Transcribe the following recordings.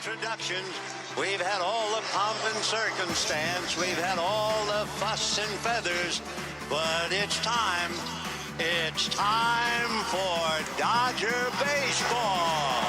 introductions. We've had all the pomp and circumstance. We've had all the fuss and feathers. But it's time. It's time for Dodger baseball.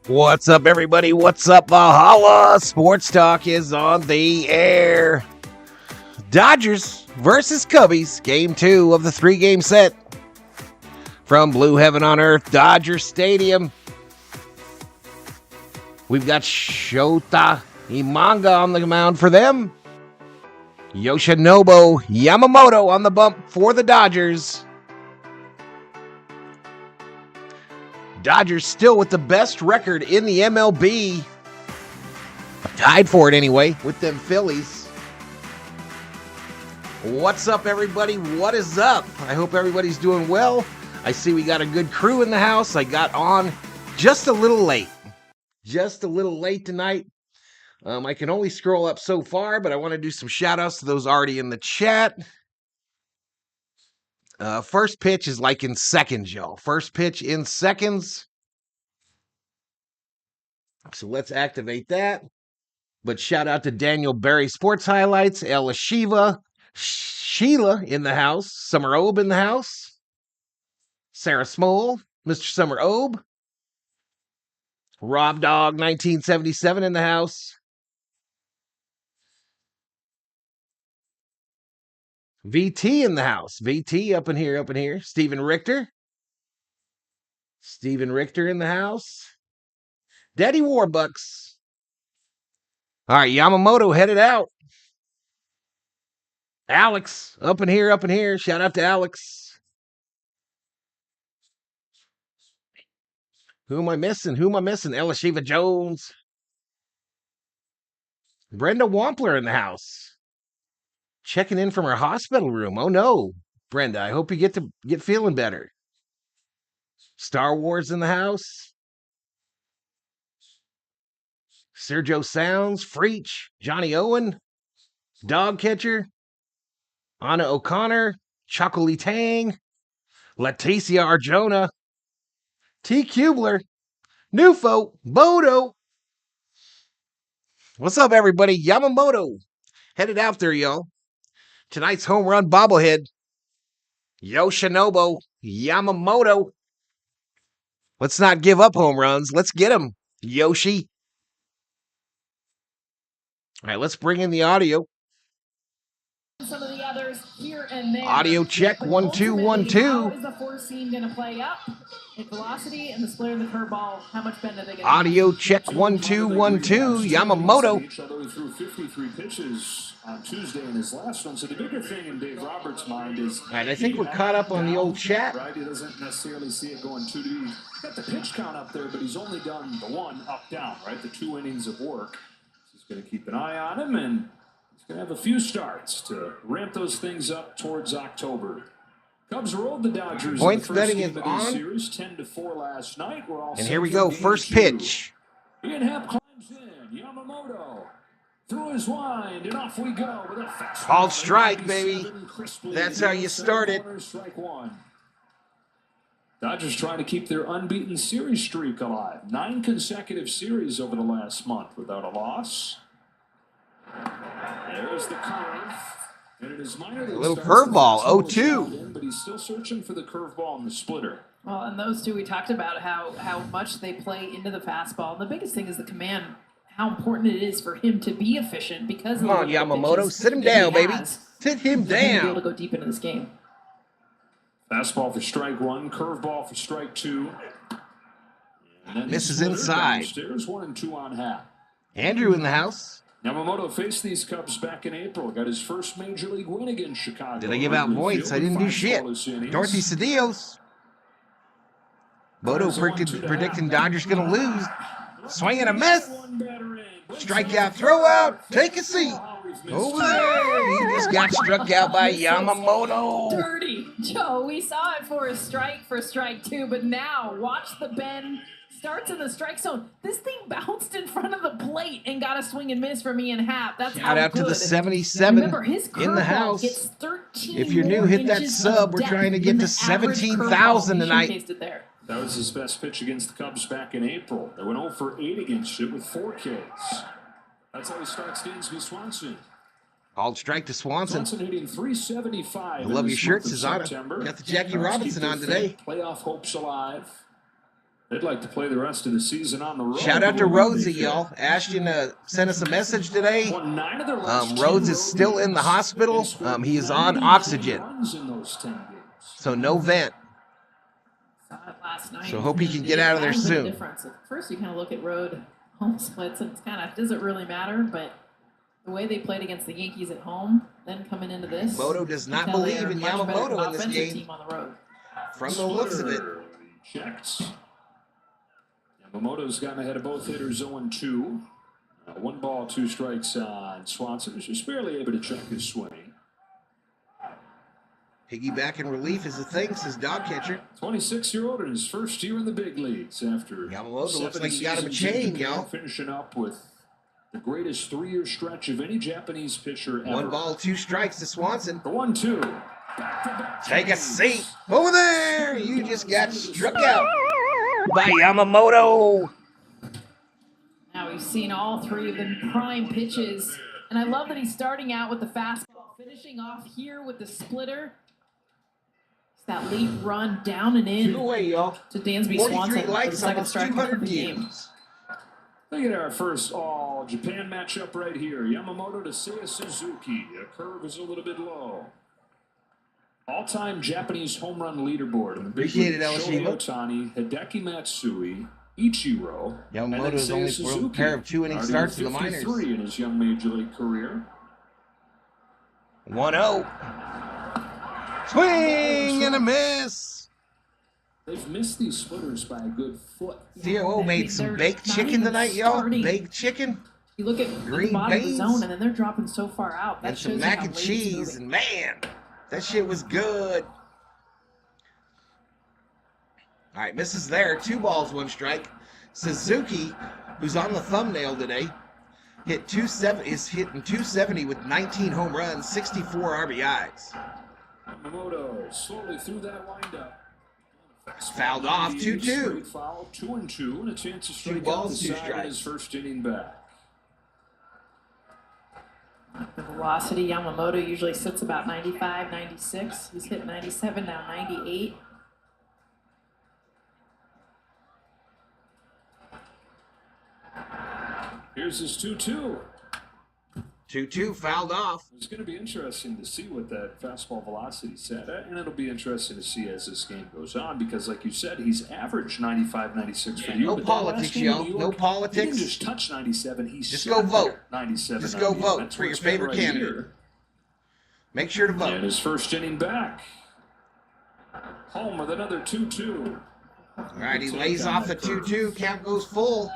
What's up, everybody? What's up, Valhalla? Sports Talk is on the air. Dodgers versus Cubbies, game 2 of the 3-game set from Blue Heaven on Earth, Dodger Stadium. We've got Shohei on the mound for them. Yoshinobu Yamamoto on the bump for the Dodgers. Dodgers still with the best record in the MLB. Tied for it anyway with them Phillies. What's up, everybody? What is up? I hope everybody's doing well. I see we got a good crew in the house. I got on just a little late. Just a little late tonight. I can only scroll up so far, but I want to do some shout outs to those already in the chat. First pitch is like in seconds, y'all. First pitch in seconds. So let's activate that. But shout out to Daniel Berry Sports Highlights, Ella Shiva, Sheila in the house, Summer Obe in the house, Sarah Smole, Mr. Summer Obe, Rob Dog 1977 in the house, VT in the house. VT up in here. Stephen Richter in the house. Daddy Warbucks. All right, Yamamoto headed out. Alex up in here. Shout out to Alex. Who am I missing? Ella Shiva Jones. Brenda Wampler in the house. Checking in from her hospital room. Oh no, Brenda, I hope you get feeling better. Star Wars in the house. Sergio Sounds, Freach, Johnny Owen, Dog Catcher, Anna O'Connor, Chocolate Tang, Leticia Arjona, T. Kubler, Nufo, Bodo. What's up, everybody? Yamamoto headed out there, y'all. Tonight's home run bobblehead, Yoshinobu Yamamoto. Let's not give up home runs. Let's get them, Yoshi. All right, let's bring in the audio. Some of the others here and there. Audio check, 1 2 1 2. How is the four seam going to play up? At velocity and the split of the curveball, how much bend are they going to Audio check, 1 2 1 2. Yamamoto. Each other threw 53 pitches on Tuesday in his last one. So the bigger thing in Dave Roberts' mind is. All right, I think we're caught up on the old chat. Right, he doesn't necessarily see it going too deep. He's got the pitch count up there, but he's only done the one up down. Right, the 2 innings of work. So he's going to keep an eye on him, and he's going to have a few starts to ramp those things up towards October. Cubs rolled the Dodgers. Points in the first betting game is of the on. series, 10-4 last night. We're all and here we go. First pitch. Ian Happ climbs in. Yamamoto through his wind, and off we go with a fast Called strike, baby. That's how you start it. Strike one. Dodgers trying to keep their unbeaten series streak alive. 9 consecutive series over the last month without a loss. There's the curve. And it is minor league A little starts, the curveball, fastball is 0-2. dialed in, but he's still searching for the curveball and the splitter. Well, and those two, we talked about how much they play into the fastball. And the biggest thing is the command, how important it is for him to be efficient because Come of on, the Yamamoto, pitches sit him that he down, baby. has Sit him for him to be able to down. go deep into this game. Fastball for strike one, curveball for strike two. And then Misses splitter inside. downstairs, 1-2 on hat. Andrew in the house. Yamamoto faced these Cubs back in April. Got his first major league win against Chicago. Did I give out Wrigley points? I Field didn't with do 5 shit. scoreless innings. Dorothy Cedillos. Moto predicting Dodgers going to lose. Swing and a miss. One batter in. Strikeout, throw out. Take a seat. Over there. You just got struck out by Yamamoto. Dirty. Joe, we saw it for strike two, but now watch the bend. Starts in the strike zone. This thing bounced in front of the plate and got a swing and miss from Ian Happ. That's Shout how out to good. the 77 Remember, his in the curveball house. gets 13 If you're new, more hit that inches sub. of We're depth trying to than get to the average 17,000 curveball. tonight. He showcased it there. That was his best pitch against the Cubs back in April. They went 0 for 8 against it with 4 Ks. That's how he starts Dansby Swanson. Called strike to Swanson. Swanson hitting 375. I love in your this shirts, month of is on it. September. Got the Jackie Cubs Robinson keep on their today. Playoff hopes alive. They'd like to play the rest of the season on the road. Shout out to Rhodesy, y'all. Ashton sent us a message today. Won 9 of their last Rhodes 10 is still in the games hospital. and scored He is on 99 oxygen. runs in those 10 games. So no vent. Saw it last night. So hope he can get out of there That was a soon. difference. At first, you kind of look at road home splits, and it's kind of doesn't really matter. But the way they played against the Yankees at home, then coming into this, Moto does you not can tell they believe are in much better Yamamoto in this offensive game. team on the road. From the looks of it. Splitter, he checks. Yamamoto's gotten ahead of both hitters 0-2. 1 ball, 2 strikes on Swanson, who's just barely able to check his swing. Piggyback and relief is a thing, says dog catcher. 26-year-old in his first year in the big leagues after Yamamoto looks 7 like he got him a seasons in chain, Japan, y'all. finishing up with the greatest 3-year stretch of any Japanese pitcher ever. 1 ball, 2 strikes to Swanson. The 1-2. Back-to-back Take a Jays. seat. Over there. You just got struck out by Yamamoto. Now we've seen all 3 of the prime pitches, and I love that he's starting out with the fastball, finishing off here with the splitter. It's that late run down and in Give away, y'all. to Dansby 43 Swanson for the likes, second almost strike 200 of the game. views. Look at our first all-Japan matchup right here. Yamamoto to Seiya Suzuki. A curve is a little bit low. All-time Japanese home run leaderboard. In the big Appreciate it, leagues, LSU. Shohei Ohtani, Hideki Matsui, Ichiro, and then Yamamoto's Seiya only Suzuki. for a pair of 2-inning Already starts in the minors. 53 in his young major league career. 1-0. Swing and a miss. They've missed these splitters by a good foot. COO made some They're baked not chicken even tonight, y'all. starting. Baked chicken You look at Green the bottom of the beans. zone, and then they're dropping so far out. That and some shows you mac how and late it's cheese. moving. And man, that shit was good. All right, misses there. 2 balls, 1 strike. Suzuki, who's on the thumbnail today, is hitting 270 with 19 home runs, 64 RBIs. Yamamoto slowly through that windup. Fouled off, 2-2. Straight foul, 2-2, and a chance to strike out balls, the 2 side in strikes. his first inning back. The velocity, Yamamoto usually sits about 95, 96. He's hit 97, now 98. Here's his 2-2. 2-2, fouled off. It's going to be interesting to see what that fastball velocity set at, and it'll be interesting to see as this game goes on because, like you said, he's averaged 95, 96 for the year. No but that politics, last game in y'all. New No York, politics. He didn't just touch 97. He Just sat go vote. there, 97. Just go 98. vote That's for where your it's been favorite right candidate. here. Make sure to And vote. his first inning back. Home with another 2-2. All right, he lays off the 2-2. Count goes full.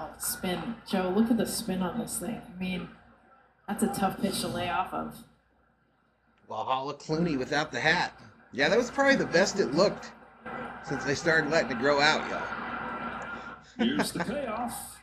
Oh, the spin. Joe, look at the spin on this thing. I mean, that's a tough pitch to lay off of. Valhalla Clooney without the hat. Yeah, that was probably the best it looked since they started letting it grow out, y'all. Here's the payoff.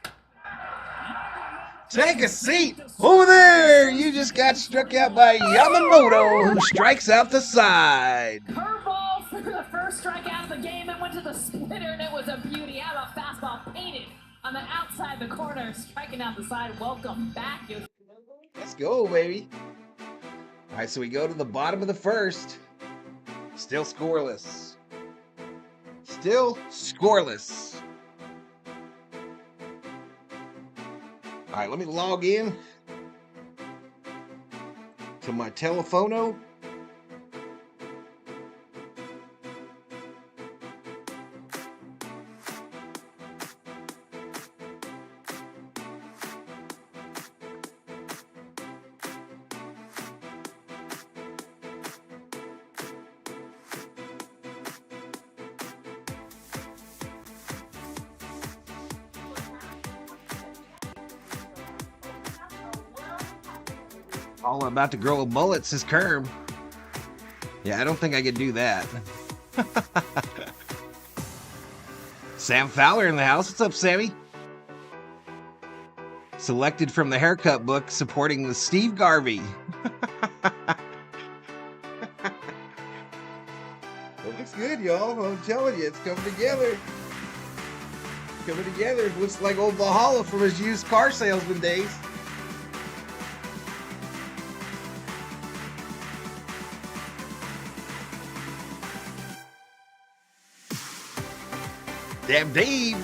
Take a seat. Over there, you just got struck out by Yamamoto, who strikes out the side. Curveball for the first strikeout of the game. It went to the splitter, and it was a beauty. How about fastball painted on the outside the corner, striking out the side. Welcome back, Yoshinobu. Let's go, baby. All right, so we go to the bottom of the first. Still scoreless. Still scoreless. All right, let me log in to my telephono. All about to grow a mullet, says Kerm. Yeah, I don't think I could do that. Sam Fowler in the house. What's up, Sammy? Selected from the haircut book supporting the Steve Garvey. It looks good, y'all. I'm telling you, it's coming together. It's coming together. It looks like old Valhalla from his used car salesman days. Damn Dave.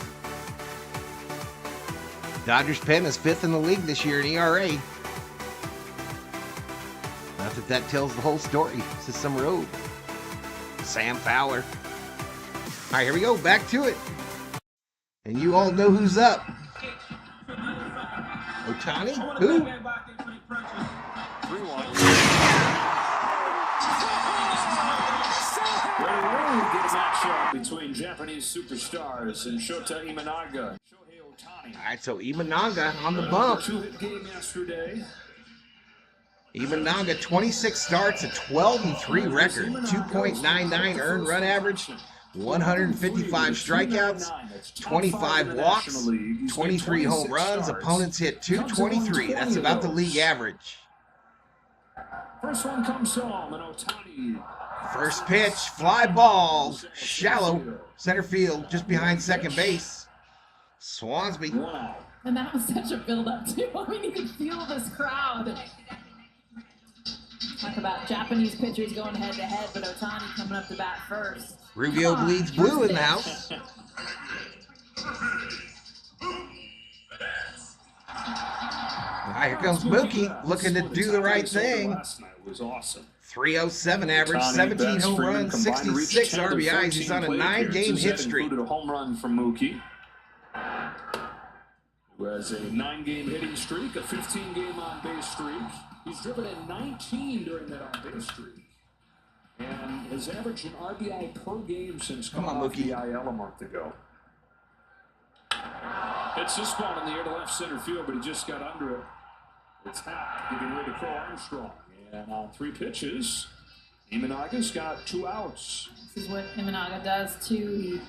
Dodgers pen is 5th in the league this year in ERA. Not that tells the whole story. This is some road. Sam Fowler. All right, here we go. Back to it. And you all know who's up. Ohtani? Who? 3-1. Get a matchup between Japanese superstars and Shota Imanaga and Shohei Ohtani. All right, so Imanaga on the bump. Two-hit game yesterday. Imanaga, 26 starts, a 12-3 record, 2.99 earned run average, 155 strikeouts, 25 walks, 23 home runs. Opponents hit 223. That's about the league average. First one comes home, and Ohtani. First pitch, fly ball, shallow, center field, just behind second base. Swansby. And that was such a build-up, too. I mean, you could feel this crowd. Talk about Japanese pitchers going head-to-head, but Ohtani coming up to bat first. Rubio bleeds blue in the house. Here comes Mookie, looking to do the right thing. 307 average, 17 home runs, 66 RBIs. He's on a 9-game hit streak. Included a home run from Mookie, who has a 9-game hitting streak, a 15-game on-base streak. He's driven in 19 during that on-base streak, and has averaged an RBI per game since coming off the IL a month ago. Hits this ball in the air to left center field, but he just got under it. It's Happ giving way to Crow Armstrong. And on 3 pitches, Imanaga's got 2 outs. This is what Imanaga does, too. He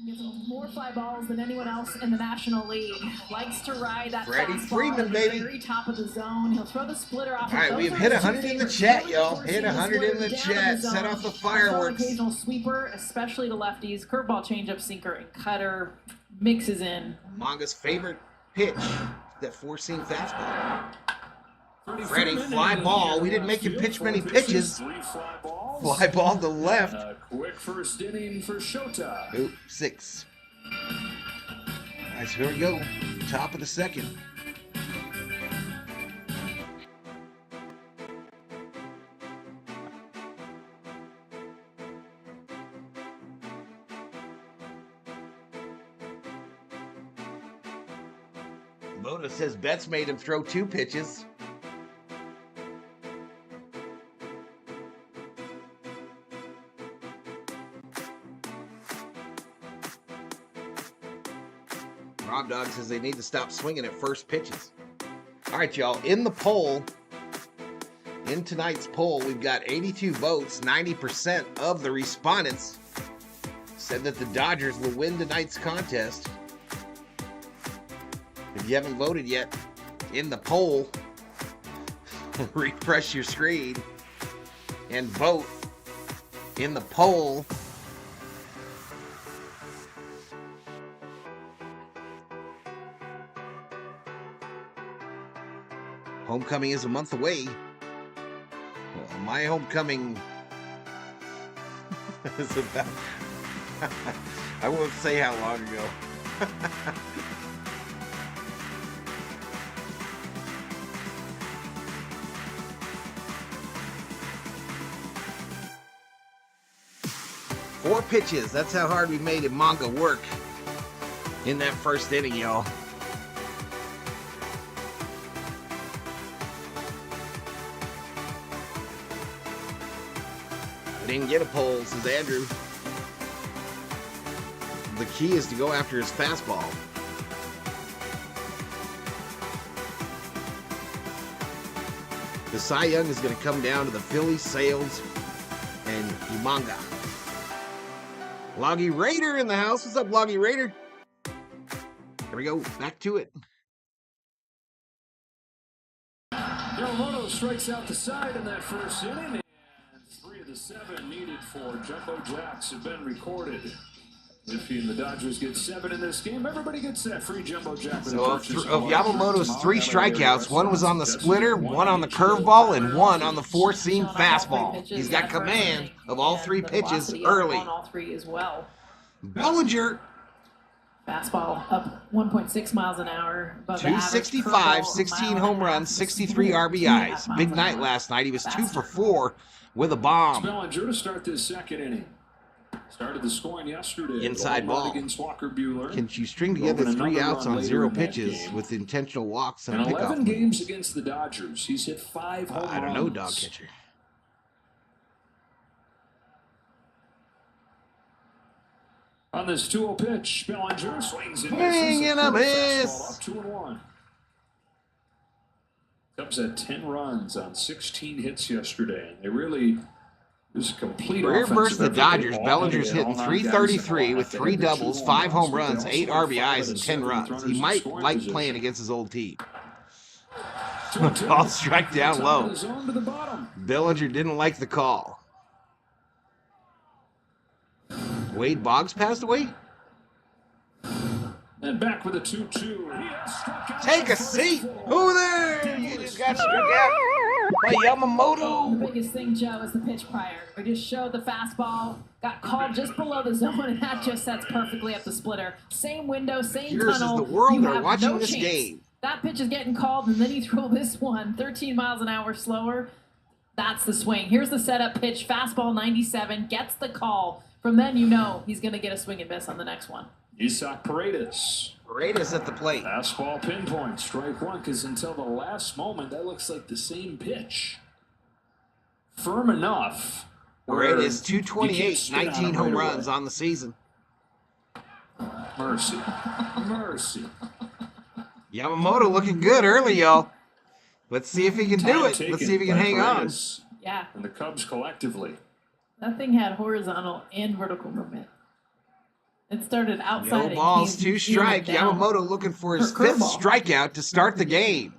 gets more fly balls than anyone else in the National League. Likes to ride that Freddie fastball Freeman, at the baby. very top of the zone. He'll throw the splitter off. All right, we've hit 100 in the chat, y'all. Hit 100 in the chat. Set off the fireworks. Occasional sweeper, especially to lefties. Curveball, changeup, sinker, and cutter mixes in. Manga's favorite pitch, that 4-seam fastball. Freddy, fly ball. We didn't make him pitch many pitches. Fly ball to left. Quick first inning for Shota. Oop, 6. All right, so here we go. Top of the second. Boda says Betts made him throw 2 pitches. Rob Dog says they need to stop swinging at first pitches. All right, y'all. In the poll, in tonight's poll, we've got 82 votes. 90% of the respondents said that the Dodgers will win tonight's contest. If you haven't voted yet, in the poll, refresh your screen and vote in the poll. Homecoming is a month away. Well, my homecoming is about... I won't say how long ago. Four pitches. That's how hard we made manga work in that first inning, y'all. I didn't get a pole, says Andrew. The key is to go after his fastball. The Cy Young is going to come down to the Phillies, Sales, and Umanga. Loggy Raider in the house. What's up, Loggy Raider? Here we go. Back to it. Yamamoto strikes out the side in that first inning, and 3 of the 7 needed for Jumbo Jacks have been recorded. If he and the Dodgers get 7 in this game, everybody gets that free Jumbo Jack. So of Yamamoto's 3 strikeouts, 1 was on the splitter, 1 on the curveball, and 1 on the 4-seam fastball. He's got command of all 3 pitches early. On all 3 as well. Bellinger. Fastball up 1.6 miles an hour. 265, 16 home runs, 63 RBIs. Big night last night. He was 2 for 4 with a bomb. Bellinger to start this second inning. Started the scoring yesterday. Inside ball. Against Walker Buehler. Can you string together 3 outs on 0 pitches with intentional walks and a pickoff? 11 games against the Dodgers. He's hit 5 home runs. I don't know, dog catcher. On this 2-0 pitch, Bellinger swings and Swing and a miss. Up 2-1. Cubs had 10 runs on 16 hits yesterday. They really... This is complete Career versus the Dodgers. Bellinger's hitting .333 with 3 doubles, 5 home runs, 8 RBIs, and 10 runs. He might like playing against his old team. Ball strike down low. Bellinger didn't like the call. Wade Boggs passed away? And back with a 2-2. Take a seat. Who there? You just got struck out by Yamamoto. The biggest thing, Joe, is the pitch prior. We just showed the fastball, got called just below the zone, and that just sets perfectly up the splitter. Same window, same Here's tunnel. the world You are have watching no this chance. game. That pitch is getting called, and then you throw this one 13 miles an hour slower. That's the swing. Here's the setup pitch. Fastball 97, gets the call. From then, you know he's going to get a swing and miss on the next one. Isaac Paredes. Paredes at the plate. Fastball pinpoint, strike 1, because until the last moment, that looks like the same pitch. Firm enough. Paredes, 228, 19 home runs on the season. Mercy. Mercy. Yamamoto looking good early, y'all. Let's see if he can do it. Let's see if he can hang on. Yeah. And the Cubs collectively. That thing had horizontal and vertical movement. It started outside. No balls, 2 strike. Yamamoto looking for his 5th strikeout to start the game.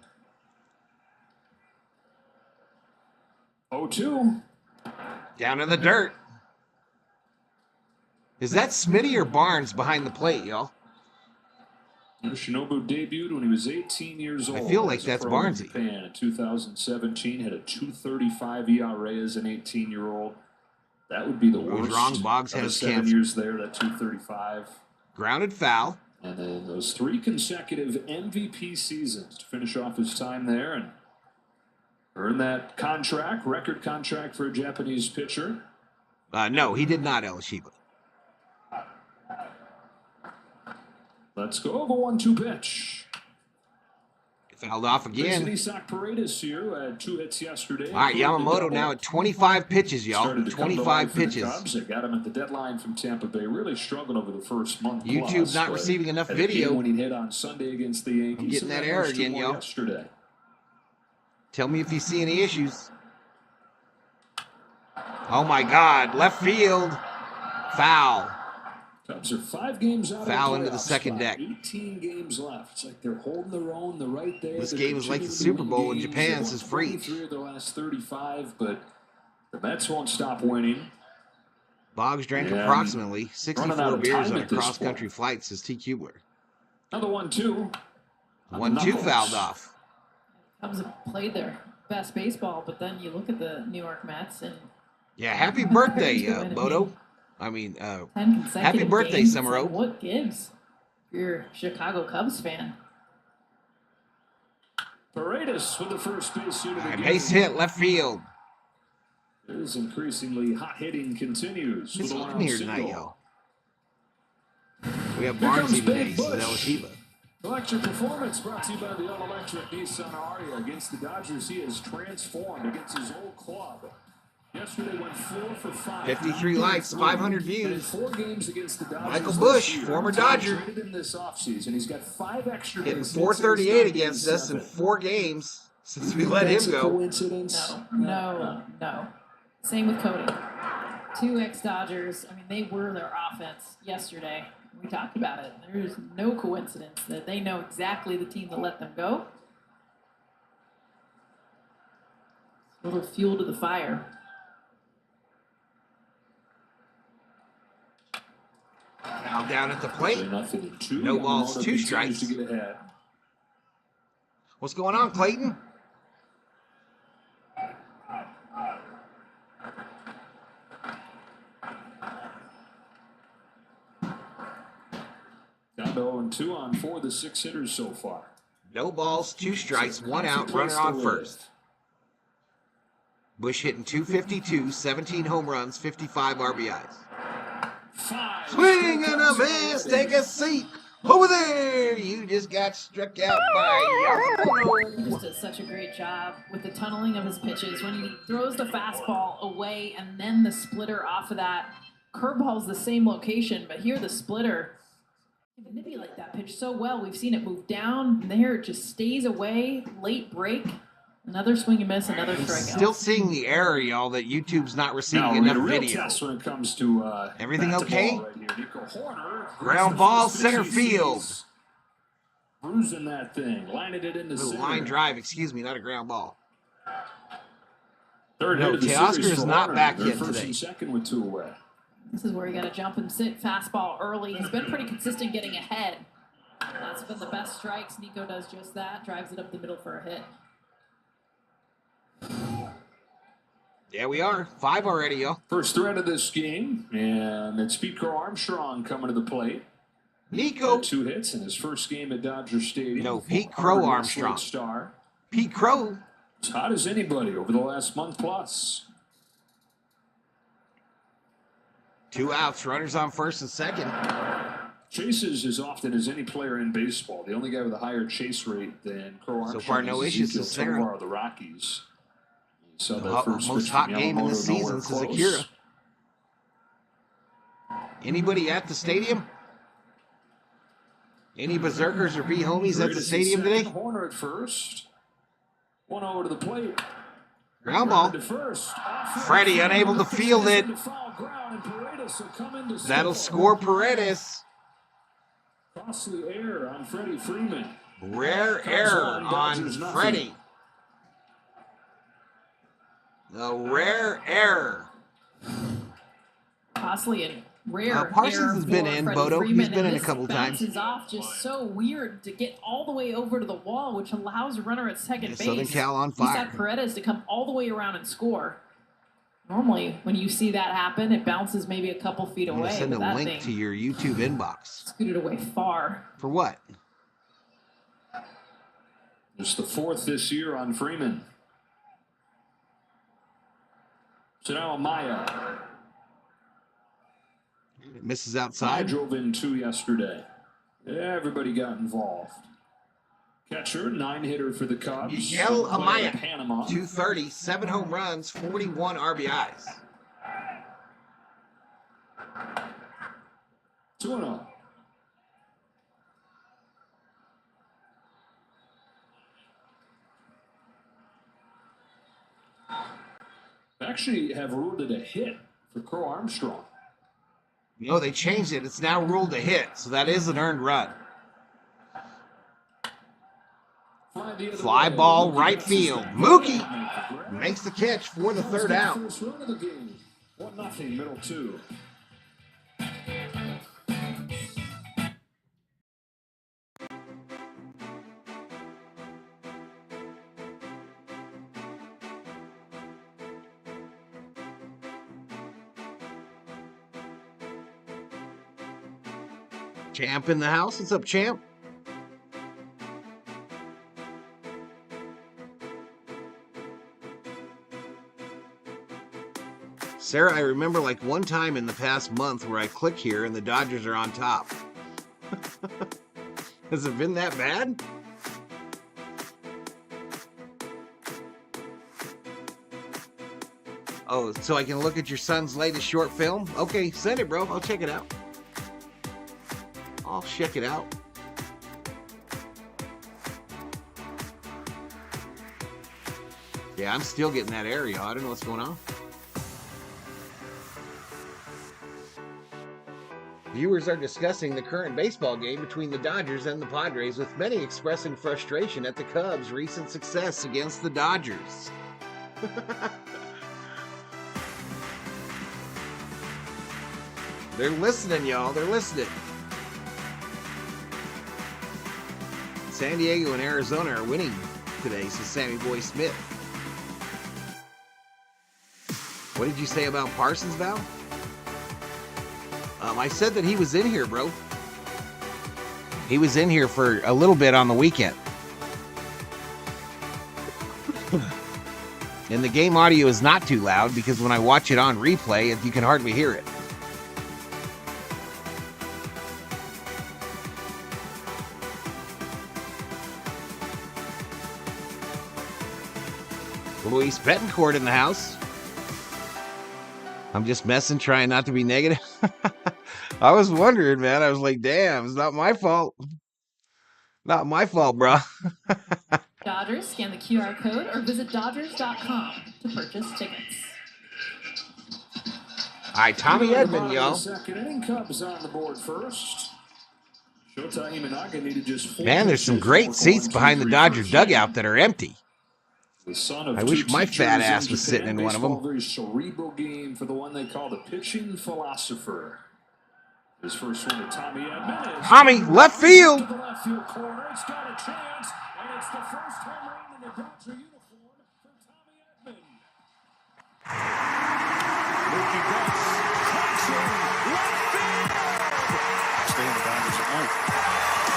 0-2. Down in the dirt. Is that Smitty or Barnes behind the plate, y'all? Yoshinobu debuted when he was 18 years old. I feel like that's Barnesy. Japan in 2017, had a 2.35 ERA as an 18-year-old. That would be the worst. Wrong. Boggs has 7 cancer. years there, that 2.35. Grounded foul. And then those 3 consecutive MVP seasons to finish off his time there and earn that contract, record contract for a Japanese pitcher. No, he did not, El Shiba. Let's go over 1-2 pitch. Fouled off again. Isaac Paredes here had 2 hits yesterday. All right, Yamamoto now at 25 pitches, y'all. 25 pitches. They got him at the deadline from Tampa Bay. Really struggled over the first month. YouTube's not receiving enough video. When he hit on Sunday against the Yankees. I'm getting that error again, y'all. Yesterday. Tell me if you see any issues. Oh my God! Left field. Foul. Cubs are 5 games out. Foul into the second deck. 18 games left. It's like they're holding their own. They're right there. This game is like the Super Bowl in Japan. This is free. 3 of their last 35, but the Mets won't stop winning. Boggs drank approximately 64 beers on a cross-country flight, says T. Kubler. Another 1-2. 1-2 fouled off. Cubs have played their best baseball, but then you look at the New York Mets and Yeah, happy birthday, They're doing Bodo. it. I mean, 10 consecutive happy birthday, games. It's Summerow. like, what gives? If you're a Chicago Cubs fan. Paredes with the first base hit of the game. Base hit, left field. His increasingly hot hitting continues. It's with a hot in long here single. tonight, y'all. We have Here comes Barnesy today. Big So Bush. that was Shiva. Electric Performance brought to you by the all-electric Nissan Aria. Against the Dodgers, he has transformed against his old club. Yesterday went 4 for 5. 53 likes, 500 And in views. 4 games against the Dodgers. Michael this Bush, year, former Tom Dodger. traded him this offseason. He's got 5 extra Hitting base hits 438 since against us in 1987. 4 games since we let him That's a go. coincidence? No. Same with Cody. 2 ex-Dodgers. I mean, they were their offense yesterday. We talked about it. There's no coincidence that they know exactly the team that let them go. A little fuel to the fire. Now down at the plate. Nothing in 2. No balls, Yamamoto 2 continues strikes. to get ahead. What's going on, Clayton? Down to 0-2 on 4 of the 6 hitters so far. No balls, 2 strikes, 1 out, runner on first. Bush hitting 252, 17 home runs, 55 RBIs. Swing and a miss, take a seat. Over there, you just got struck out by Yamamoto. Just does such a great job with the tunneling of his pitches. When he throws the fastball away and then the splitter off of that, curveball's the same location, but here the splitter can manipulate that pitch so well. We've seen it move down, and there it just stays away. Late break, another swing and miss, another strikeout. Still seeing the error, y'all, that YouTube's not receiving enough video. Test when it comes to Everything bat to okay? ball right here. Nico Horner, Ground ball, center field. Bruising that thing, landed it into Little center. line drive, excuse me, not a ground ball. Third No, hit of the Teoscar series is for not Horner. back They're yet first today. and second with 2 away. This is where you got to jump and sit fastball early. He's been pretty consistent getting ahead. That's been the best strikes. Nico does just that, drives it up the middle for a hit. Yeah, we are. 5 already, y'all. First threat of this game, and it's Pete Crow Armstrong coming to the plate. Nico. 2 hits in his first game at Dodger Stadium. No, Pete Crow Harvard Armstrong. Star. Pete Crow. As hot as anybody over the last month plus. 2 outs, runners on first and second. Chases as often as any player in baseball. The only guy with a higher chase rate than Crow Armstrong. So far, no is issues Ezekiel to Sarah. Tovar of the Rockies. So The that first most pitch hot from game in the Yamamoto, season nowhere since close. Akira. Anybody at the stadium? Any berserkers or B-homies at the Paredes stadium second, today? Horner at first. 1-0 to the plate. Ground ball. To first. Freddy unable to field it. Foul ground, and Paredes will come in to That'll score. score Paredes. Costly error on Freddie Freeman. Rare error on Freddy. A rare error. Costly and rare. Parsons error has been for in, Freddie Bodo. He's Freeman, been and in a this couple times. bounces off just so weird to get all the way over to the wall, which allows a runner at second Yeah, base. Southern Cal on He's fire. got Paredes to come all the way around and score. Normally, when you see that happen, it bounces maybe a couple feet I'm away. going to send a but that link thing to your YouTube inbox. scooted away far. For what? Just the 4th this year on Freeman. So now Maya. Misses I outside. drove in 2 yesterday. Everybody got involved. Catcher, 9-hitter for the Cubs. Miguel Amaya. Panama. 230, 7 home runs, 41 RBIs. 2-0. Actually have ruled it a hit for Crow Armstrong. No, they changed it. It's now ruled a hit, so that is an earned run. Fly ball, right field. Mookie makes the catch for the 3rd out. First run of the game. 1-0, middle 2. Champ in the house. What's up, Champ? Sarah, I remember like one time in the past month where I click here and the Dodgers are on top. Has it been that bad? Oh, so I can look at your son's latest short film? Okay, send it, bro. I'll check it out. I'll check it out. Yeah, I'm still getting that area. I don't know what's going on. Viewers are discussing the current baseball game between the Dodgers and the Padres, with many expressing frustration at the Cubs' recent success against the Dodgers. They're listening, y'all. They're listening. San Diego and Arizona are winning today, says Sammy Boy Smith. What did you say about Parsons, Val? I said that he was in here, bro. He was in here for a little bit on the weekend. And the game audio is not too loud because when I watch it on replay, you can hardly hear it. Luis Betancourt in the house. I'm just messing, trying not to be negative. I was wondering, man. I was like, damn, it's not my fault. Not my fault, bro. Dodgers, scan the QR code or visit Dodgers.com to purchase tickets. All right, Tommy Edmond, y'all. Second inning, Cubs on the board first. Shohei needed just Man, there's some great seats behind the Dodger dugout that are empty. I wish my fat ass was sitting in one of them. Very cerebral game for the one they call the pitching philosopher. His first one to Tommy Edmond. Tommy, left field. To the left field corner. It's got a chance, and it's the first home run in the Dodger uniform for Tommy Edmond. Mookie Betts crunching left field. Stay in the Dodgers at night.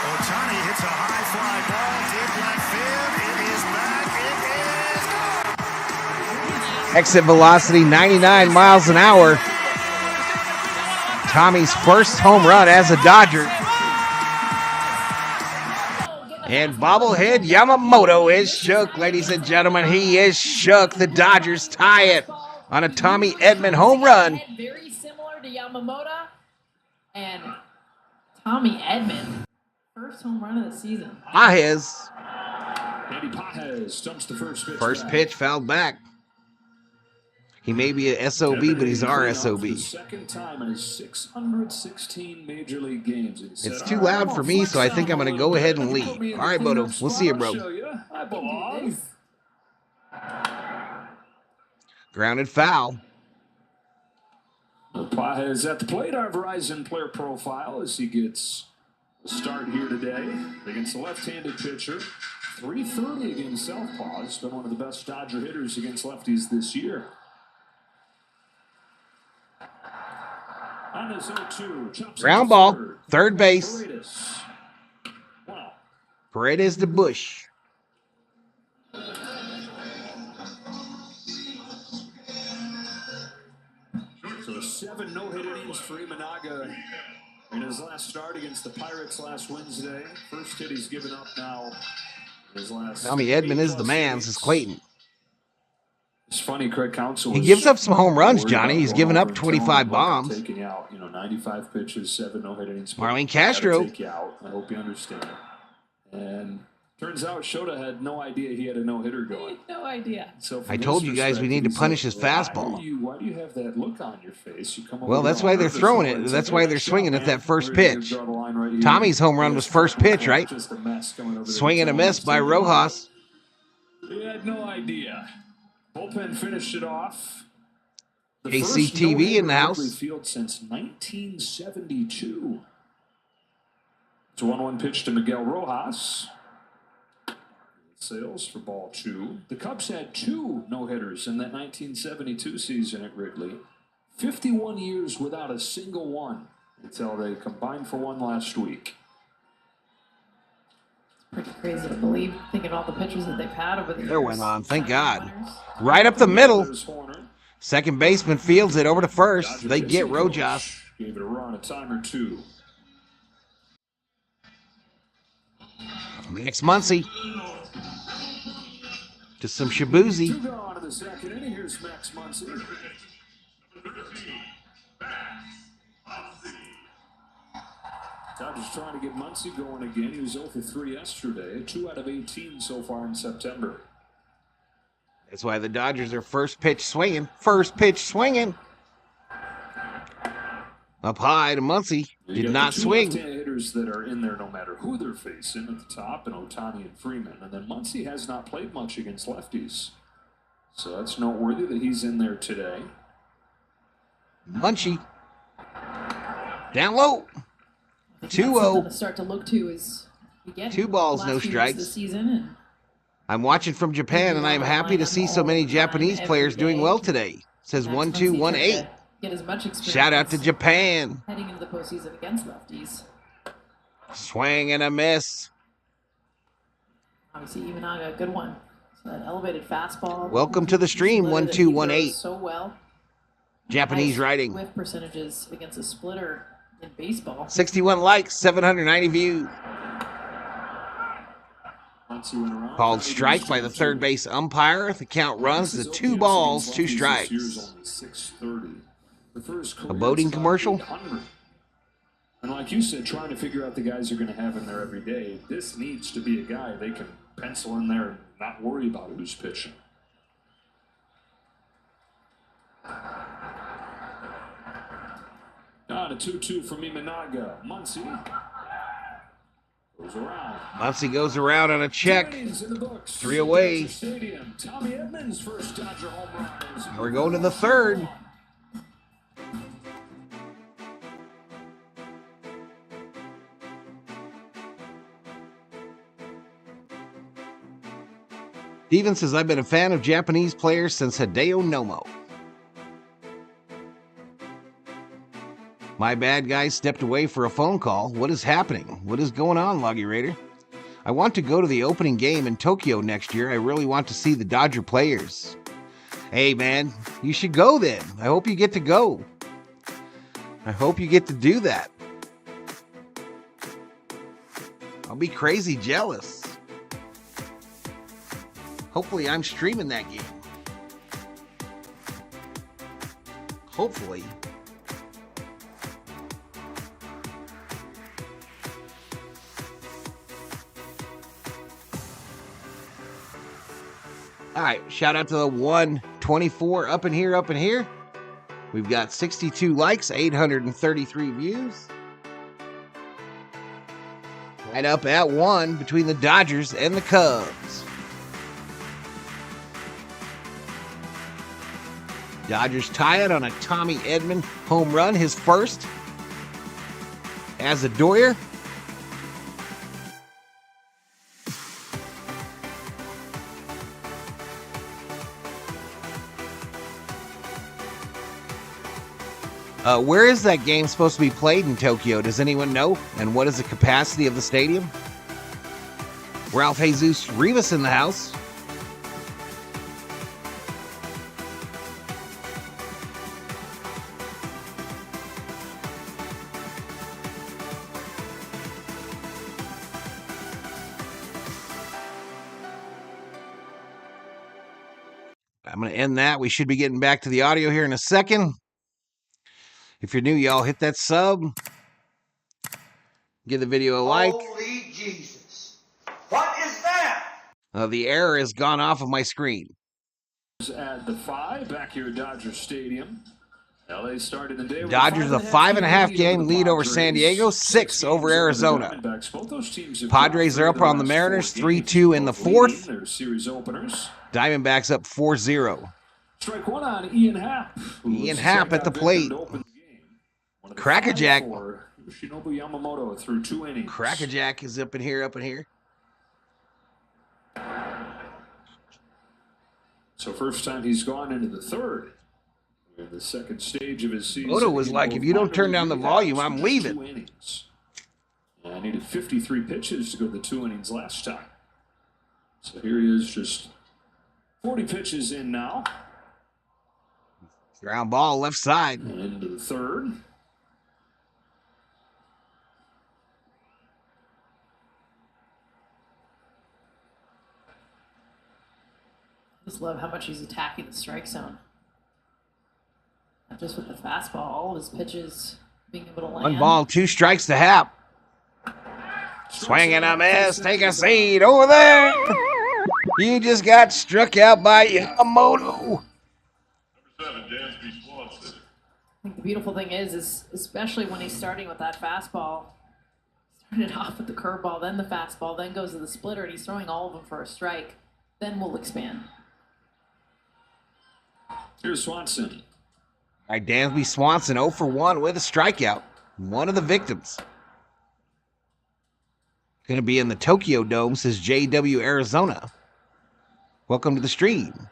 Ohtani hits a high fly ball deep left field. It is back. It is. Exit velocity 99 miles an hour. Tommy's first home run as a Dodger. And bobblehead Yamamoto is shook, ladies and gentlemen. He is shook. The Dodgers tie it on a Tommy Edmond home run. Very similar to Yamamoto and Tommy Edmond. First home run of the season. Pajes. Andy Pajes stumps the first pitch. First pitch fouled back. He may be a SOB, but he's our SOB. Second time in his 616 major league games. It's too loud for me, so I think I'm going to go ahead and leave. All right, Bodo. We'll see you, bro. I belong. Grounded foul. Pajes at the plate. Our Verizon player profile as he gets a start here today against the left-handed pitcher. 330 against southpaws. Been one of the best Dodger hitters against lefties this year. On his 0-2, ground ball, third base. Paredes to Bush. So 7 no-hit innings for Imanaga in his last start against the Pirates last Wednesday. First hit he's given up now. His last Tommy Edmond is the man, says Clayton. It's funny, Craig Counsell. He gives up some home runs, Johnny. He's given up 25 bombs. Taking out, 95 pitches, 7 no-hit innings. Marlene Castro. Take you out. I hope you understand. And turns out Shota had no idea he had a no-hitter going. No idea. So I told you guys we need to punish his fastball. Why do you have that look on your face? You come well, that's why they're throwing it. That's why they're swinging at that first pitch. Tommy's home run was first pitch, right? Swing and a miss by Rojas. He had no idea. Bullpen finished it off. ACTV in the house. Field since 1972. It's a 1-1 pitch to Miguel Rojas. Sales for ball 2. The Cubs had 2 no-hitters in that 1972 season at Wrigley. 51 years without a single one. until they combined for one last week. Pretty crazy to believe, thinking all the pitchers that they've had over the years. There went on, thank God. Winners. Right up the middle. There's Horner. Second baseman fields it over to first. Dodger They get pitching coach Rojas. gave it a run a time or two. Next Muncy. To some Shabuzi. Two gone in the second inning. Here's Max Muncy. Dodgers trying to get Muncy going again. He was 0 for 3 yesterday. 2 out of 18 so far in September. That's why the Dodgers are first pitch swinging. First pitch swinging. Up high to Muncy. Did not swing. Left-handed hitters that are in there no matter who they're facing at the top, and Ohtani and Freeman. And then Muncy has not played much against lefties. So that's noteworthy that he's in there today. Munchie. Down low. 2-0. To start to look to is we get 2 balls, no last few strikes. weeks This season and I'm watching from Japan, and I'm happy to see so many Japanese players doing well today. Says Max 1218. Muncy get as much experience Shout out to Japan. heading into the postseason against lefties. Swing and a miss. Obviously, Imanaga, a good one. So that elevated fastball. Welcome to the stream, Splitter that he 1218. throws so well. Japanese Nice writing. whiff percentages against a splitter in baseball. 61 likes, 790 views. Muncy went around. Called strike by the third base umpire. The count runs to 2 balls, 2 strikes. A boating commercial? And like you said, trying to figure out the guys you're going to have in there every day. This needs to be a guy they can pencil in there and not worry about who's pitching. Now to 2-2 from Imanaga. Muncy goes around. Muncy goes around on a check. 3 away. Tommy Edmonds' first Dodger home run. We're going to the third. Steven says, I've been a fan of Japanese players since Hideo Nomo. My bad guy stepped away for a phone call. What is happening? What is going on, Loggy Raider? I want to go to the opening game in Tokyo next year. I really want to see the Dodger players. Hey, man, you should go then. I hope you get to go. I hope you get to do that. I'll be crazy jealous. Hopefully, I'm streaming that game. Hopefully. All right, shout out to the 124 up in here. We've got 62 likes, 833 views. Right up at 1 between the Dodgers and the Cubs. Dodgers tie it on a Tommy Edmond home run, his first as a Doyer. Where is that game supposed to be played in Tokyo? Does anyone know? And what is the capacity of the stadium? Ralph Jesus Rivas in the house. I'm going to end that. We should be getting back to the audio here in a second. If you're new, y'all, hit that sub. Give the video a like. Holy Jesus. What is that? The error has gone off of my screen. At the 5 back here at Dodger Stadium. LA started the day with Dodgers a 5.5 game lead over San Diego, 6 over Arizona. Padres are up on the Mariners, 3-2 in the 4th. Their series openers. Diamondbacks up 4-0. Strike one on Ian Happ. Ian Happ at the plate. Crackerjack. Yoshinobu Yamamoto through 2 innings. Crackerjack is up in here, So first time he's gone into the 3rd. In the second stage of his season, Oda was like, if you don't turn down the volume, I'm leaving. 2 innings. And I needed 53 pitches to go the 2 innings last time. So here he is, just 40 pitches in now. Ground ball left side. And into the third. Just love how much he's attacking the strike zone. Not just with the fastball, all of his pitches being able to land. 1 ball, 2 strikes to Hap. Swing and a miss. Take a seat over there. You just got struck out by Yamamoto. I think the beautiful thing is especially when he's starting with that fastball, started off with the curveball, then the fastball, then goes to the splitter, and he's throwing all of them for a strike. Then we'll expand. Here's Swanson. All right, Dansby Swanson 0 for 1 with a strikeout. One of the victims. Going to be in the Tokyo Dome, says JW Arizona. Welcome to the stream.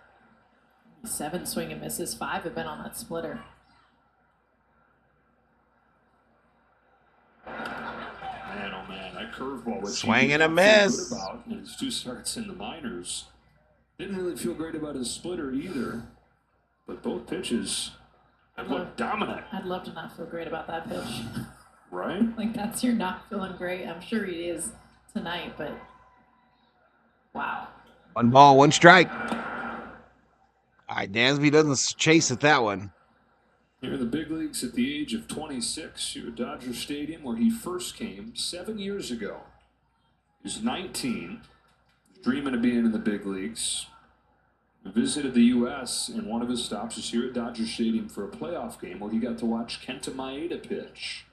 7 swing and misses, 5 have been on that splitter. Man, oh man, that curveball. Swing and a miss. About in his 2 starts in the minors. Didn't really feel great about his splitter either. But both pitches have looked dominant. I'd love to not feel great about that pitch. Right? Like, that's you're not feeling great. I'm sure he is tonight, but wow. 1 ball, 1 strike. All right, Dansby doesn't chase at that one. Here in the big leagues at the age of 26, here at Dodger Stadium, where he first came 7 years ago. He was 19, dreaming of being in the big leagues. He visited the U.S., and one of his stops was here at Dodger Stadium for a playoff game where he got to watch Kenta Maeda pitch.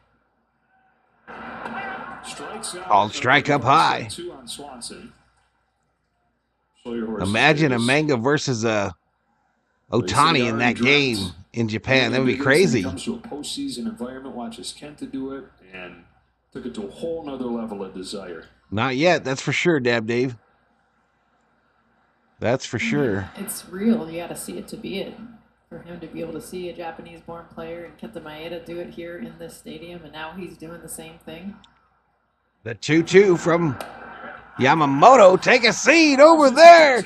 Strikes out. Called strike up high. 2 on Swanson. Imagine a manga versus a Ohtani in that game in Japan. That would be crazy. When it comes to a postseason environment, watches Kenta do it and took it to a whole nother level of desire. Not yet, that's for sure, Dave. That's for sure. It's real. You got to see it to be it. For him to be able to see a Japanese-born player and Kenta Maeda do it here in this stadium, and now he's doing the same thing. The 2-2 from Yamamoto. Take a seat over there.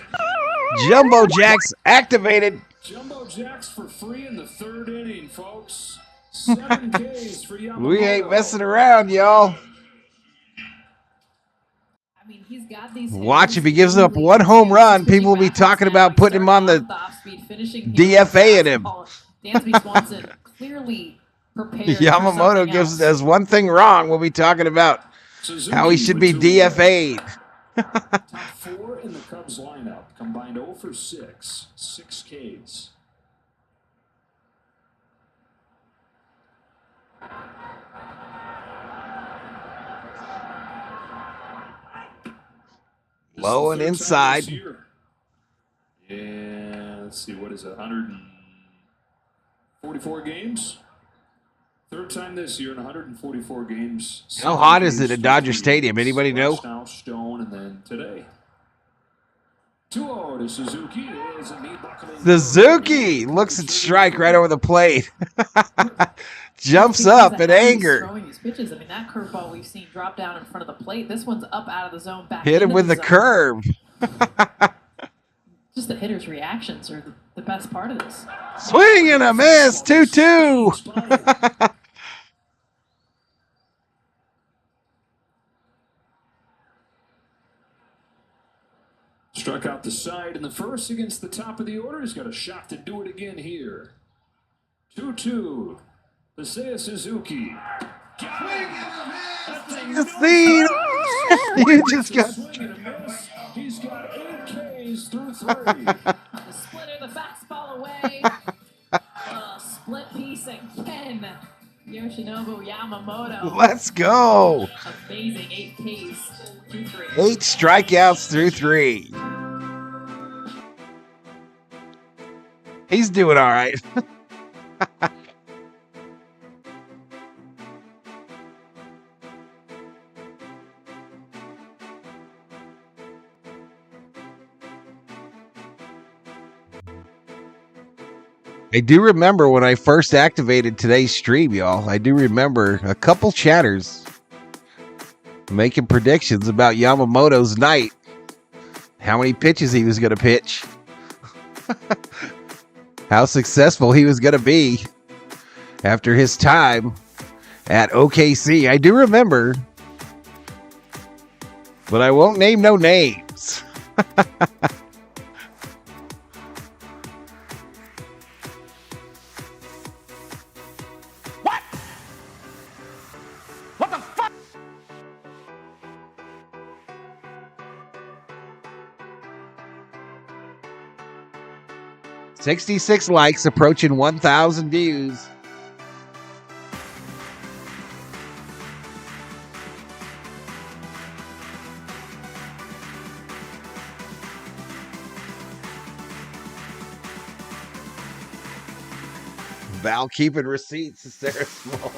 Jumbo Jacks activated. Jumbo Jacks for free in the 3rd inning, folks. 7 Ks for Yamamoto. We ain't messing around, y'all. I mean, he's got these. Watch, if he gives up 1 home run, people will be talking about putting him on the DFA in him. Dansby Swanson clearly prepared. Yamamoto does 1 thing wrong. We'll be talking about how he should be DFA'd. Top 4 in the Cubs lineup, combined 0 for 6, 6 Ks. Low and inside. Yeah, let's see, what is it, 144 games? 3rd time this year in 144 games. How hot is it at Dodger Stadium? Anybody know? Now Stone, and then today. 2-0 to Suzuki. Suzuki looks at strike right over the plate. Jumps up in anger. Throwing these pitches. I mean, that curveball we've seen drop down in front of the plate. This one's up out of the zone, back. Hit him with the curve. Just the hitter's reactions are the best part of this. Swing and a miss. 2-2. Struck out the side in the first against the top of the order. He's got a shot to do it again here. 2-2. Seiya Suzuki. You just got. He's got 8 Ks through 3. The splitter, the fastball away. Split piece again. Yoshinobu Yamamoto. Let's go. Amazing 8 Ks through 3. 8 strikeouts through 3. He's doing all right. I do remember when I first activated today's stream, y'all. I do remember a couple chatters making predictions about Yamamoto's night. How many pitches he was going to pitch. How successful he was going to be after his time at OKC. I do remember, but I won't name no names. What? What the fuck? 66 likes, approaching 1,000 views. Val keeping receipts, Sarah Small.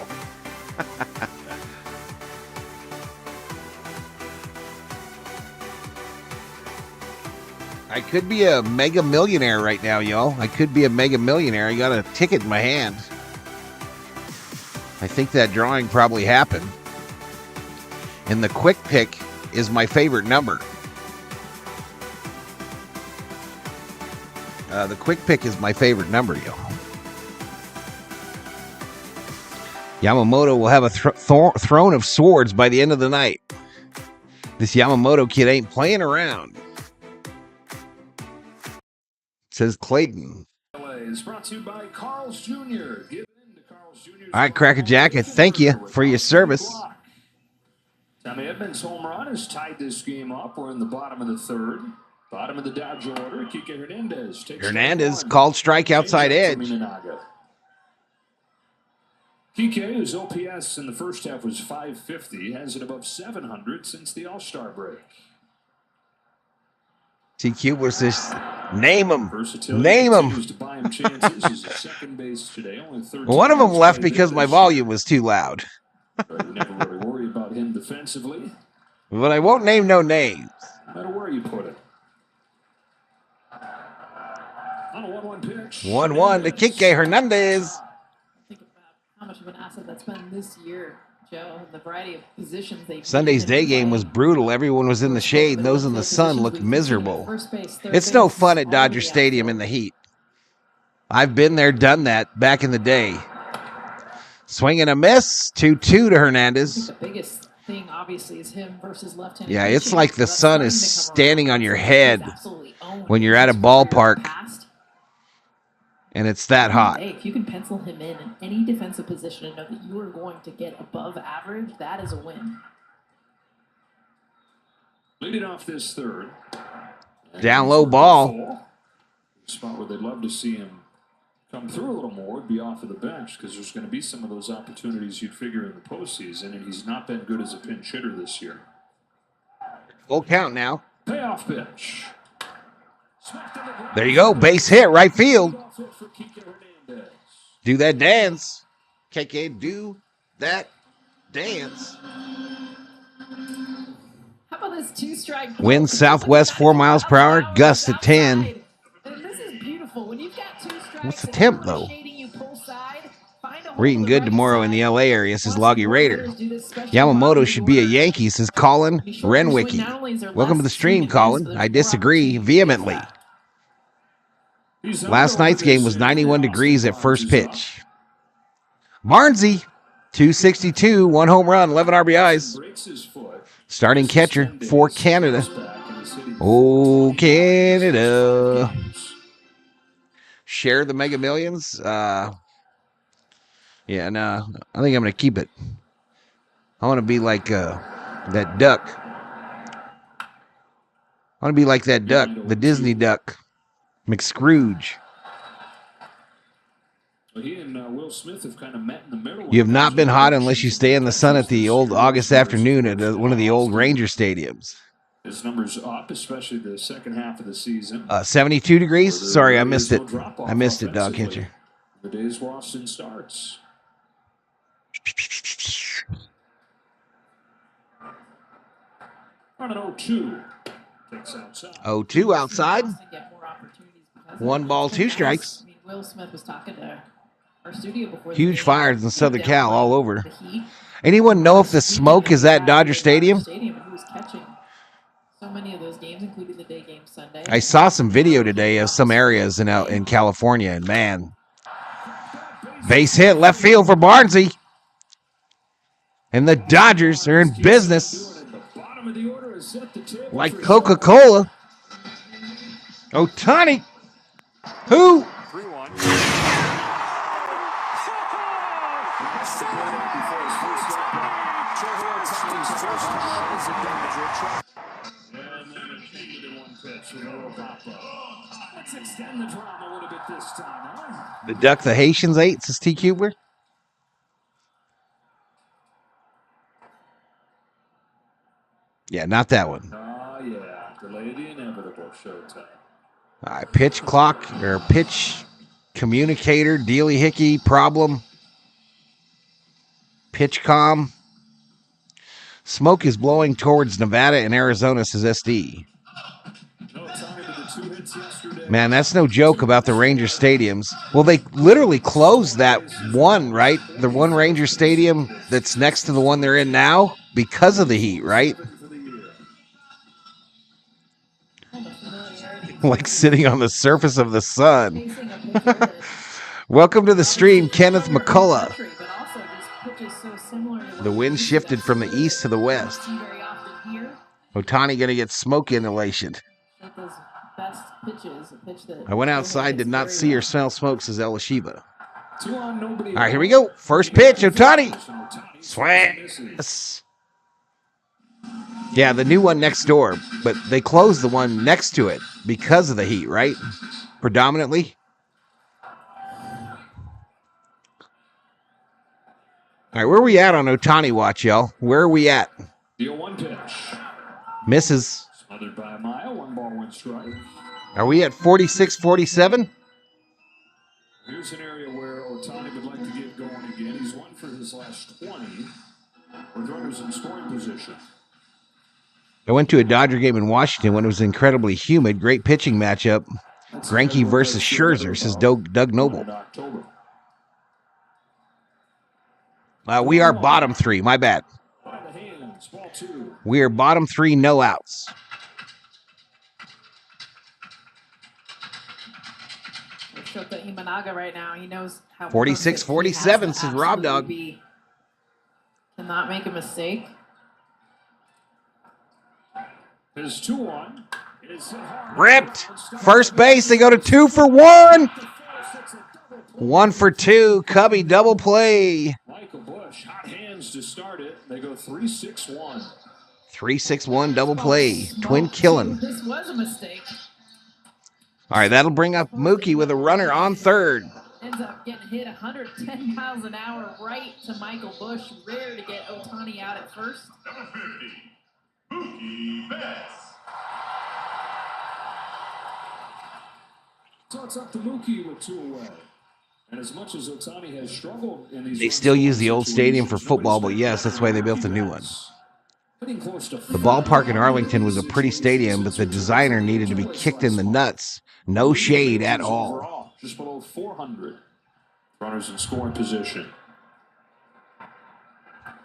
I could be a mega millionaire right now, y'all. I could be a mega millionaire. I got a ticket in my hand. I think that drawing probably happened. And the quick pick is my favorite number. The quick pick is my favorite number, y'all. Yamamoto will have a throne of swords by the end of the night. This Yamamoto kid ain't playing around. Says Clayton. Is brought to you by Carl's Jr. Give in to Carl's Jr. All right, Cracker Jack, and thank you for your service. Tommy Edmond's home run has tied this game up. We're in the bottom of the third. Bottom of the Dodge order. Kike Hernandez takes Hernandez called strike outside edge. Kike, whose OPS in the first half was 550, has it above 700 since the All-Star break. TQ was this. Name him. Name him. One of them left because my volume was too loud. Never really worry about him defensively. But I won't name no names. No matter where you put it. On a 1-1 pitch. 1-1 to Kike Hernandez. Think about how much of an asset that's been this year, Joe, the variety of positions they've Sunday's day game was brutal. Everyone was in the shade, and those in the sun looked miserable. It's no fun at Dodger Stadium in the heat. I've been there, done that back in the day. Swing and a miss. 2-2 to Hernandez. The biggest thing, obviously, is him versus left-handed. Yeah, it's like the sun is standing on your head when you're at a ballpark, and it's that hot. Hey, if you can pencil him in any defensive position and know that you are going to get above average, that is a win. Leading off this third. Down low ball. Spot where they'd love to see him come through a little more would be off of the bench, because there's going to be some of those opportunities you'd figure in the postseason, and he's not been good as a pinch hitter this year. Full count now. Payoff pitch. There you go. Base hit, right field. Do that dance. KK, do that dance. How about this two-strike? Wind southwest 4 miles per hour, gust at 10. And this is beautiful. When you've got two strikes, What's the temp, though? We're eating good tomorrow in the LA area, says Loggy Raider. Yamamoto should be a Yankee, says Colin Renwicky. Welcome to the stream, Colin. I disagree vehemently. Last night's game was 91 degrees at first pitch. Barnesy, 262, 1 home run, 11 RBIs. Starting catcher for Canada. Oh, Canada. Share the Mega Millions. Yeah, no, I think I'm going to keep it. I want to be like that duck. I want to be like that duck, the Disney duck, McScrooge. He and Will Smith have kind of met in the middle. You have not been hot unless you stay in the sun at the old August afternoon at one of the old Ranger stadiums. His numbers up, especially the second half of the season. 72 degrees? Sorry, I missed it. I missed it, Dog Catcher. The days where Austin starts. On an 0-2. Takes outside. 0-2 outside. 1 ball, 2 strikes. Will Smith was talking to our studio before. Huge fires in Southern Cal all over. The Heat. Anyone know if the smoke is at Dodger Stadium? Stadium, and he was catching so many of those games, including the day game Sunday. I saw some video today of some areas in California, and man, base hit left field for Barnesy. And the Dodgers are in business like Coca-Cola. Ohtani. Who? 3-1. Let's extend the drama a little bit this time, huh? The duck the Haitians ate, says T. Cuber. Yeah, not that one. Oh, yeah. Delay the inevitable, showtime. All right, pitch clock or pitch communicator, Dealy Hickey problem. Pitch comm. Smoke is blowing towards Nevada and Arizona, says SD. Man, that's no joke about the Ranger stadiums. Well, they literally closed that one, right? The one Ranger stadium that's next to the one they're in now because of the heat, right? Like sitting on the surface of the sun. Welcome to the stream, Kenneth McCullough. The wind shifted from the east to the west. Ohtani going to get smoke inhalation. I went outside, did not see or smell smoke, says Elishiba. All right, here we go. First pitch, Ohtani. Swing. Yeah, the new one next door, but they closed the one next to it because of the heat, right? Predominantly. All right, where are we at on Ohtani watch, y'all? Where are we at? Deal one pitch. Misses. Smothered by a mile, 1 ball, 1 strike. Are we at 46-47? Here's an area where Ohtani would like to get going again. He's 1 for his last 20 with runners in scoring position. I went to a Dodger game in Washington when it was incredibly humid. Great pitching matchup. Greinke versus Scherzer, says Doug Noble. We are bottom 3. My bad. We are bottom 3, no outs. Shota Imanaga right now. He knows how 46-47, says Rob Dog. Cannot make a mistake. There's 2-1. Ripped. First base. They go to 2 for 1. 1 for 2. Cubby double play. Michael Bush, hot hands to start it. They go 3-6-1. 3-6-1 double play. Twin killing. This was a mistake. All right, that'll bring up Mookie with a runner on third. Ends up getting hit 110 miles an hour right to Michael Bush. Rare to get Ohtani out at first. Number 50, Mookie Betts. So it's up to Mookie with 2 away. And as much as Ohtani has struggled in these, They still use the old stadium for football, but yes, that's why they built a new one. The ballpark in Arlington was a pretty stadium, but the designer needed to be kicked in the nuts. No shade at all. Just below 400 runners in scoring position.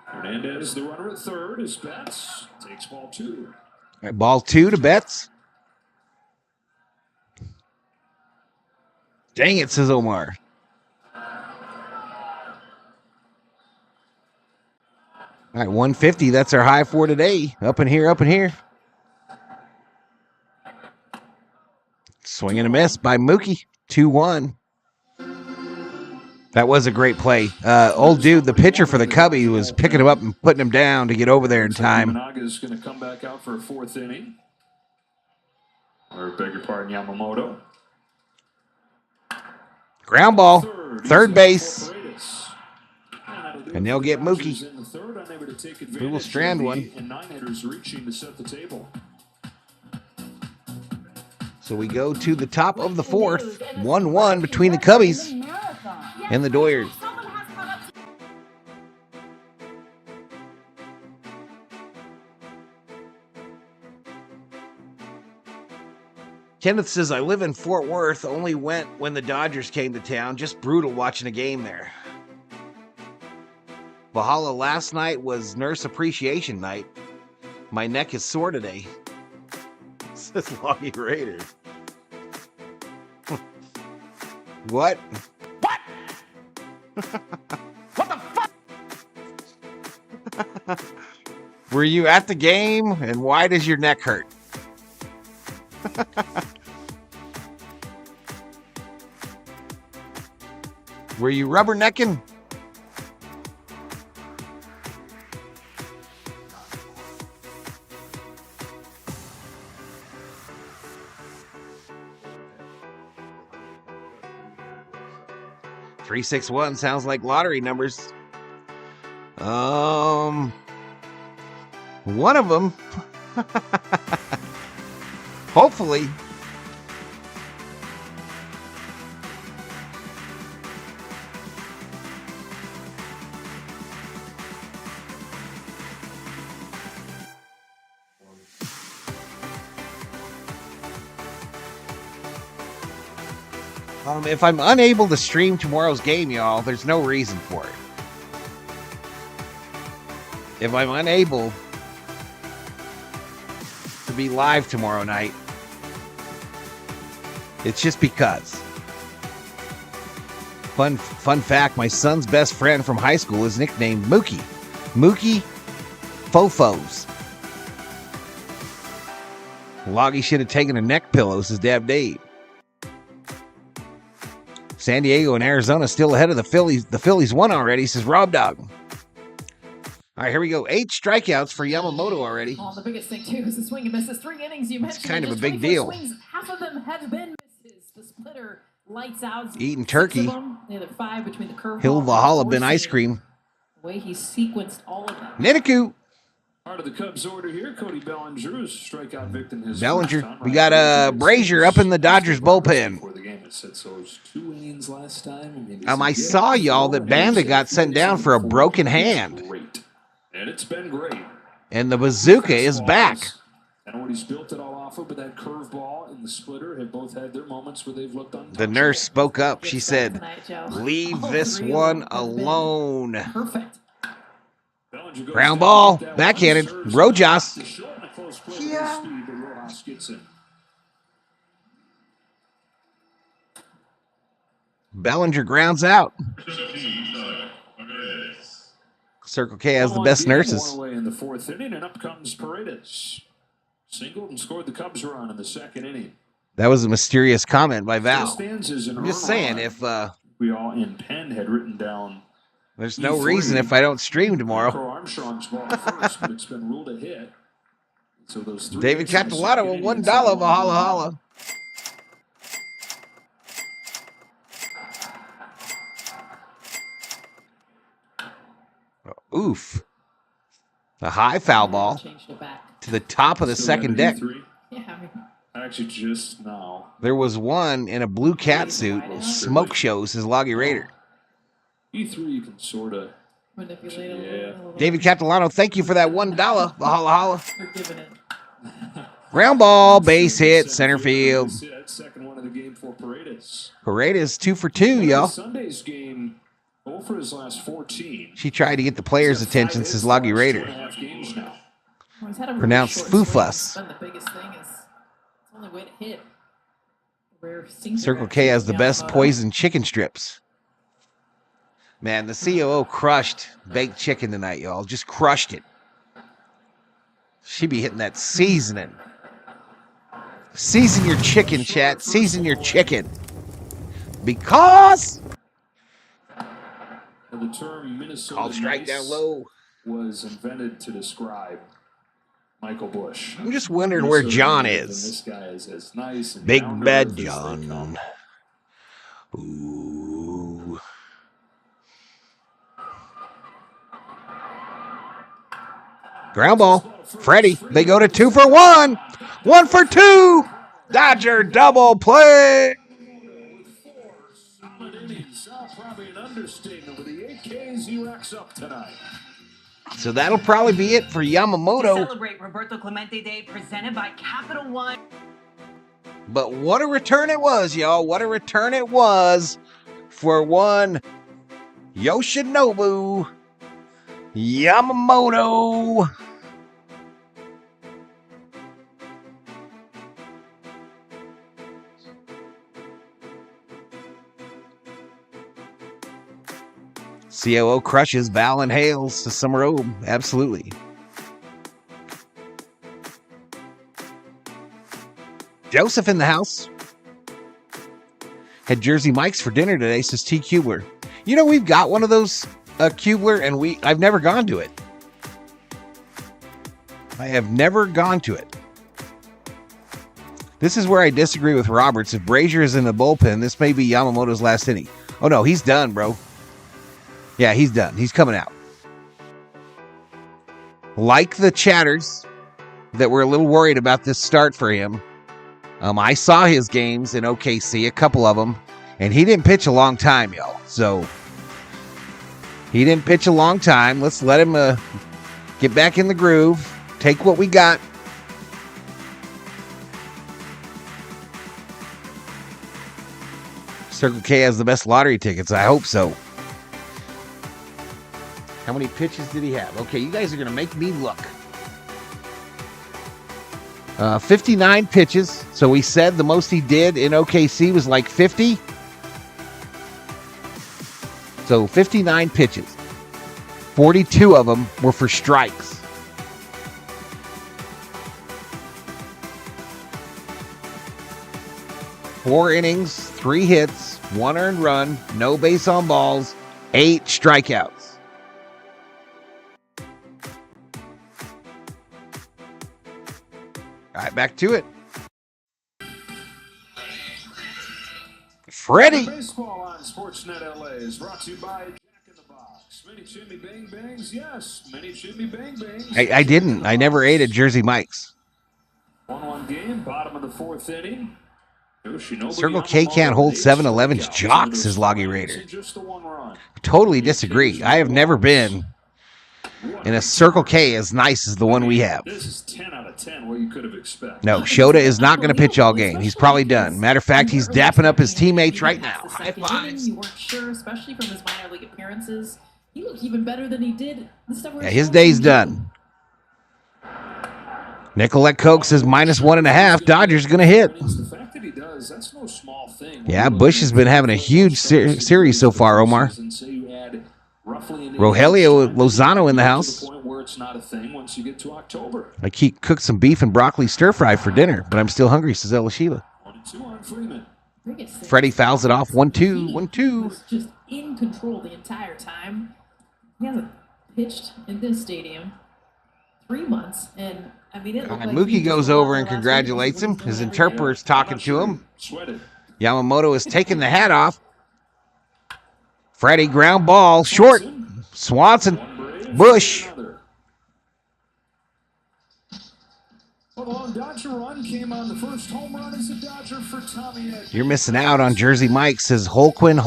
Hernandez, the runner at third, is Betts. Takes ball 2. All right, ball 2 to Betts. Dang it, says Omar. All right, 150. That's our high for today. Up in here, up in here. Swing and a miss by Mookie. 2-1. That was a great play. Old dude, the pitcher for the Cubby, was picking him up and putting him down to get over there in time. Managa's going to come back out for a 4th inning. Or beg your pardon, Yamamoto. Ground ball. Third base. And they'll get Mookie. We will strand one. And 9 hitters reaching to set the table. So we go to the top of the 4th. 1-1 between the Cubbies and the Doyers. Kenneth says, I live in Fort Worth, only went when the Dodgers came to town. Just brutal watching a game there. Valhalla last night was nurse appreciation night. My neck is sore today. Says Loggy Raider. What? What? What the fuck? Were you at the game, and why does your neck hurt? Were you rubbernecking? $361 sounds like lottery numbers. One of them. Hopefully. If I'm unable to stream tomorrow's game, y'all, there's no reason for it. If I'm unable to be live tomorrow night, it's just because. Fun fact, my son's best friend from high school is nicknamed Mookie. Mookie Fofos. Loggy should have taken a neck pillow, says Dab Dave. San Diego and Arizona still ahead of the Phillies. The Phillies won already, says Rob Dog. All right, here we go. 8 strikeouts for Yamamoto already. Oh, the biggest thing, too, is the swing and misses. 3 innings, you mentioned. It's kind of a just big 24 deal. Swings, half of them have been misses. The splitter lights out. Eating 6 turkey. of them, the other 5 between the curveball. Hill Valhalla and been the ice four-seam. cream. The way he sequenced all of them. Nitiku. Part of the Cubs order here, Cody Bellinger is strikeout victim. His Bellinger. first time, We right? got Brazier up in the Dodgers bullpen. Before the game, it said so. It was 2 innings last time. I saw y'all that Banda got sent down for a broken hand. Great. And it's been great. And the bazooka is back. And what he's built it all off of, but that curveball and the splitter have both had their moments where they've looked untouchable. The nurse spoke up. She Good stuff said, tonight, Joe. leave All this 3 of one them have been alone. Perfect. Bellinger goes Ground down ball. with that Backhanded. one, serves Rojas. to short and a close play with Yeah. his speed, but Rojas gets in. Bellinger grounds out. 15, Ramirez. Circle K has the 1-1 best game, nurses. one away in the 4th inning, and up comes Paredes. Singled and scored the Cubs run in the 2nd inning. That was a mysterious comment by Val. Stanzas in I'm just early saying, on. if We all in pen had written down there's no E3. reason if I don't stream tomorrow. Crow Armstrong's ball first, but it's been ruled a hit. So those 3 David hits in the Catalano second with inning, $1. it's Valhalla holla. Oof. A high foul ball Changed it back. to the top of the Still second got an deck. E3. Yeah, I mean, Actually, just now. There was one in a blue cat suit. Smoke shows his Loggy Raider. E3 you can sort of. manipulate a Yeah. little. David Catalano, thank you for that $1. Valhalla holla. You're giving it. Ground ball, base hit, center field. Second one of the game for Paredes. Paredes 2 for 2, y'all. Sunday's game, 0 for his last 14. She tried to get the players' attention, says Loggy Raider. 2.5 games now. Well, he's had a really Pronounced short swing. Fufus. But the biggest thing is it's the only way to hit. Rare sinker Circle K has the action, best Yamamoto. poison chicken strips. Man, the COO crushed baked chicken tonight, y'all. Just crushed it. She be hitting that seasoning. Season your chicken, chat. Season your chicken. Because The term Minnesota called strike nice down low. was invented to describe Michael Bush. I'm just wondering where Minnesota John native, and is. This guy is as nice and Big down to Bad earth as they John. come. Ooh. Ground ball. Freddy. They go to 2 for 1. 1 for 2. Dodger double play. Solid innings. Probably an understatement with the 8 Ks he racks up tonight. So that'll probably be it for To Yamamoto. celebrate Roberto Clemente Day, presented by Capital One. But what a return it was, y'all. What a return it was for one Yoshinobu Yamamoto. COO crushes Val and hails to Summer Robe. Absolutely. Joseph in the house. Had Jersey Mike's for dinner today, says T. Kubler. You know, we've got one of those, Kubler, and I've never gone to it. I have never gone to it. This is where I disagree with Roberts. If Brazier is in the bullpen, this may be Yamamoto's last inning. Oh, no, he's done, bro. Yeah, he's done. He's coming out. Like the chatters that were a little worried about this start for him, I saw his games in OKC, a couple of them, and he didn't pitch a long time, y'all. So, he didn't pitch a long time. Let's let him get back in the groove, take what we got. Circle K has the best lottery tickets. I hope so. How many pitches did he have? Okay, you guys are going to make me look. 59 pitches. So we said the most he did in OKC was like 50. So 59 pitches. 42 of them were for strikes. Four innings, 3 hits, 1 earned run, no base on balls, 8 strikeouts. All right, back to it. Freddy. Baseball on Sportsnet LA is brought to you by Jack in the Box. Many chimney bang bangs, yes. Many chimney bang bangs. I didn't. I never ate at Jersey Mike's. 1-1 game, bottom of the 4th inning. Yoshinobu Circle K can't hold 7-Eleven's jocks, says Loggy Raider. Totally disagree. I have never been in a Circle K as nice as the one we have. This is 10 out of 10 what you could have expected. No, Shota is not going to pitch all game. He's probably done. Matter of fact, he's dapping up his teammates right now. High fives. You weren't sure, especially from his minor league appearances. He looked even better than he did. Yeah, his day's done. Nicolette Coke says -1.5. Dodgers going to hit. The fact that he does, that's no small thing. Yeah, Bush has been having a huge series so far, Omar. Rogelio Lozano in the house. I cooked some beef and broccoli stir fry for dinner, but I'm still hungry, says Ella Sheila. Freddy fouls it off. 1-2. 1-2. Was just in control the entire time. He hasn't pitched in this stadium 3 months, and I mean, it looked like Mookie goes over and congratulates him. His interpreter's talking to him. Yamamoto is taking the hat off. Freddy ground ball short. Swanson, Bush. Well, the long Dodger run came on the first home run as a Dodger for Tommy Edmond. You're missing out on Jersey Mike, says Holquin.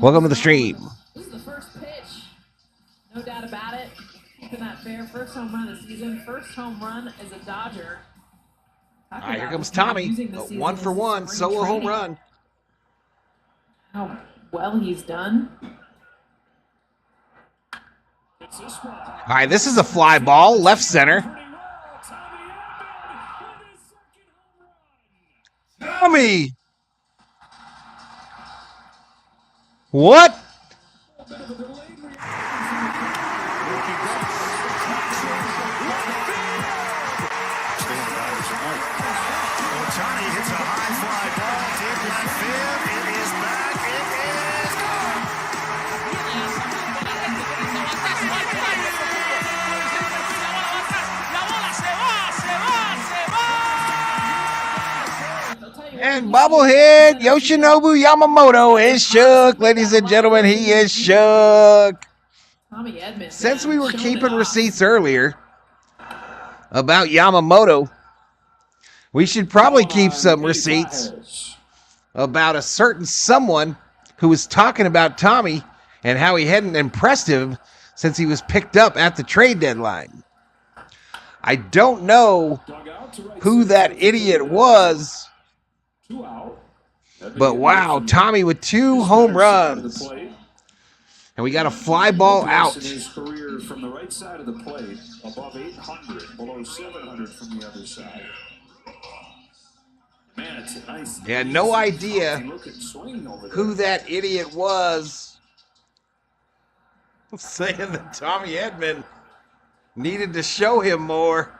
Welcome to the stream. This is the first pitch. No doubt about it. Keeping that fair. First home run of the season. First home run as a Dodger. All right, here comes Tommy. 1 for 1. Solo home run. How well he's done. All right, this is a fly ball. Left center. Tommy! What? Ohtani hits a high fly ball, deep left field. It is back. It is gone. And bobblehead Yoshinobu Yamamoto is shook. Ladies and gentlemen, he is shook. Tommy Edmond. Since we were keeping receipts earlier about Yamamoto, we should probably keep some receipts about a certain someone who was talking about Tommy and how he hadn't impressed him since he was picked up at the trade deadline. I don't know who that idiot was. 2 out. But wow, Tommy with 2 home runs. And we got a fly ball out. In his career from the right side of the plate, above 800, below 700 from the other side. Man, it's a nice. Yeah, no idea who that idiot was. Saying that Tommy Edmond needed to show him more.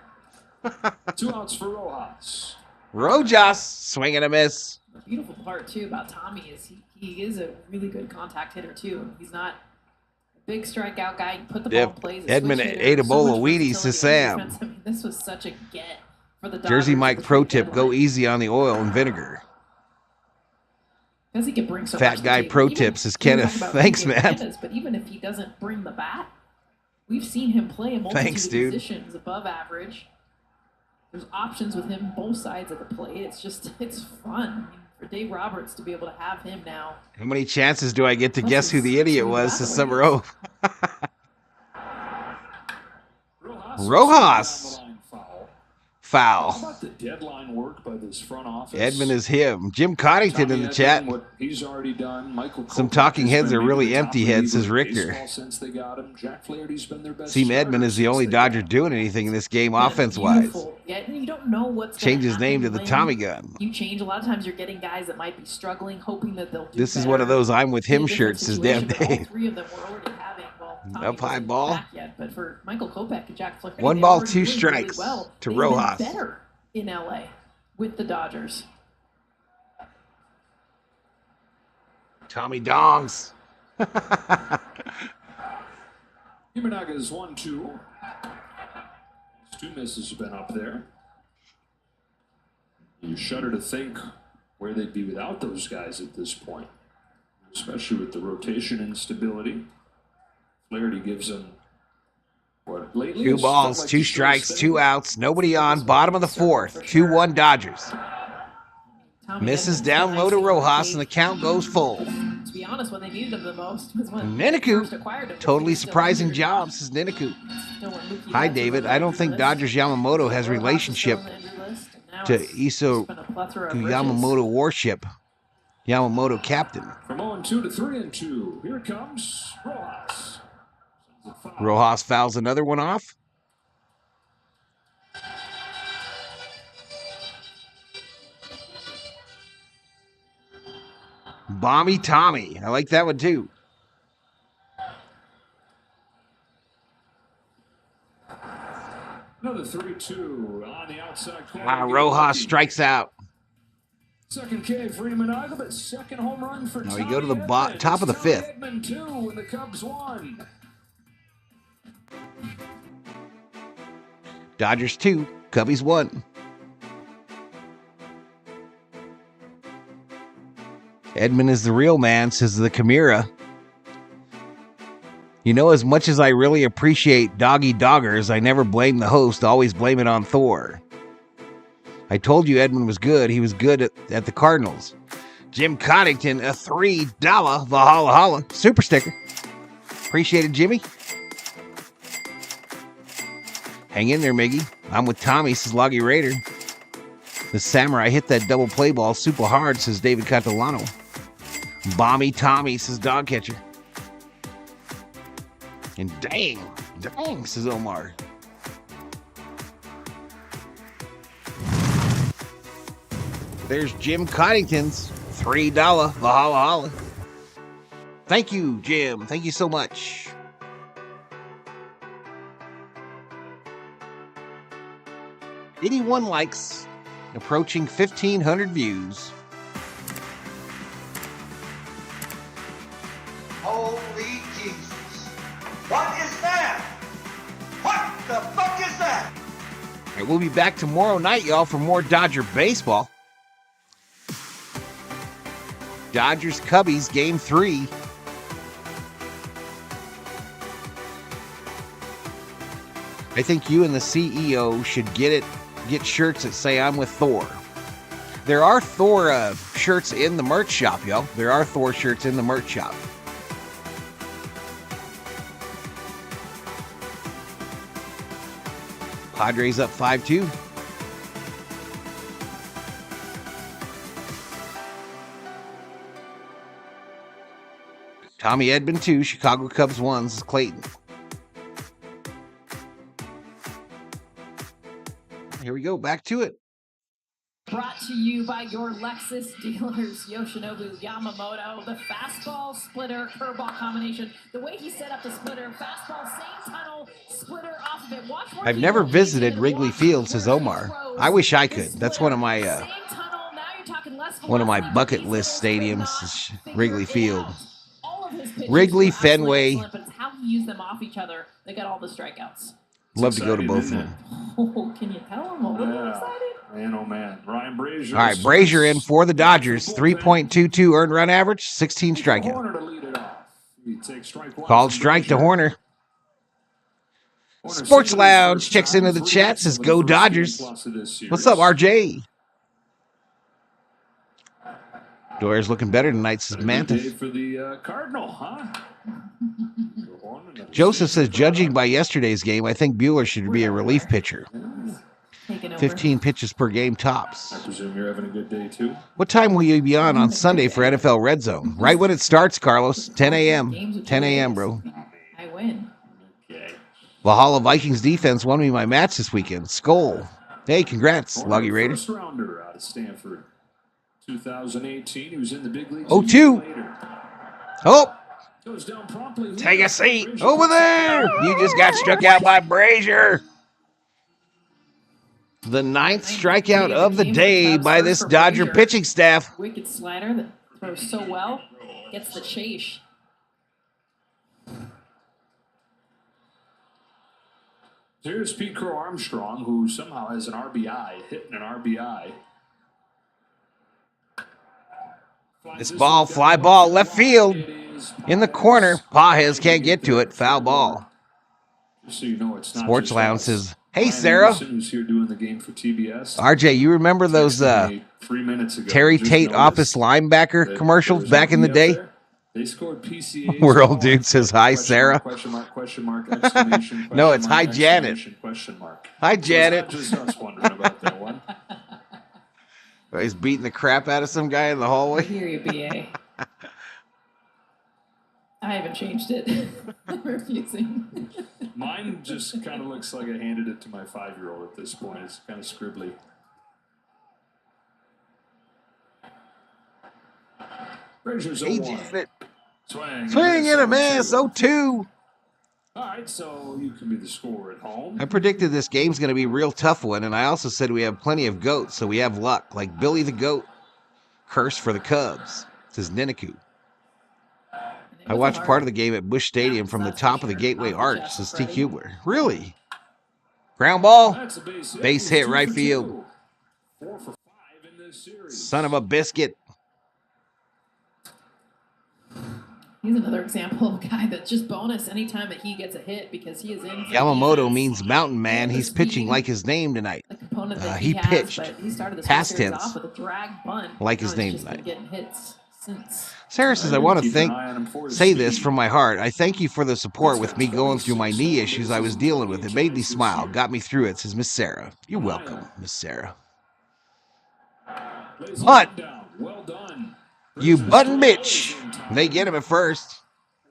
2 outs for Rojas. Rojas swing and a miss. The beautiful part too about Tommy is he is a really good contact hitter too. He's not a big strikeout guy. He put the ball in plays. Edmond ate a bowl of Wheaties to Sam. I mean, this was such a get for the Dodgers. Jersey Mike pro tip: go easy on the oil and vinegar. Because he can bring so Fat much guy to pro even, tips is Kenneth. Thanks, man. But even if he doesn't bring the bat, we've seen him play a multitude of positions above average. There's options with him both sides of the plate. It's fun. I mean, for Dave Roberts to be able to have him now. How many chances do I get to guess who the idiot was this summer? Oh. Rojas. Foul. How about the deadline work by this front office? Edmond is him. Jim Coddington in the chat. What he's already done. Michael Some talking heads are really empty heads, says Richter. Since they got him. Jack Flaherty's been their best. Seem Edmond is the only Dodger doing anything in this game offense-wise. Yeah, and you don't know what's change his name to the Tommy gun. You change. A lot of times you're getting guys that might be struggling, hoping that they'll do This is better. one of those I'm with him shirts, says damn All Dave. 3 of them were already having, well, Tommy Up high wasn't ball. back yet, but for Michael Kopech and Jack Flaherty, 1 they ball, were 2 doing strikes really well. to They've Rojas. been better in LA with the Dodgers. Tommy Dongs. Imanaga's 1-2. 2 misses have been up there. You shudder to think where they'd be without those guys at this point, especially with the rotation instability. Flaherty gives them what lately? 2 balls, like 2 strikes, 2 outs, nobody on. Bottom of the 4th, 2-1 Dodgers. Tommy Misses Edmonds down low to Rojas, and the count goes full. To be honest, when they needed him the most was when Niniku, first acquired him. totally surprising job, says Niniku. Hi, David. I don't think Dodgers Yamamoto has relationship to Iso Yamamoto warship. Yamamoto captain. From 0-2 to 3-2. Here comes Rojas. Rojas fouls another one off. Bomby Tommy. I like that one too. Another 3-2 on the outside corner. Rojas strikes out. Second K, Freeman, but second home run for Now Tommy we go to the Edmond. top of the 5th. Edmond 2 and the Cubs 1. Dodgers 2, Cubbies 1. Edmond is the real man, says the Chimera. You know, as much as I really appreciate Doggy Doggers, I never blame the host, always blame it on Thor. I told you Edmond was good. He was good at the Cardinals. Jim Coddington, a $3 Valhalla super sticker. Appreciate it, Jimmy. Hang in there, Miggy. I'm with Tommy, says Loggy Raider. The Samurai hit that double play ball super hard, says David Catalano. Bomby Tommy, says Dog Catcher. And dang, says Omar. There's Jim Coddington's $3 Valhalla. Thank you, Jim. Thank you so much. $81 likes, approaching 1,500 views. Holy Jesus. What is that? What the fuck is that? All right, we'll be back tomorrow night, y'all, for more Dodger baseball. Dodgers Cubbies game 3. I think you and the CEO should get shirts that say I'm with Thor. There are Thor shirts in the merch shop, y'all. There are Thor shirts in the merch shop. Padres up 5-2. Tommy Edmond 2, Chicago Cubs 1. This is Clayton. Here we go. Back to it. Brought to you by your Lexus dealers, Yoshinobu, Yamamoto, the fastball, splitter, curveball combination. The way he set up the splitter, fastball, same tunnel, splitter off of it. Watch where I've he never goes. visited Wrigley Watch Field, says where he Omar. throws. I wish I This could. That's one of my same tunnel, now you're talking less one of my velocity, bucket but list he could stadiums not is figure Wrigley it Field. out. All of his pitches Wrigley, were absolutely Fenway. excellent, but it's how he used them off each other. They got all the strikeouts. Love to go to exciting, both of isn't them. Oh, can you tell I'm a little excited? Man, oh man. Ryan Brazier. All right, Brazier in for the Dodgers. 3.22 earned run average, 16 strikeout. Horner to lead it off. He takes strike one Called from strike to Brazier. Horner. Horner Sports singled his Lounge first checks time, into the 3 chat, hits says over the go first game Dodgers. plus of this series. What's up, RJ? Doyer's looking better tonight, says What a good Mantis. day for the Cardinal, huh? Joseph says, judging by yesterday's game, I think Bueller should be a relief pitcher. Taking over. 15 pitches per game tops. I presume you're having a good day too. What time will you be on Sunday for NFL Red Zone? Right when it starts, Carlos. 10 a.m. 10 a.m., bro. I win. Okay. Valhalla Vikings defense won me my match this weekend. Skull. Hey, congrats, Horner, Loggy Raiders. First rounder out of Stanford. 2018. He was in the big leagues. Oh, a year two. later. Oh, Goes down promptly. take a seat over there. You just got struck out by Brazier. The 9th strikeout of the day by this Dodger pitching staff. Wicked slider that throws so well. Gets the chase. Here's Pete Crow Armstrong, who somehow has an RBI, hitting an RBI. This ball, fly ball, left field. In the corner. Pajes can't get to it. Foul ball. Just so you know, it's not Sports just Lounge us. says, hey, Ryan Sarah. Anderson, who's here doing the game for TBS. RJ, you remember those Texted me 3 minutes ago. Terry Just Tate noticed office that linebacker there commercials was back in the nobody day? up there. They scored PCAs. World dude says, hi, Question Sarah. mark, question mark, question mark, exclamation, No, question it's mark, hi, Janet. exclamation, question mark. Hi, So it's Janet. not just us wondering about that one. He's beating the crap out of some guy in the hallway. I hear you, BA. I haven't changed it. I'm refusing. Mine just kind of looks like I handed it to my 5-year-old at this point. It's kind of scribbly. Brazier's He 0-1. did it. Swing Swing and a miss. 0-2. All right, so you can be the scorer at home. I predicted this game's going to be a real tough one, and I also said we have plenty of goats, so we have luck. Like Billy the Goat. Curse for the Cubs. Says Niniku. I watched part of the game at Busch Stadium from the top of the Gateway Arch, says T. Kubler. Really? Ground ball. That's a Base hit, right field. 4 for 5 in this series. Son of a biscuit. He's another example of a guy that's just bonus anytime that he gets a hit because he is in. for Yamamoto defense. means mountain man. He's pitching like his name tonight. The component that he has, pitched. but he started this Past whole series tense. off with a drag bunt. Like his Now he's name just been tonight. getting hits since. Sarah says, I want to say this from my heart. I thank you for the support with me going through my knee issues I was dealing with. It made me smile. Got me through it, says Miss Sarah. You're welcome, Miss Sarah. Bunt. Well done. You button bitch. They get him at first.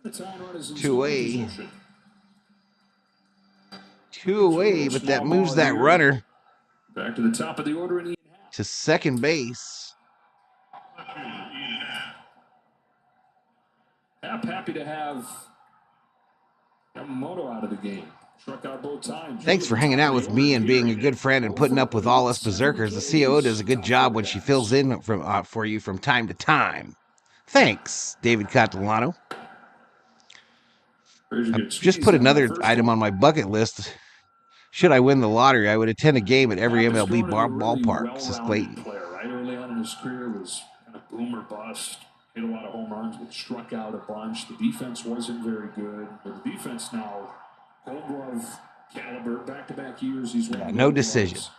The tying run is in 2 away. scoring position. 2 away, but that moves that runner Back to the top of the order in Ian Happ. to second base. Happ happy to have Yamamoto out of the game. Struck out both times. Thanks for hanging out with me and being a good friend and putting up with all us berserkers. The COO does a good job when she fills in for you from time to time. Thanks, David Catalano. I've just put another item on my bucket list. Should I win the lottery, I would attend a game at every MLB ballpark, says Clayton. Player, right? Early on in his career was kind of boom or bust. Hit a lot of home runs, but struck out a bunch. The defense wasn't very good. But the defense now, Gold Glove caliber, back-to-back years, he's won. No Gold decision. Gloves.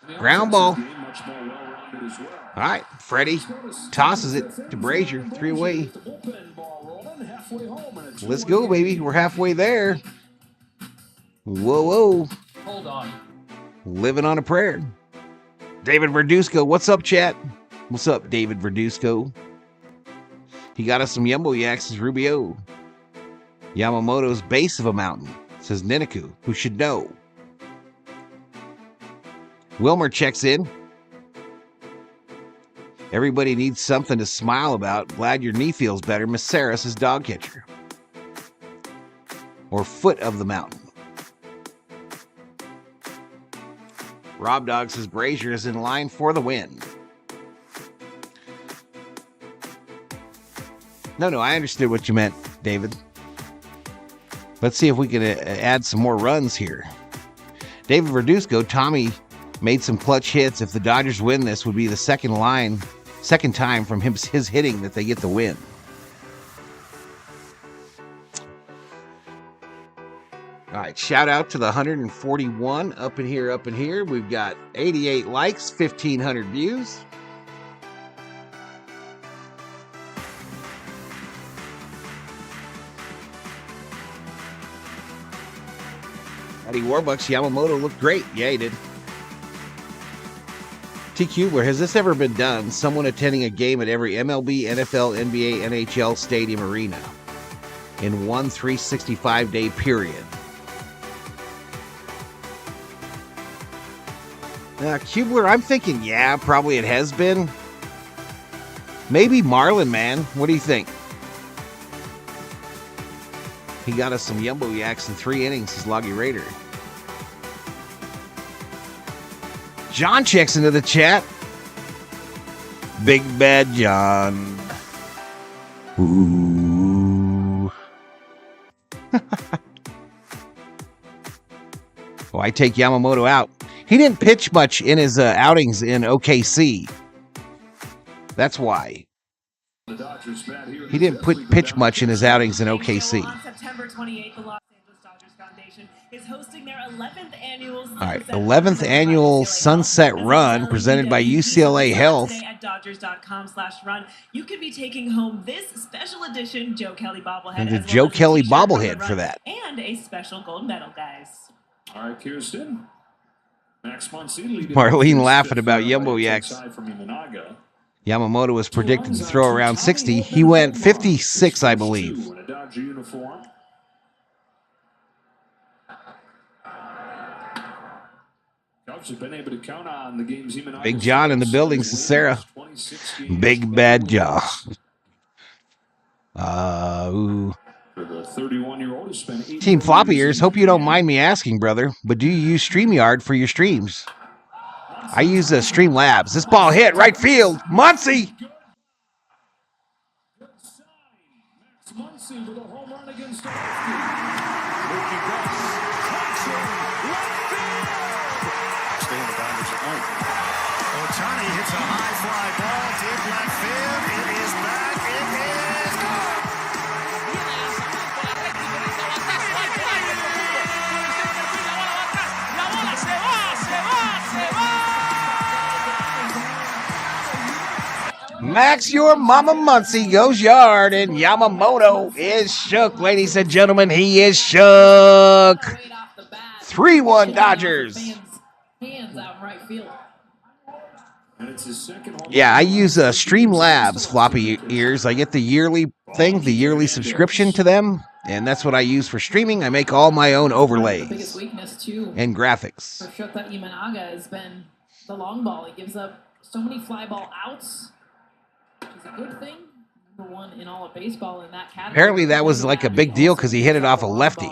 And the Ground ball. offensive game, much more well-rounded as well. All right, Freddy tosses it to Brazier. 3 away. The bullpen ball rolling, halfway home, and it's Let's go, baby. We're halfway there. Whoa, whoa. Hold on. Living on a prayer. David Verduzco. What's up, chat? What's up, David Verduzco? He got us some Yumbo Yaks, says Rubio. Yamamoto's base of a mountain, says Ninaku, who should know. Wilmer checks in. Everybody needs something to smile about. Glad your knee feels better. Miss Sarah says dog catcher. Or foot of the mountain. Rob Dog says Brazier is in line for the win. No, I understood what you meant, David. Let's see if we can add some more runs here. David Verduzco, Tommy made some clutch hits. If the Dodgers win this, would be the second time from his hitting that they get the win. All right, shout out to the 141 up in here. We've got 88 likes, 1,500 views. Eddie Warbucks, Yamamoto looked great. Yeah, he did. T. Kubler, has this ever been done? Someone attending a game at every MLB, NFL, NBA, NHL stadium arena in one 365-day period. Kubler, I'm thinking, yeah, probably it has been. Maybe Marlin, man. What do you think? He got us some Yumbo Yaks in 3 innings, says Loggy Raider. John checks into the chat. Big Bad John. Ooh. Oh, I take Yamamoto out. He didn't pitch much in his outings in OKC. That's why. He didn't pitch much in his outings in OKC. On September 28th, the Los Angeles Dodgers Foundation is hosting their 11th annual All right, 11th annual Sunset Run presented by UCLA Health. At Dodgers.com/run, you could be taking home this special edition Joe Kelly bobblehead. And the Joe Kelly bobblehead for that. And a special gold medal, guys. All right, Kirsten. Max Muncy, Marlene laughing about Yumbo Yaks. Yamamoto was predicted to throw around 60. He went 56, I believe. Big John in the building, says Sarah. Big Bad John. Ooh. Team Floppy Ears, hope you don't mind me asking, brother, but do you use StreamYard for your streams? I use Streamlabs. This ball hit right field. Muncy! Muncy with a home run against Ohtani hits a high fly ball deep left field. It is back. It is gone. Max, your mama Muncy goes yard, and Yamamoto is shook. Ladies and gentlemen, he is shook. 3-1 Dodgers. Hands out right field. Yeah, I use Streamlabs, Floppy Ears. I get the yearly thing, the yearly subscription to them, and that's what I use for streaming. I make all my own overlays The biggest weakness, too, and graphics. for Shota Imanaga has been the long ball. He gives up so many fly ball outs, which is a good thing. Number 1 in all of baseball in that category. Apparently that was like a big deal because he hit it off a lefty.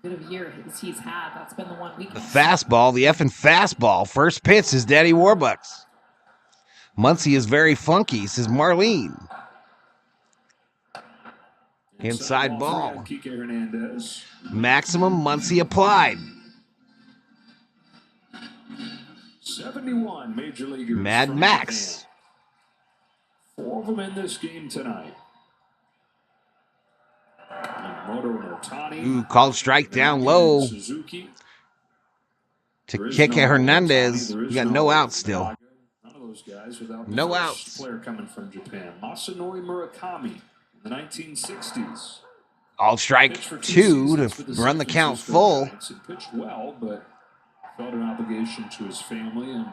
Good of a year he's had. That's been the one The weakness. fastball, the effing fastball. First pitch is Daddy Warbucks. Muncy is very funky, says Marlene. Inside ball. Maximum Muncy applied. 71 Major Leaguers. Mad Max. 4 of them in this game tonight. Yamamoto and Ohtani. Ooh, called strike down low Suzuki. to Kike Hernandez. We got no outs still. None of those guys without No the first outs. player coming from Japan. Masanori Murakami in the 1960s. All strike Pitched for 2 seasons for to the run the San count Francisco full. Giants. He pitched well, but felt an obligation to his family and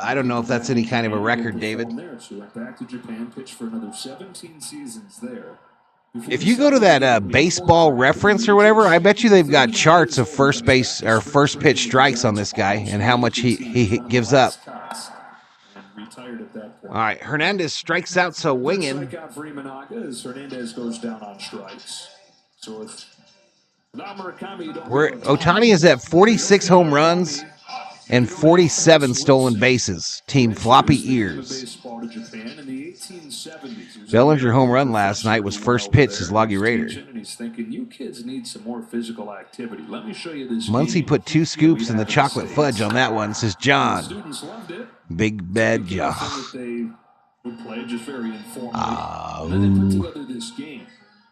I don't know if that's any kind of a record, David. There, so went back to Japan, pitched for another 17 seasons there. If you go to that baseball reference or whatever, I bet you they've got charts of first base or first pitch strikes on this guy and how much he gives up. All right, Hernandez strikes out, so winging. Freeman as Hernandez goes down on strikes. So if Ohtani is at 46 home runs and 47 stolen bases. Team floppy ears. Bellinger home run last night was first pitch as Loggy Raider. He's thinking, you kids need some more physical activity. Let me show you this. Muncie put 2 scoops in the chocolate fudge on that one, says John. Big bad John. Just very informally. And then put together this game.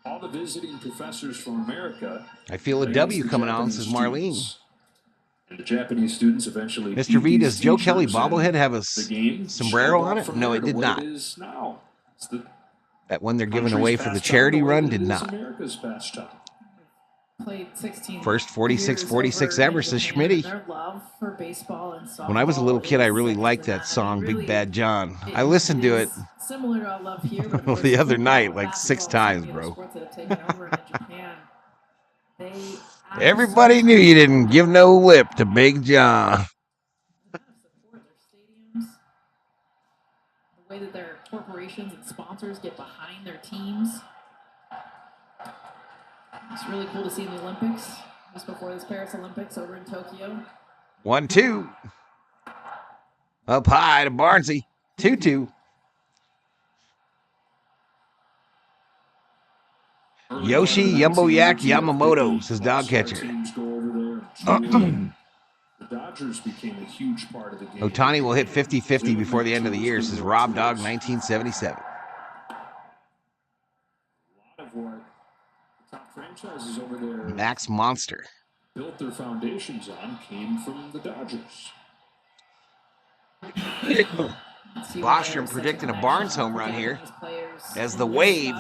All the visiting professors from America. I feel a W coming on, says Marlene. And the Japanese students eventually. Mr. V, does Joe Kelly bobblehead have a sombrero on it? No, it did not. That one they're giving away for the charity run did not. Played 16 First 46-46 ever, says Schmitty. Their love for baseball and softball. When I was a little kid, I really liked that song, Big Bad John. I listened to it similar to our love here, the other night like 6 times, bro. Everybody knew you didn't give no lip to Big John. The way that their corporations and sponsors get behind their teams. It's really cool to see in the Olympics, just before this Paris Olympics over in Tokyo. 1-2. Up high to Barnesy. 2-2. Yamamoto, says dog catcher. The Dodgers became a huge part of the game. Ohtani will hit 50-50 before the end of the year, says Rob Dog 1977. A lot of what the top franchises over there Max Monster built their foundations on came from the Dodgers. Bostrom predicting a Barnes home run here as the wave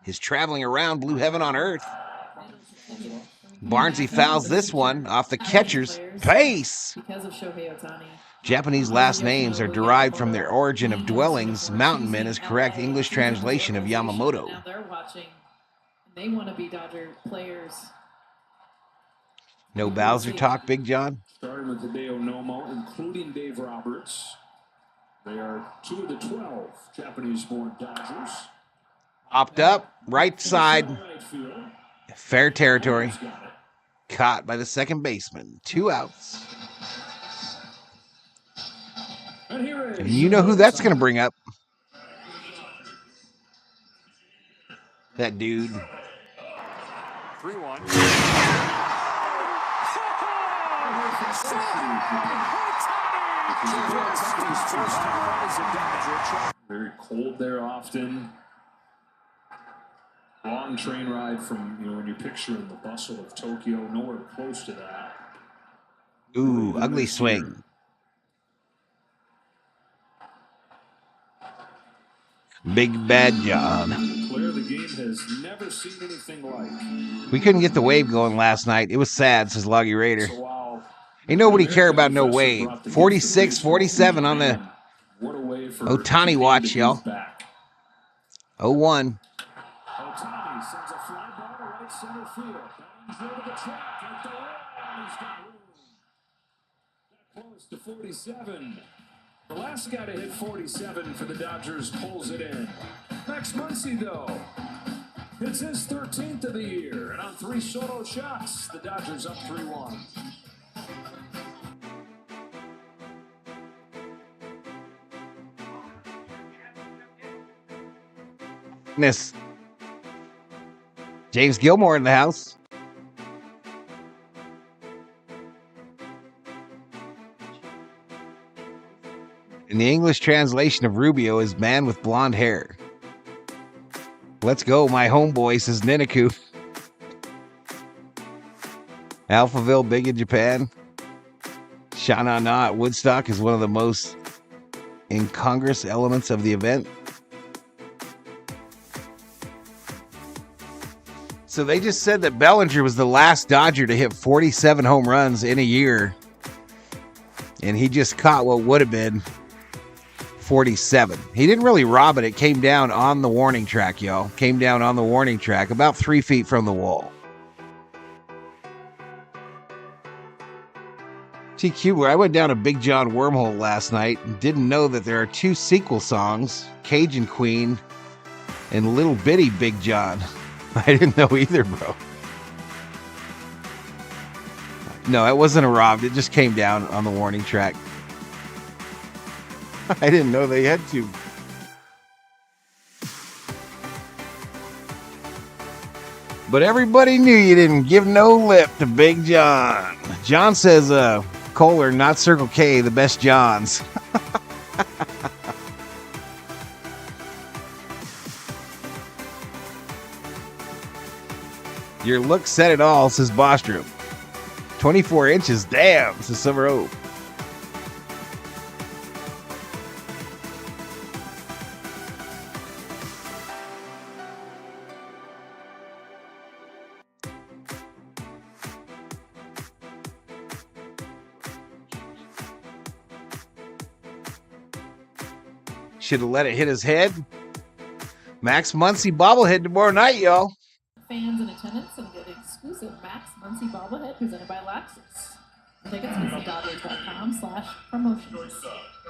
is traveling around blue heaven on earth. Barnesy fouls this one off the catcher's pace. Because of Shohei Ohtani. Japanese last names are derived from their origin of dwellings. Mountain Men is correct English translation of Yamamoto. Now they're watching. They want to be Dodger players. No Bowser talk, Big John? Starting with Hideo Nomo, including Dave Roberts. They are 2 of the 12 Japanese-born Dodgers. Popped up, right side. Fair territory. Caught by the second baseman. 2 outs. And you know who that's going to bring up. That dude. 3-1. Very cold there often. Long train ride from, when you're picturing the bustle of Tokyo, nowhere close to that. Ooh, ugly swing. Big Bad John. Player the game has never seen anything like. We couldn't get the wave going last night. It was sad, says Loggy Raider. Ain't nobody care about no wave. 46-47 on the Ohtani watch, y'all. 0-1. Ohtani sends a fly ball to right center field. Over the track at the wall. He's got room. That close to 47. The last guy to hit 47 for the Dodgers pulls it in. Max Muncy, though. It's his 13th of the year. And on 3 solo shots, the Dodgers up 3-1. James Gilmore in the house. And the English translation of Rubio is man with blonde hair. Let's go, my homeboy, says Ninaku. Alphaville, big in Japan. Sha-na-na at Woodstock is one of the most incongruous elements of the event. So they just said that Bellinger was the last Dodger to hit 47 home runs in a year. and he just caught what would have been 47. He didn't really rob it. It came down on the warning track, y'all. Came down on the warning track about 3 feet from the wall. TQ, I went down a Big John wormhole last night and didn't know that there are 2 sequel songs, Cajun Queen and Little Bitty Big John. I didn't know either, bro. No, it wasn't a robbed. It just came down on the warning track. I didn't know they had to. But everybody knew you didn't give no lip to Big John. John says, Kohler, not Circle K, the best Johns. Your look said it all, says Bostrom. 24 inches, damn, says Summer Oak. Should have let it hit his head. Max Muncy bobblehead tomorrow night, y'all. Fans in attendance and get exclusive Max Muncy bobblehead presented by Laxus. Tickets visit Dodgers.com/promotions.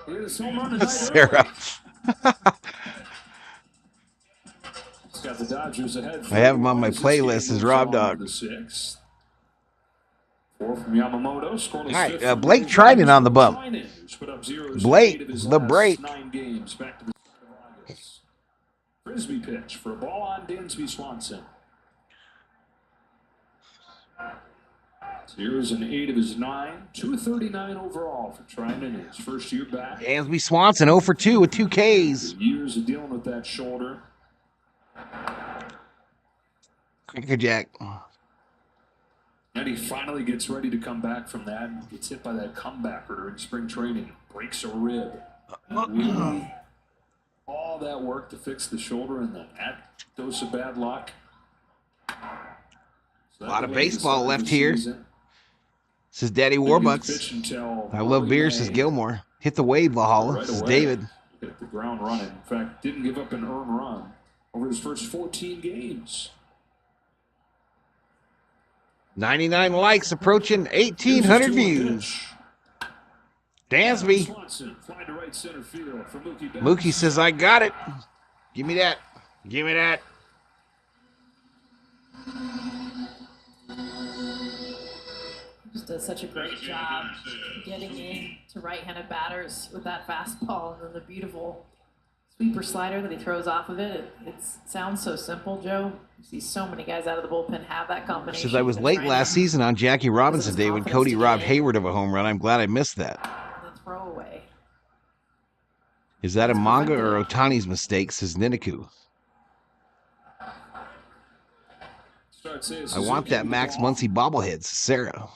Here's home run tonight. Sarah. It's got the Dodgers ahead. I have him on my playlist as Rob Dog. The 6th. 4 from Yamamoto. All right, Blake Trinan on the bump. Blake, the break. 9 games back to the Frisbee pitch for a ball on Dansby Swanson. Here's an 8 of his 9, 239 overall for Trinan, his first year back. Dansby Swanson 0 for 2 with 2 Ks. Years of dealing with that shoulder. Crackerjack. And he finally gets ready to come back from that and gets hit by that comebacker during spring training. Breaks a rib. All that work to fix the shoulder and then that dose of bad luck. So a lot of baseball left here. Says Daddy Warbucks. I love beer, says Gilmore. Hit the wave, Valhalla, right says away. David. Hit the ground running. In fact, didn't give up an earned run over his first 14 games. 99 likes, approaching 1,800 views. Dansby. Mookie says, I got it. Give me that. Give me that. Just does such a great job getting in to right-handed batters with that fastball and then the beautiful sweeper slider that he throws off of it. It sounds so simple, Joe. You see so many guys out of the bullpen have that combination. Says I was late last season on Jackie Robinson Day when Cody robbed Hayward of a home run. I'm glad I missed that. The throwaway. Is that a manga or Ohtani's mistake, says Niniku. I want that Max Muncy bobblehead, says Sarah.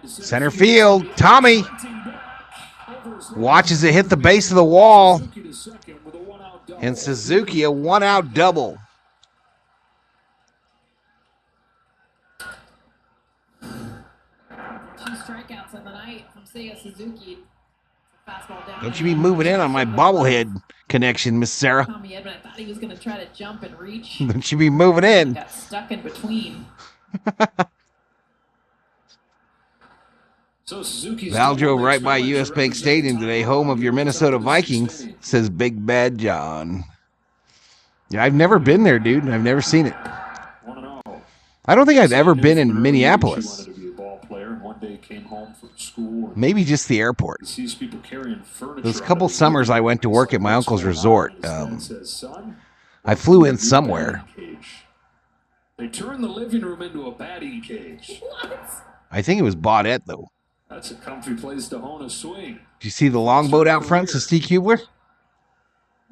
Center field, Tommy watches it hit the base of the wall, and Suzuki a 1-out double. Two strikeouts on the night from Seiya Suzuki. Fastball down. Don't you be moving in on my bobblehead connection, Miss Sarah. Tommy Edmond, I thought he was going to try to jump and reach. Don't you be moving in. Got stuck in between. So Val drove right by US Bank Stadium today, home of your Minnesota Vikings, says Big Bad John. Yeah, I've never been there, dude. I've never seen it. I don't think I've ever been in Minneapolis. Maybe just the airport. Those couple summers I went to work at my uncle's resort. I flew in somewhere. They turned the living room into a batting cage. I think it was Baudette, though. That's a comfy place to hone a swing. Do you see the longboat out front, says T. Kubler?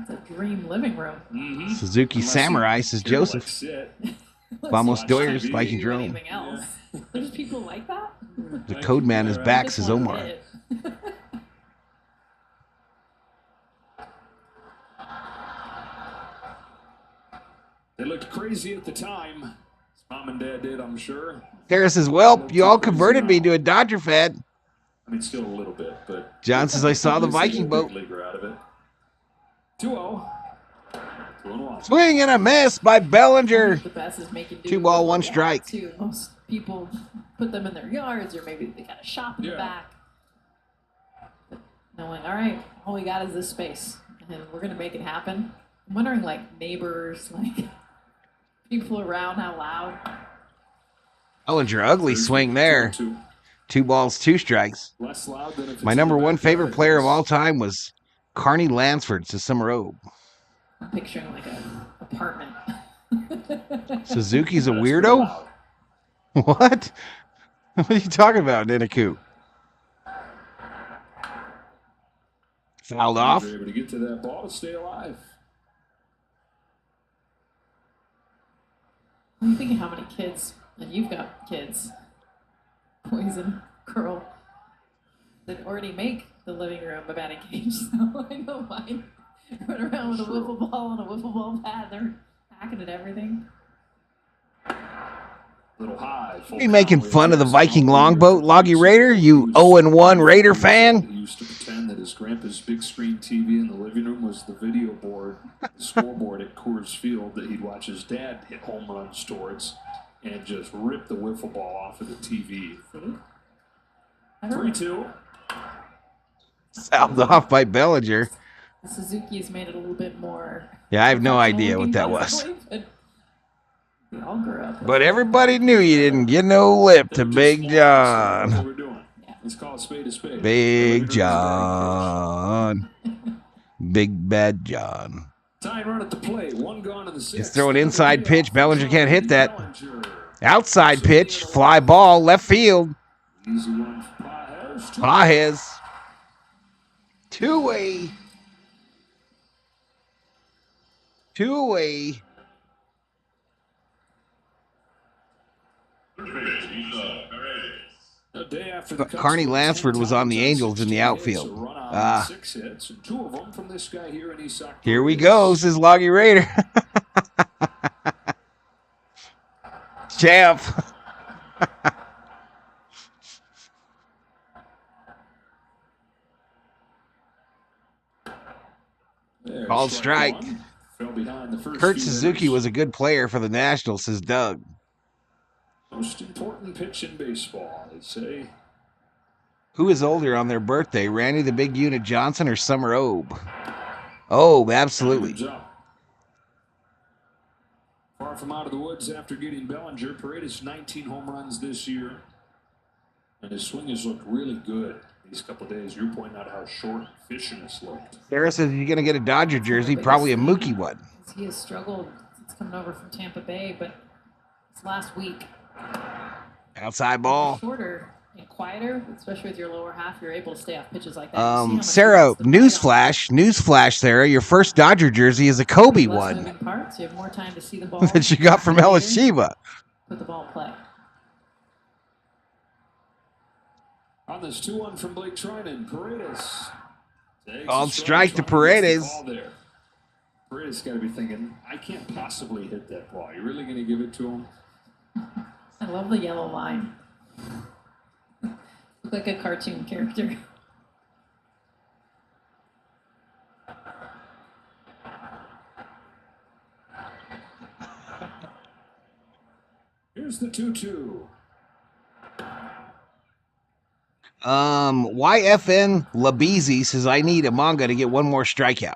It's a dream living room. Mm-hmm. Suzuki Samurai, says Joseph. Vamos Doyers, Viking Drone. Yeah. There's people like that? The code man is back, says Omar. They looked crazy at the time. Mom and Dad did, I'm sure. Tara says, well, you all converted me to a Dodger fan. I mean, still a little bit, but. John says, I saw the Viking boat. Leaguer out of it. 2-0. 2-1. Swing and a miss by Bellinger. The best is making do 2 ball, with 1 what they strike. have, too. Most people put them in their yards, or maybe they got a shop in the back. But knowing, all right, all we got is this space, and we're gonna make it happen. I'm wondering, like, neighbors, like people around, how loud. Bellinger, ugly swing there. 2 balls, 2 strikes. Less loud than if My number 1 favorite player of all time was Carney Lansford, says Summer Obe. I'm picturing like an apartment. Suzuki's a weirdo? What? What are you talking about, Ninaku? Fouled off. Able to get to that ball to stay alive. When you think of how many kids, and you've got kids, boys and girls, that already make the living room a batting cage, so I know mine run around with a wiffle ball and a wiffle ball pad. They're hacking at everything. Little high. Are you making fun of the Viking longboat, Loggy Raider? You 0-1 Raider fan? He used to pretend that his grandpa's big screen TV in the living room was the video board, the scoreboard at Coors Field that he'd watch his dad hit home runs towards and just rip the wiffle ball off of the TV. 3-2. Fouled off by Bellinger. The Suzuki's made it a little bit more. Yeah, I have no idea what that was. But we all grew up. But everybody knew you didn't get no lip to Big That's John. what we're doing. Let's call a spade a spade. Big John. Big Bad John. Tying run at the plate. 1 gone in the 6th. It's throwing inside pitch. Bellinger can't hit that. Outside pitch. Fly ball. Left field. Easy one for Pajes. Pajes. 2-away. 2-away. A day after the Carney Lansford was on the Angels in the outfield. Ah. 6 hits, and 2 of them from this guy here in East Sac. Here we go, says Loggy Raider. Champ. Called strike. Fell behind the first Kurt few Suzuki hitters. was a good player for the Nationals, says Doug. Most important pitch in baseball, they say. Who is older on their birthday, Randy the Big Unit Johnson or Summer Obe? Obe, absolutely. Time's up. Far from out of the woods after getting Bellinger. Paredes 19 home runs this year. And his swing has looked really good these couple of days. You're pointing out how short and efficient it's looked. Sarah says you're going to get a Dodger jersey, probably a Mookie one. He has struggled since coming over from Tampa Bay, but this last week, Outside ball. shorter and quieter, especially with your lower half, you're able to stay off pitches like that. You see how much Sarah, he wants to play on. newsflash, Sarah, your first Dodger jersey is a Kobe Less one moving parts, you have more time to see the ball that you got from later. Shiva. Put the ball in play. On this 2-1 from Blake Trinan, Paredes. Called strike to Paredes. Paredes got to be thinking, I can't possibly hit that ball. You're really going to give it to him? I love the yellow line. Look like a cartoon character. Here's the 2-2. YFN Labeezy says I need a manga to get one more strikeout.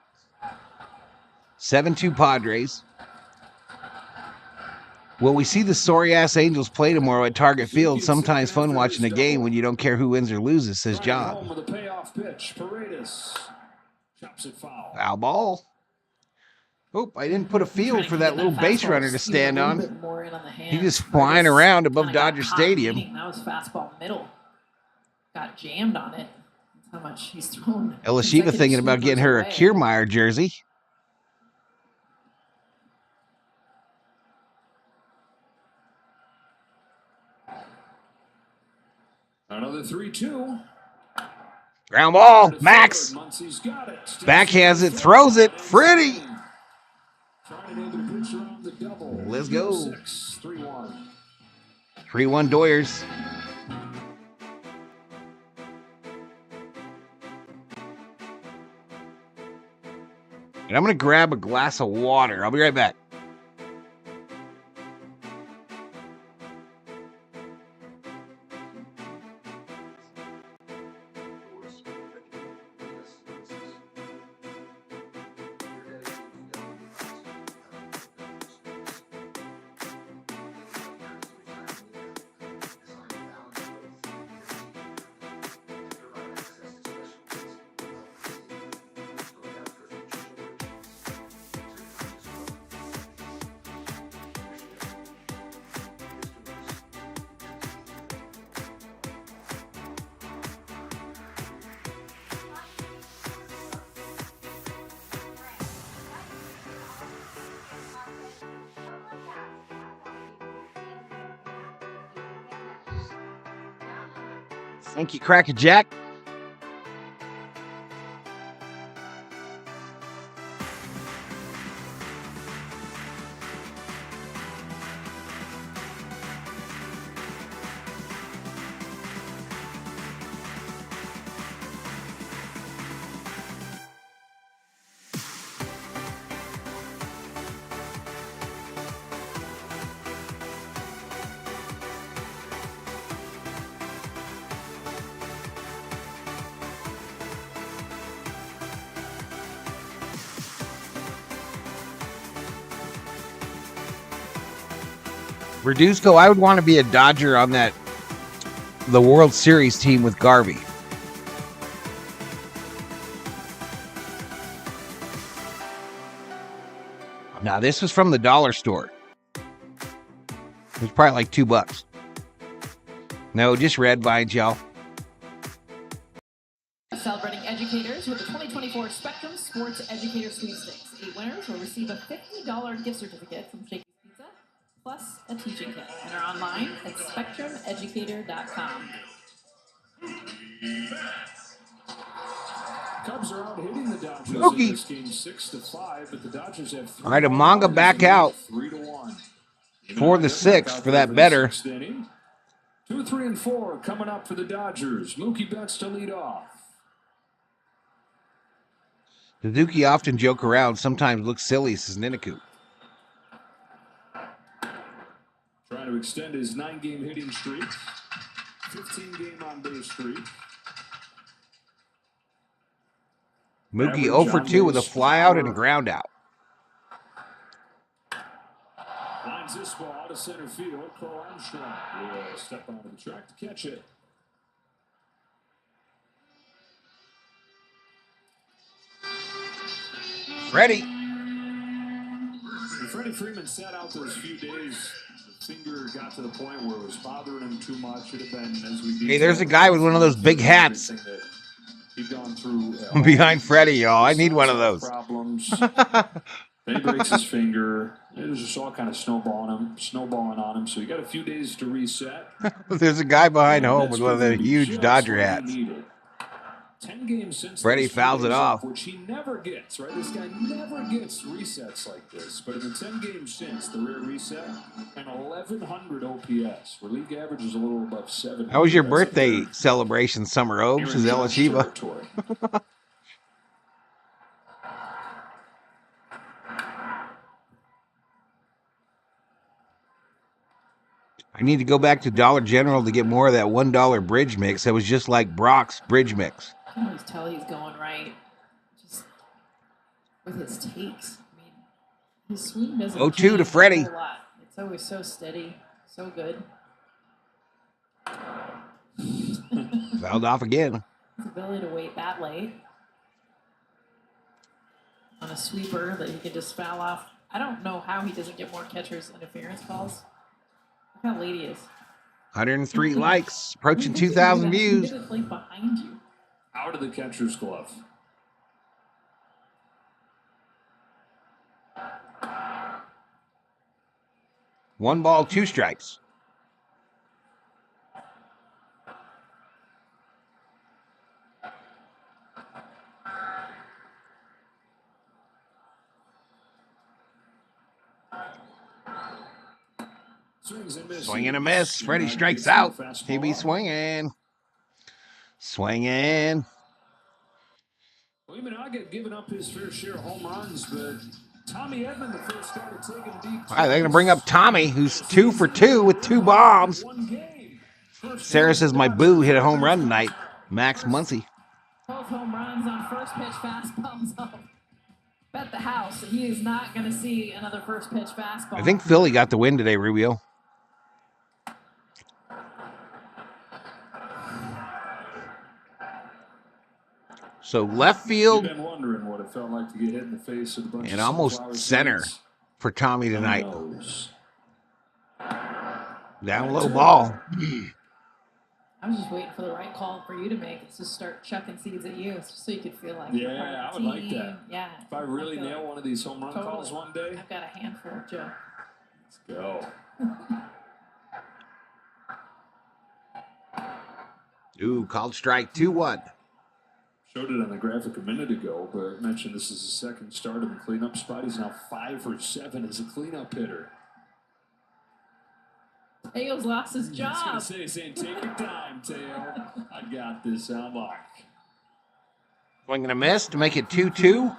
7-2 Padres. Will we see the sorry-ass Angels play tomorrow at Target Field? Sometimes fun watching a game when you don't care who wins or loses, says John. Home with a payoff pitch. Paredes chops it foul. Foul ball. Oop, I didn't put a field for that little base runner to stand on. He's just flying around above Dodger Stadium. That was fastball middle. Got jammed on it. That's how much he's thrown. Ella Shiva thinking about getting her a Kiermaier jersey. Another 3-2. Ground ball. Max. Backhands it. Throws it. Freddy. Let's go. 3-1. 3-1 Doyers. And I'm going to grab a glass of water. I'll be right back. Thank you, Cracker Jack. Verduzco, I would want to be a Dodger on the World Series team with Garvey. Now, this was from the dollar store. It was probably like $2. No, just red vines, y'all. Celebrating educators with the 2024 Spectrum Sports Educator Sweepstakes. 8 winners will receive a $50 gift certificate from Shakey's Pizza, plus a teaching kit. Enter online at spectrumeducator.com. Cubs are out hitting the Dodgers Mookie. in this game 6-5, but the Dodgers have 3. All right, a manga back out 3-1. for the 6th for that better. 2, 3, and 4 coming up for the Dodgers. Mookie Betts to lead off. Suzuki often joke around, sometimes looks silly, says Ninaku. Trying to extend his 9-game hitting streak. 15-game on-base streak. Mookie 0 for 2 with a flyout and a ground out. Lines this ball out of center field. Cole Armstrong will step onto the track to catch it. Freddie. Freddie Freeman sat out those few days. The finger got to the point where it was bothering him too much. Should have been, as we Hey, there's a guy with one of those big hats. He'd gone through Behind Freddie, y'all. I need one of those. Problems. Then he breaks his finger. It was just all kind of snowballing on him. So he got a few days to reset. There's a guy behind home with one of the huge Dodger hats. 10 games since Freddie fouls it off. Which he never gets, right? This guy never gets resets like this. But in the 10 games since, the rare reset, an 1,100 OPS, where league average is a little above 7. How was your birthday celebration, Summer Obes? Is Ella Shiva? I need to go back to Dollar General to get more of that $1 bridge mix. That was just like Brock's bridge mix. I can always tell he's going right. Just with his takes. I mean, his swing doesn't 0-2 change to Freddie. a whole lot. It's always so steady, so good. Fouled off again. His ability to wait that late on a sweeper that he can just foul off. I don't know how he doesn't get more catcher's interference calls. Look how late he is. 103 likes, approaching 2,000 views. It's like behind you. Out of the catcher's glove. One ball, 2 strikes. Swings and misses. Swing and a miss. Freddy United strikes gets the out. fastball. He be swinging. Swinging. Ohtani had given up his fair share of home runs, but Tommy Edmond, the first guy to take him deep. All right, they're going to bring up Tommy, who's 2 for 2 with 2 bombs. Sarah says my boo hit a home run tonight. Max Muncy. Both home runs on first pitch fastballs. Bet the house he is not going to see another first pitch fastball. I think Philly got the win today, Rubio. So left field You've been wondering what it felt like to get hit in the face with a bunch and of almost sunflower center seeds. for Tommy tonight. Who knows? Down low ball. I was just waiting for the right call for you to make. It's just start chucking seeds at you, so you could feel like you're part Yeah, of I the would like team. that. Yeah. If I really feel nail like one of these home run totally. calls one day, I've got a handful, Joe. let's go. Ooh, called strike 2-1. Showed it on the graphic a minute ago, but I mentioned this is his second start in the cleanup spot. He's now 5 for 7 as a cleanup hitter. Teo's lost his I was job. going to say, saying, take your time, Teo. I got this on lock. Swing and a miss to make it 2-2.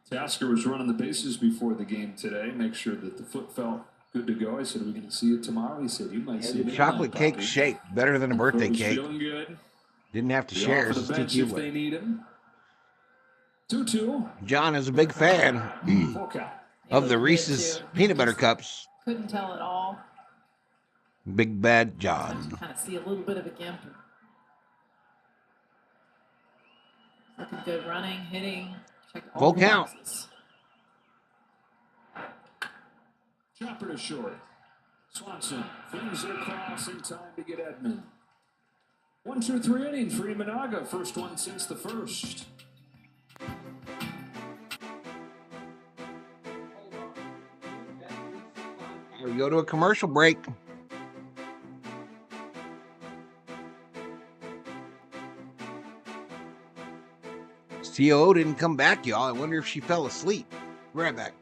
Tasker was running the bases before the game today. Make sure that the foot felt good to go. I said, are we going to see it tomorrow? He said, you might see it. Chocolate cake shape, better than a birthday Foot was cake. feeling good. Didn't have to Be share. off Just the took bench you if they away. need him. 2-2. John is a big fan Full count. of the Reese's peanut butter cups. Couldn't tell at all. Big bad John. Kind of see a little bit of a gimp. Looking good, running, hitting. Check all Full the count. boxes. Chopper to short. Swanson flings it across in time to get Edmond. 1, 2, 3 innings. Freeman, first one since the first. We go to a commercial break. COO didn't come back, y'all. I wonder if she fell asleep. Be right back.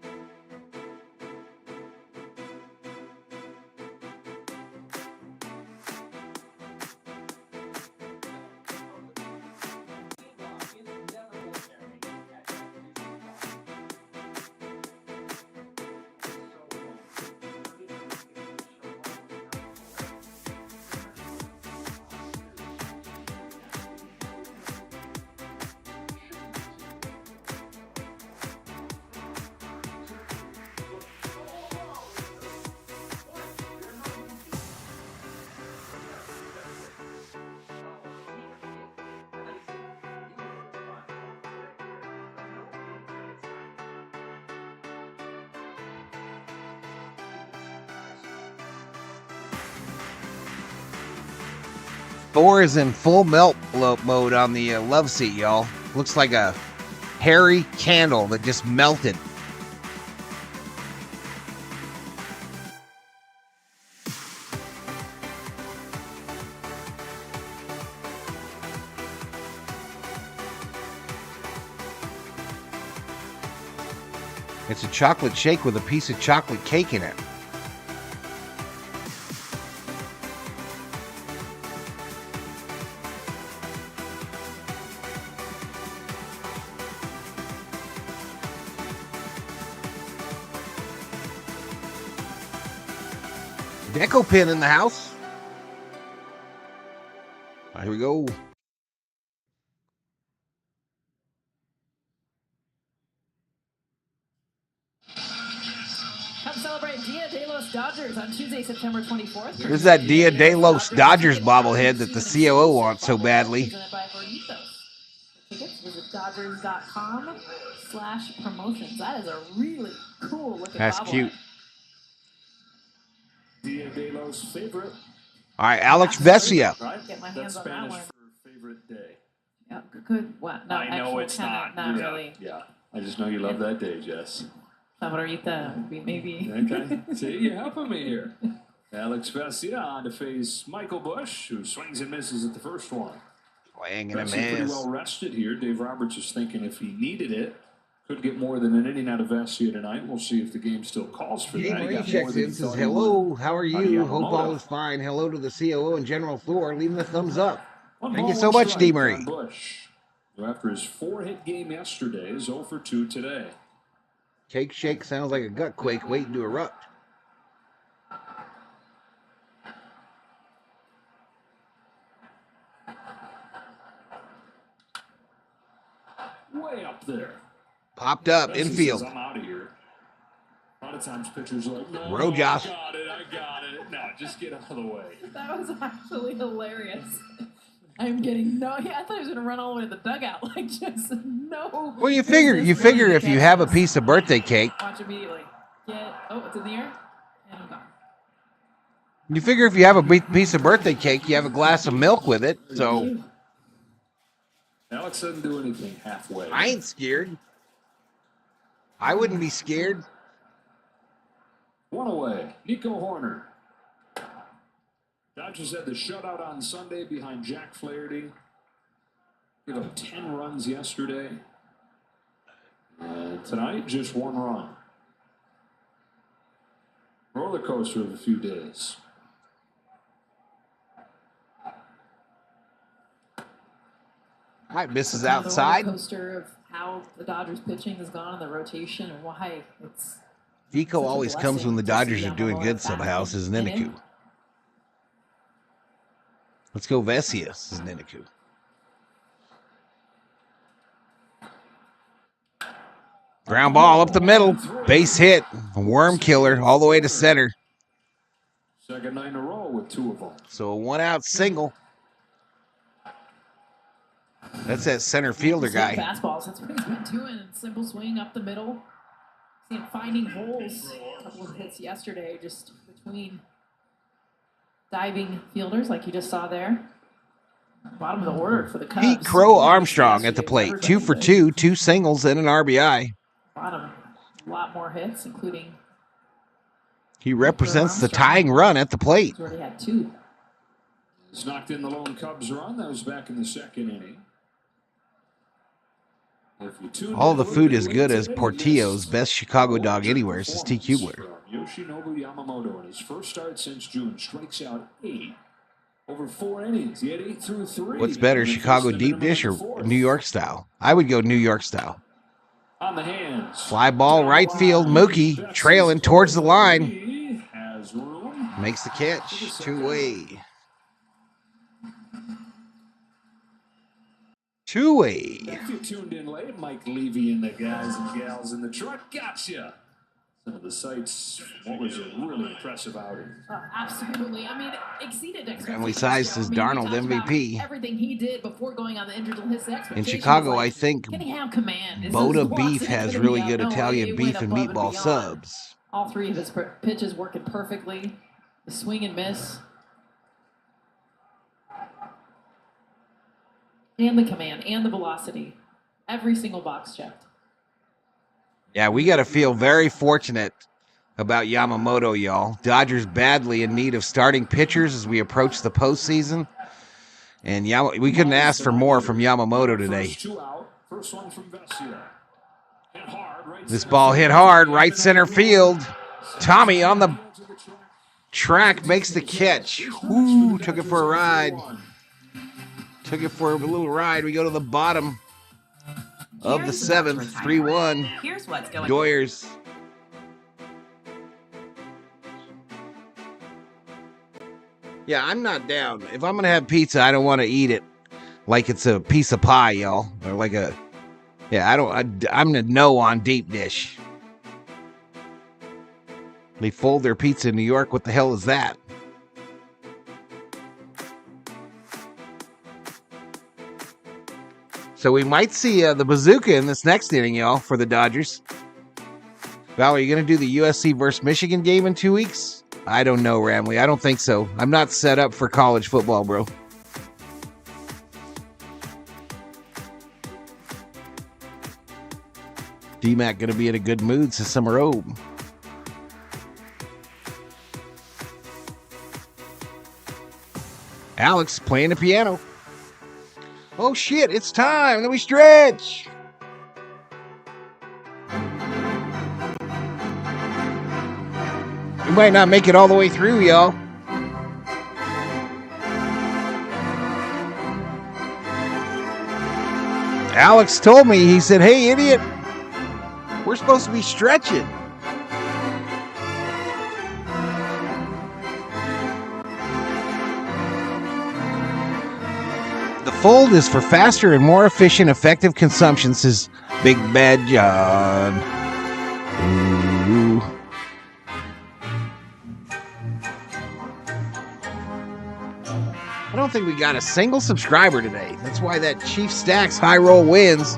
Thor is in full melt mode on the love seat, y'all. Looks like a hairy candle that just melted. It's a chocolate shake with a piece of chocolate cake in it. Deco pin in the house. Here we go. Come celebrate Dia de los Dodgers on Tuesday, September 24th. There's that Dia de los Dodgers bobblehead that the COO wants so badly. Presented by Burritos. For tickets, visit Dodgers.com/promotions. That is a really cool looking That's bobblehead. cute. Dia de los favorite. All right, Alex Vesia. Right? Get my That's hands on that Spanish one. for favorite day. Yeah, good. What? No, I know actual it's kinda, not. Not Yeah, really. Yeah. I just know you love that day, Jess. Favorita, maybe. Okay. See, you're helping me here. Alex Vesia on to face Michael Bush, who swings and misses at the first one. Swing and a Vesia pretty miss. well rested here. Dave Roberts is thinking if he needed it, Could get more than an inning out of Vesia tonight. We'll see if the game still calls for that. He Marie got more checks than in, he says, thought he hello, would. how are Out of you? Hope all Yamamoto. is fine. Hello to the COO and General Floor, leaving the thumbs up. One Thank you ball, so one much, strike D. on Marie. Bush, who after his 4-hit game yesterday is 0 for 2 today. Cake shake sounds like a gut quake waiting to erupt. Way up there. Popped up, Vesia infield. says, I'm out of here. A lot of times pitchers are like, no, Rojas. I got it. No, just get out of the way. That was actually hilarious. I'm getting I thought he was gonna run all the way to the dugout. Like just no. Well, you figure if you have a piece of birthday cake, Watch immediately. It's in the air. And I'm gone. you figure if you have a piece of birthday cake, you have a glass of milk with it. So Alex doesn't do anything halfway. I ain't scared. I wouldn't be scared. One away. Nico Horner. Dodgers had the shutout on Sunday behind Jack Flaherty. Gave up 10 runs yesterday. And tonight, just 1 run. Roller coaster of a few days. All right, misses The roller outside. coaster of how the Dodgers pitching has gone in the rotation and why it's Deco such a always comes when the blessing to Dodgers see are doing Yamamoto good back somehow, says and Niniku. in. Let's go Vesia, says Niniku. Ground ball up the middle. Base hit. Worm killer all the way to center. Second night in a row with 2 of them. So a 1-out single. That's that center fielder guy. Fastballs. That's what he's been doing. Simple swing up the middle. See him finding holes. A couple of hits yesterday just between diving fielders like you just saw there. Bottom of the order for the Cubs. Pete Crow Armstrong at the plate. 2 for 2, 2 singles and an RBI. Bottom. A lot more hits, including He represents the tying run at the plate. he's already had 2. He's knocked in the lone Cubs run. That was back in the second inning. All the food is good as Portillo's, best Chicago dog anywhere, says T. Kubler. Yoshinobu Yamamoto in his first start since June strikes out 8 over 4 innings. He had 8 through 3. What's better, Chicago deep dish or New York style? I would go New York style. On the hands. Fly ball right field. Mookie trailing towards the line. He has room. Makes the catch. 2-way. 2-way. If you tuned in late, Mike Levy and the guys and gals in the truck gotcha. Some of the sights, what was a really impressive outing. Absolutely. I mean, exceeded expectations. Family size says we Darnold talked about MVP. everything he did before going on the injured list. In Chicago, I think can he have command? Is Boda his Beef velocity has gonna really be good out? No, Italian it beef went and above meatball beyond. subs. All 3 of his pitches working perfectly. The swing and miss. And the command and the velocity. Every single box checked. Yeah, we got to feel very fortunate about Yamamoto, y'all. Dodgers badly in need of starting pitchers as we approach the postseason. And we couldn't ask for more from Yamamoto today. First 2 out. First one from Vesia. Hit hard, right This center ball field. hit hard, right center field. Tommy on the track makes the catch. Ooh, took it for a ride. Took it for a little ride. We go to the bottom of the 7th, 3-1. Here's what's going on. Doyers. Yeah, I'm not down. If I'm going to have pizza, I don't want to eat it like it's a piece of pie, y'all. Or like a... Yeah, I'm a no on deep dish. They fold their pizza in New York. What the hell is that? So we might see the bazooka in this next inning, y'all, for the Dodgers. Val, are you going to do the USC versus Michigan game in 2 weeks? I don't know, Ramley. I don't think so. I'm not set up for college football, bro. D-Mac going to be in a good mood, says Summer Obe. Alex playing the piano. Oh shit, it's time. Let me stretch. might not make it all the way through, y'all. Alex told me, he said, "Hey, idiot, we're supposed to be stretching." The fold is for faster and more efficient, effective consumption, says Big Bad John. Ooh. I don't think we got a single subscriber today. That's why that Chief Stacks high roll wins.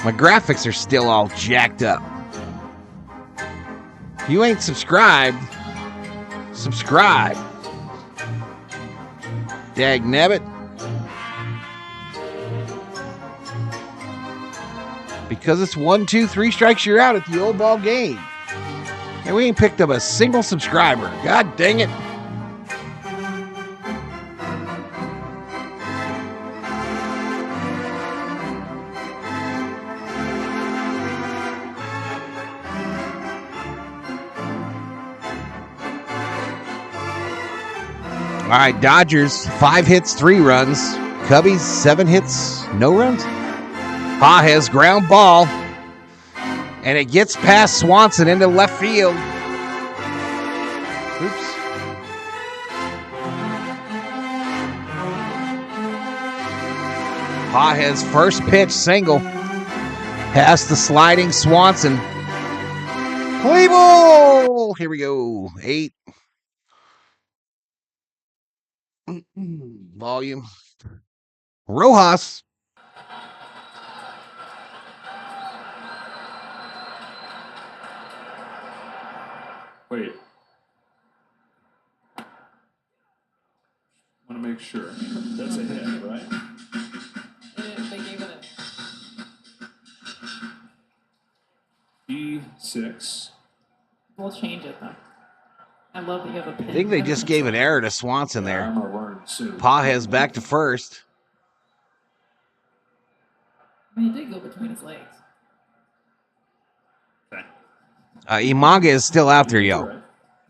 My graphics are still all jacked up. If you ain't subscribed, subscribe. Dagnabbit. Because it's 1, 2, 3 strikes, you're out at the old ball game. And we ain't picked up a single subscriber. God dang it. All right, Dodgers, 5 hits, 3 runs. Cubbies, 7 hits, no runs. Pages ground ball, and it gets past Swanson into left field. Oops. Pages first pitch single past the sliding Swanson. Play ball! Here we go. 8. Volume. Rojas. Wait. Want to make sure. That's a hit, right? They gave it E6. We'll change it, though. I love that you have a pin. I think they just gave an error to Swanson there. I'm gonna learn soon. Pages back to first. I mean, he did go between his legs. Imanga is still out there, yo.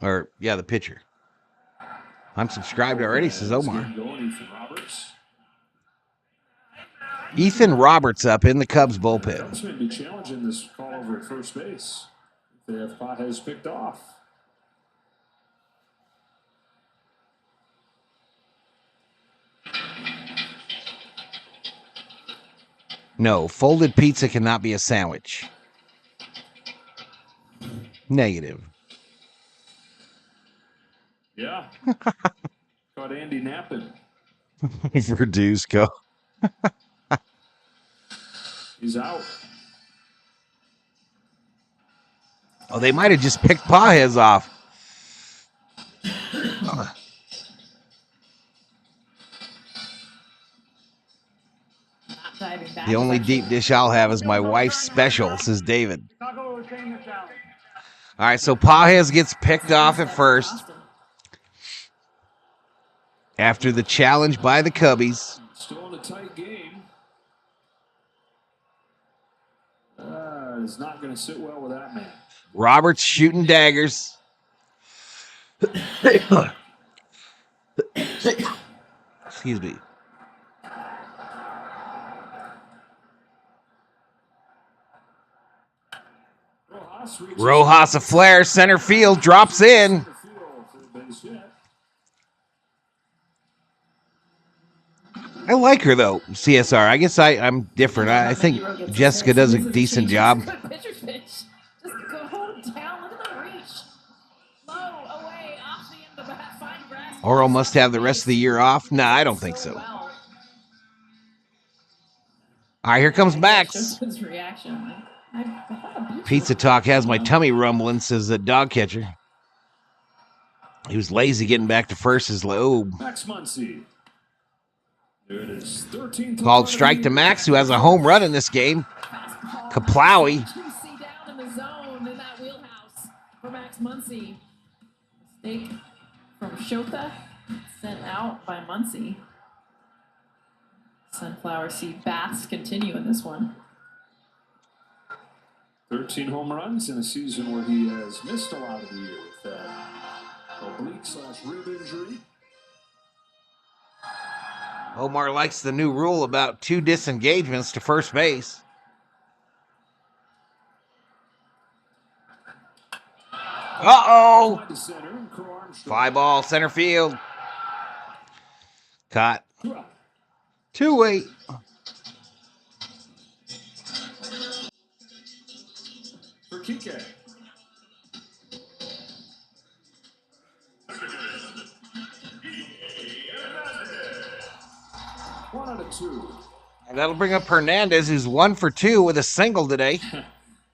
Or, yeah, the pitcher. I'm subscribed already, says Omar. Ethan Roberts up in the Cubs bullpen. Cubs may be challenging this call over at first base. They have Pages picked off. No, folded pizza cannot be a sandwich. Negative. Yeah. Caught Andy napping. Verduzco. He's out. Oh, they might have just picked Pages off. The only deep dish I'll have is my wife's special, says David. All right, so Pages gets picked off at first after the challenge by the Cubbies. Still in a tight game. Is not going to sit well with that man. Roberts shooting daggers. Excuse me. Rojas a flare, center field, drops in. I like her, though, CSR. I guess I'm different. I think Jessica does a decent job. Pitcher's pitch. Just go home down. Look at the reach. Low, away, off the end of the bat. Fine grass. Oro must have the rest of the year off. Nah, I don't think so. All right, here comes Max. His reaction. Pizza Talk has my tummy rumbling, says the dog catcher. He was lazy getting back to first. Max Muncy. There it is. 13th Called strike to Max, who has a home run in this game. Kaplowy. Down in the zone in that wheelhouse for Max Muncy. Mistake from Shota, sent out by Muncy. Sunflower seed bats continue in this one. 13 home runs in a season where he has missed a lot of the year with Oblique/rib injury. Omar likes the new rule about 2 disengagements to first base. Uh-oh! Fly ball, center field. Caught. 2-8. For Kike. 1 out of 2. And that'll bring up Hernandez, who's 1 for 2 with a single today.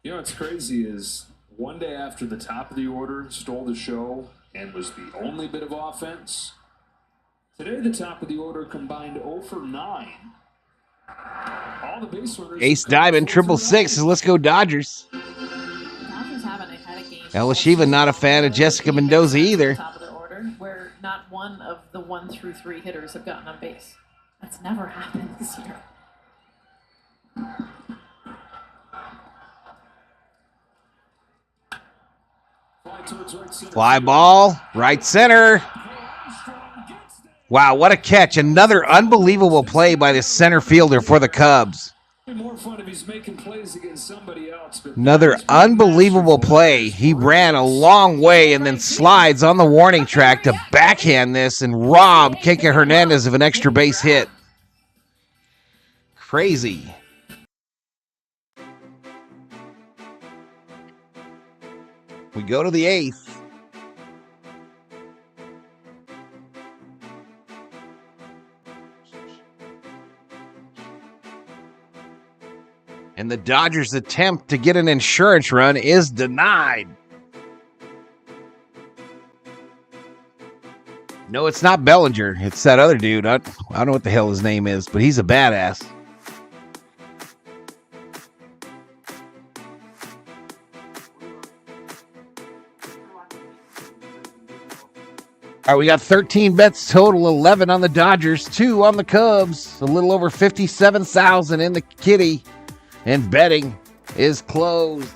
You know what's crazy is one day after the top of the order stole the show and was the only bit of offense, today the top of the order combined 0 for 9. All the base runners. Ace Diamond, 666 says, let's go Dodgers. Dodgers haven't had a game. El Shiva not a fan of Jessica Mendoza either. Top of their order, where not one of the 1 through 3 hitters have gotten on base. That's never happened this year. Fly ball, right center. Wow, what a catch. Another unbelievable play by the center fielder for the Cubs. Another unbelievable play. He ran a long way and then slides on the warning track to backhand this and rob Kike Hernandez of an extra base hit. Crazy. We go to the 8th. And the Dodgers' attempt to get an insurance run is denied. No, it's not Bellinger. It's that other dude. I don't know what the hell his name is, but he's a badass. All right, we got 13 bets total, 11 on the Dodgers, 2 on the Cubs, a little over 57,000 in the kitty, and betting is closed.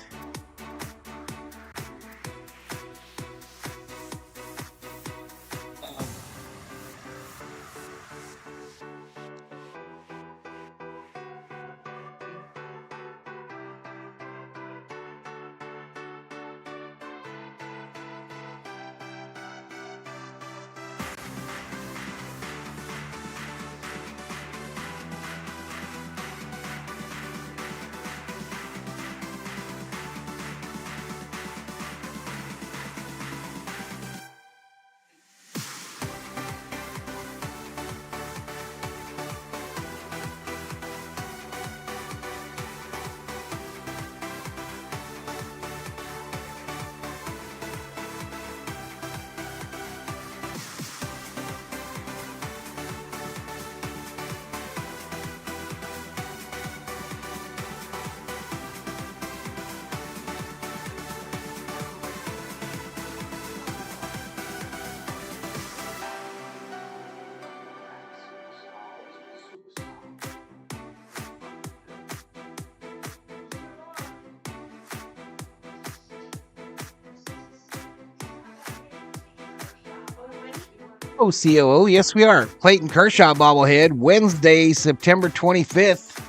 COO, yes we are. Clayton Kershaw bobblehead, Wednesday, September 25th.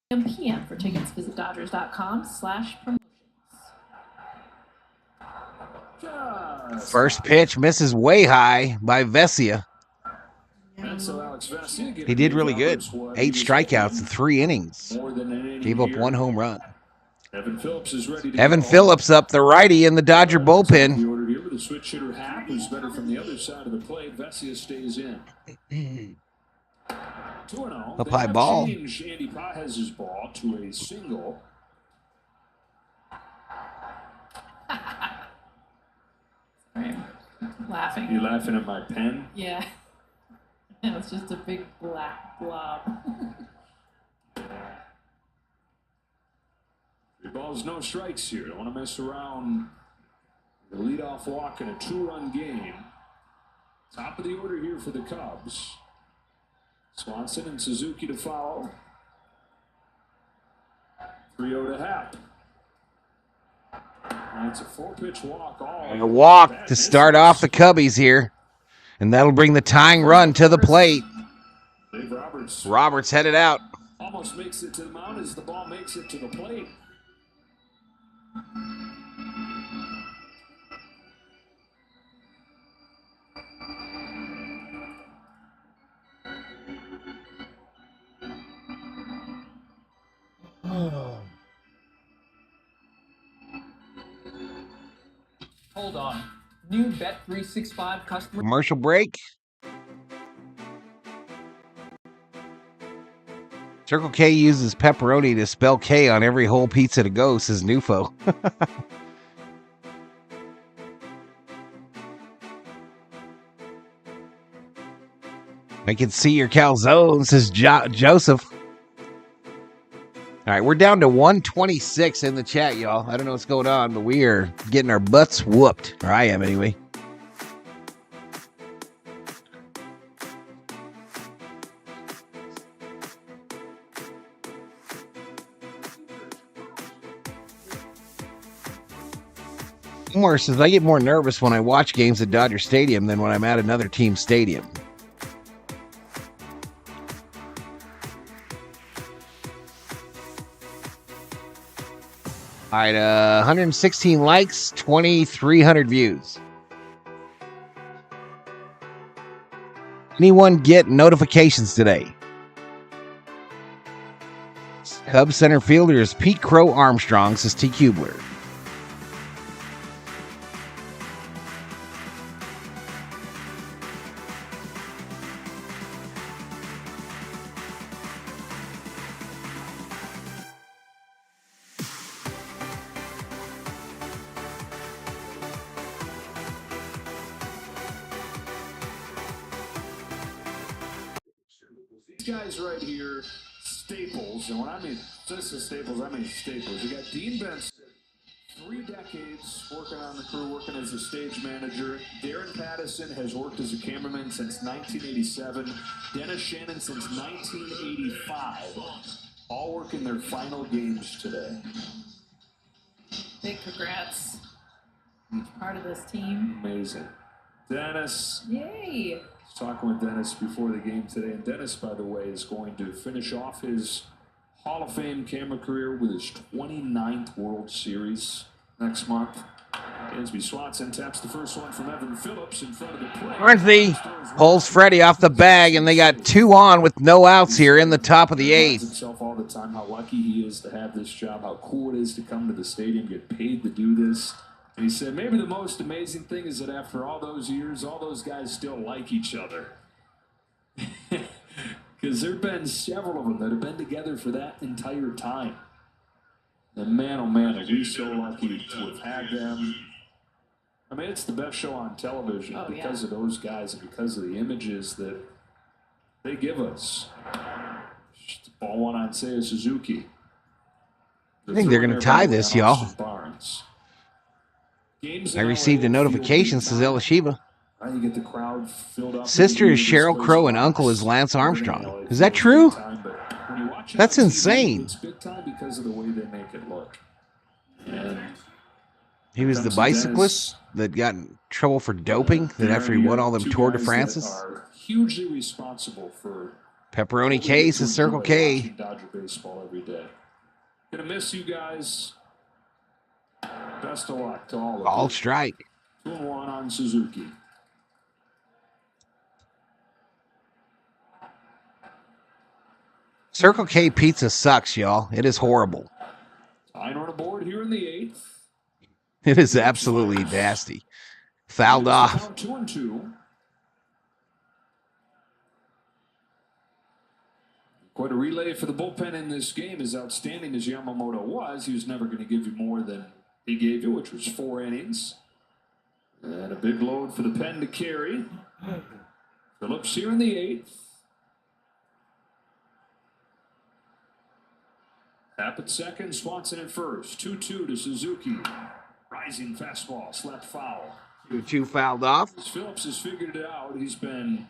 PM for tickets, visit Dodgers.com/promotions. First pitch misses way high by Vesia. He did really good. 8 strikeouts in 3 innings. Gave up 1 home run. Evan Phillips is ready to Evan go. Phillips up the righty in the Dodger bullpen. The order here with a switch hitter Happ, who's better from the other side of the plate. Vesia stays in. 2-0. Up high ball. Andy Pages' ball to a single. I'm laughing. You laughing at my pen? Yeah. It's just a big black blob. 3 balls, no strikes here. Don't want to mess around. The leadoff walk in a 2-run game. Top of the order here for the Cubs. Swanson and Suzuki to follow. 3-0 to Happ. It's a 4-pitch walk. And a walk to start off the Cubbies here. And that'll bring the tying run to the plate. Dave Roberts headed out. almost makes it to the mound as the ball makes it to the plate. Hold on. New Bet365 customer. Commercial break. Circle K uses pepperoni to spell K on every whole pizza to go, says Nufo. I can see your calzone, says Joseph. All right, we're down to 126 in the chat, y'all. I don't know what's going on, but we are getting our butts whooped. Or I am, anyway. Moore says, I get more nervous when I watch games at Dodger Stadium than when I'm at another team's stadium. All right, 116 likes, 2,300 views. Anyone get notifications today? Cubs center fielder is Pete Crow Armstrong, says T. Kubler. Guys right here, staples, and when I mean just the staples, I mean staples. You got Dean Benson, 3 decades working on the crew, working as a stage manager. Darren Pattison has worked as a cameraman since 1987. Dennis Shannon since 1985. All working their final games today. Big congrats. Part of this team. Amazing. Dennis. Yay. Talking with Dennis before the game today, and Dennis, by the way, is going to finish off his Hall of Fame camera career with his 29th World Series next month. Ansby Swanson taps the first one from Evan Phillips in front of the plate. Dorothy pulls Freddy off the bag, and they got 2 on with no outs here in the top of the 8th. Himself all the time how lucky he is to have this job, how cool it is to come to the stadium, get paid to do this. And he said, maybe the most amazing thing is that after all those years, all those guys still like each other. Because there have been several of them that have been together for that entire time. And man, oh man, are we so lucky to have had them. I mean, it's the best show on television because of those guys and because of the images that they give us. Ball one on Seiya Suzuki. I think they're going to tie this, y'all. I received a notification, says Elishiva. You get the crowd filled up. Sister is Cheryl Crow and uncle is Lance Armstrong. Is that true? That's insane. It's big time because of the way they make it look. And he was the bicyclist that got in trouble for doping, that after he won all them Tour de France's. Hugely responsible for Pepperoni K says Circle K. Dodger baseball every day. Gonna miss you guys. Best of luck to all of you. All strike. 2-1 on Suzuki. Circle K pizza sucks, y'all. It is horrible. Tying on a board here in the 8th. It is absolutely nasty. Fouled off. 2-2. Quite a relay for the bullpen in this game. As outstanding as Yamamoto was, he was never going to give you more than he gave you, which was 4 innings. And a big load for the pen to carry. Phillips here in the 8th. Tap at second, Swanson at first. 2-2 to Suzuki. Rising fastball, slapped foul. 2-2 fouled off. As Phillips has figured it out, he's been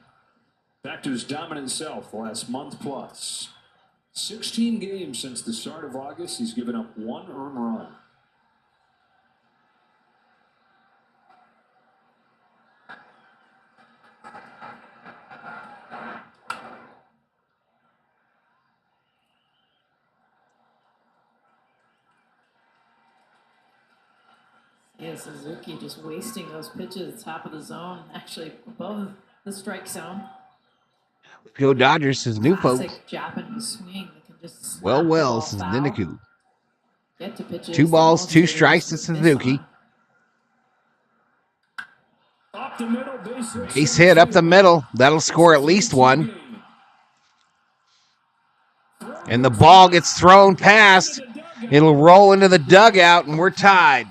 back to his dominant self the last month plus. 16 games since the start of August, he's given up 1 earned run. Yeah, Suzuki just wasting those pitches top of the zone, actually above the strike zone. Go Dodgers, says new Classic folks. Japanese swing that can just slap Well, the well, ball says foul. Diniku. Get to pitches 2 that balls, most 2 hitters strikes to would miss Suzuki. on. Up the middle, Base hit up the middle. That'll score at least one. And the ball gets thrown past. It'll roll into the dugout, and we're tied.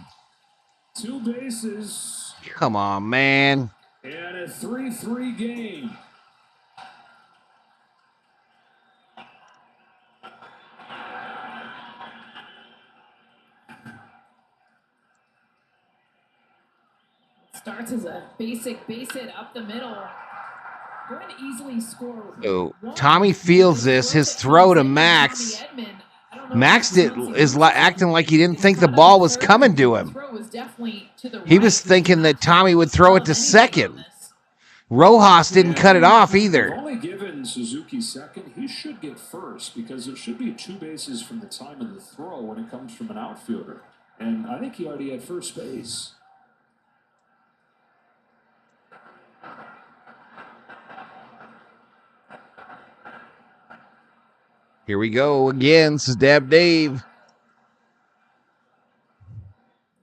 2 bases. Come on, man. And a 3-3 game. Starts as a basic base hit up the middle. Going to easily score. Oh, Tommy feels this. His throw to Max. Max is acting like he didn't think the ball was coming to him. He was thinking that Tommy would throw it to second. Rojas didn't cut it off either. They've only given Suzuki second. He should get first because it should be 2 bases from the time of the throw when it comes from an outfielder. And I think he already had first base. Here we go again, says Dab Dave.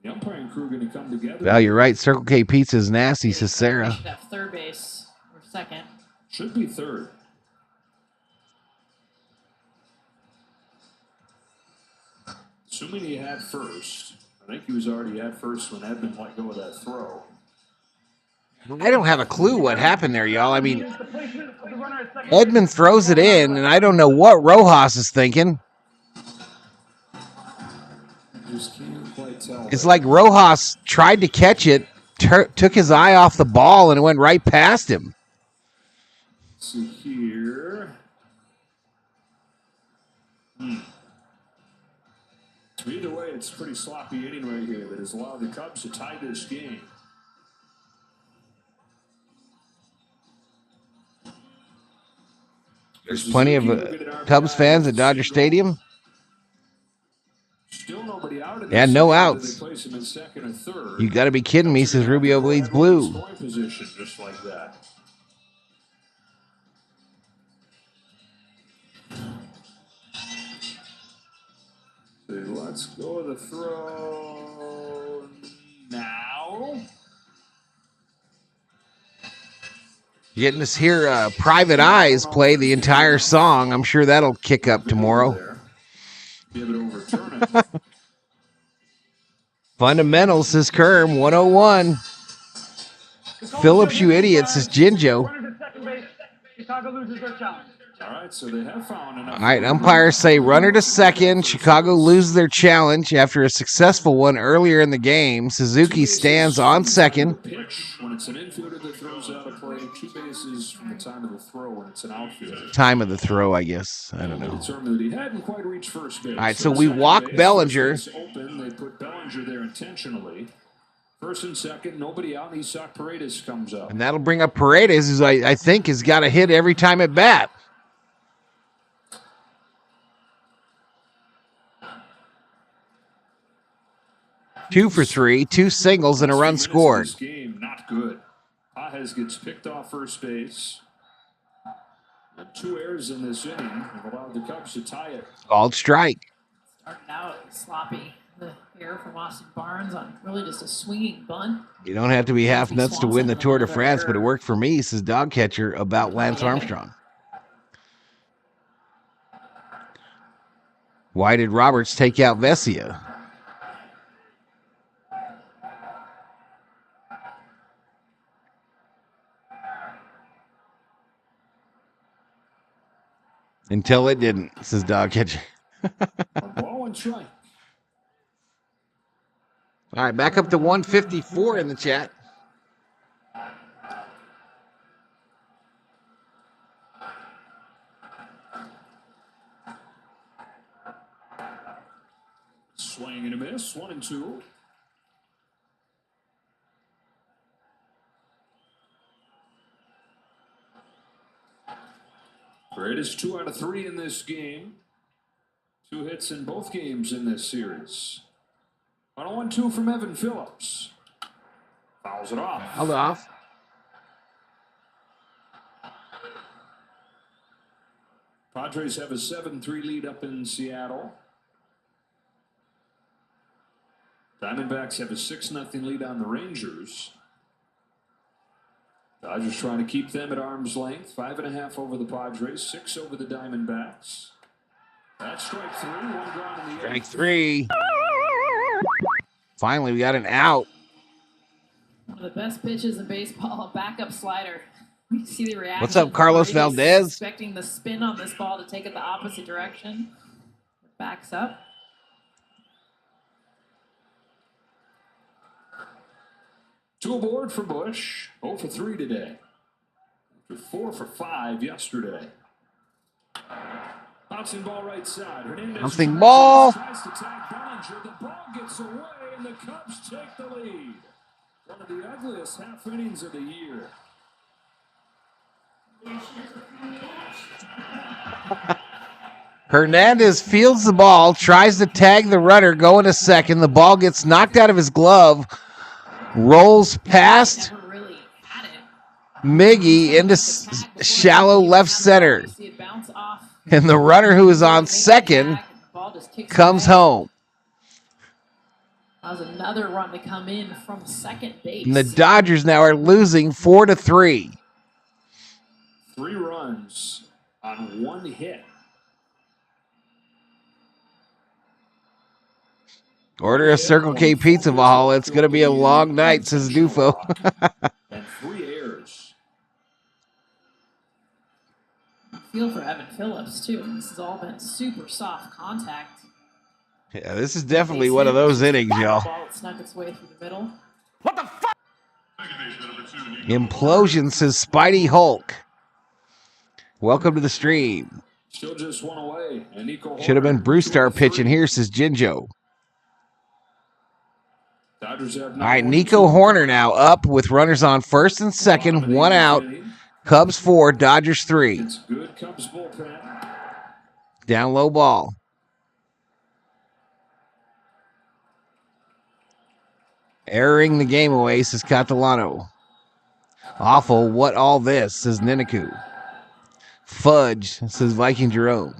The umpiring crew going to come together. Well, you're right. Circle K Pizza is nasty, says Sarah. Should have third base or second. Should be third. Assuming he had first. I think he was already at first when Edmond let go of that throw. I don't have a clue what happened there, y'all. I mean, Edmond throws it in, and I don't know what Rojas is thinking. Just can't quite tell. It's like Rojas tried to catch it, took his eye off the ball, and it went right past him. Let's see here. Either way, it's a pretty sloppy inning right here that has allowed the Cubs to tie this game. There's plenty of Cubs fans at Dodger Stadium. Still nobody out in Yeah, no outs. they place him in second or third. You got to be kidding me, says Rubio bleeds blue. Scoring position just like that. Let's go with the throw now. Getting us here, Private Eyes play the entire song. I'm sure that'll kick up tomorrow. Give it overturn it. Fundamentals, says Kerm, 101. Phillips, you idiots, says Jinjo. Chicago loses their challenge. All right, so they have found enough. All right, umpires say runner to second. Chicago loses their challenge after a successful one earlier in the game. Suzuki stands on second. Pitch when it's an infielder that throws out a play. 2 bases from the time of the throw when it's an outfielder. Time of the throw, I guess. I don't know. Determined that he hadn't quite reached first base. All right, so we walk Bellinger. Open. They put Bellinger there intentionally. First and second, nobody out, and Isak Paredes comes up. And that'll bring up Paredes, who I think has got a hit every time at bat. Two for 3, 2 singles, and a run scored. This game, not good. Pajes gets picked off first base. And 2 errors in this inning have allowed the Cubs to tie it. Called strike. Started out sloppy. The error from Austin Barnes on really just a swinging bunt. You don't have to be half nuts to win the Tour de France, but it worked for me, says Dog Catcher about Lance Armstrong. Why did Roberts take out Vesia? Until it didn't, says Dog Catcher. Ball and strike. All right, back up to 154 in the chat. Swing and a miss, 1-2. Paredes 2 out of 3 in this game. 2 hits in both games in this series. On a 1-2 from Evan Phillips. Fouls it off. Fouled off. Padres have a 7-3 lead up in Seattle. Diamondbacks have a 6-0 lead on the Rangers. Dodgers trying to keep them at arm's length. 5.5 over the Padres, 6 over the Diamondbacks. That's strike 3. 1 ground in the Strike eighth. 3. Finally, we got an out. One of the best pitches in baseball, a backup slider. You see the reaction. What's up, Carlos Brady's Valdez? Expecting the spin on this ball to take it the opposite direction. Backs up. Two aboard for Bush. 0 for 3 today. After 4 for 5 yesterday. Bouncing ball right side. Hernandez Bouncing ball. tries to tag Bellinger. The ball gets away, and the Cubs take the lead. One of the ugliest half innings of the year. Hernandez fields the ball, tries to tag the runner going to second. The ball gets knocked out of his glove, rolls past Never really had it. Miggy into shallow left center. You see it bounce off. And the runner who is on second Ball just kicks comes away. home. That was another run to come in from second base. And the Dodgers now are losing 4-3. 3 runs on 1 hit. Order a Circle K pizza, Valhalla. It's going to be a long night, says Dufo. And 3 errors. Feel for Evan Phillips, too. This has all been super soft contact. Yeah, this is definitely one of those innings, y'all. Ball snuck its way through the middle. Implosion, says Spidey Hulk. Welcome to the stream. Still just 1 away. And Nico Should have been Horner, Bruce 2 Star of 3. pitching here, says Jinjo. Dodgers have All right, 9-1 Nico Horner now up with runners on first and second, 1 out. Cubs 4, Dodgers 3. It's good Cubs bullpen. Down low ball. Airing the game away, says Catalano. Awful, what all this, says Ninaku. Fudge, says Viking Jerome.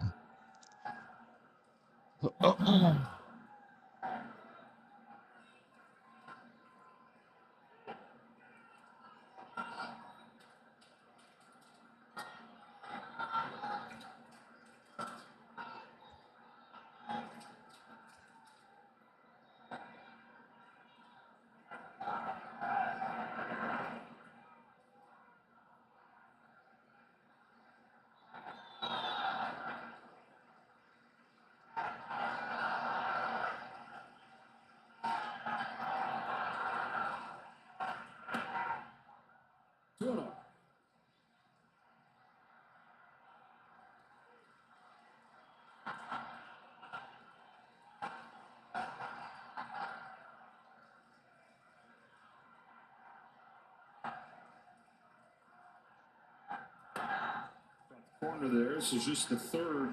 Corner there. This is just the third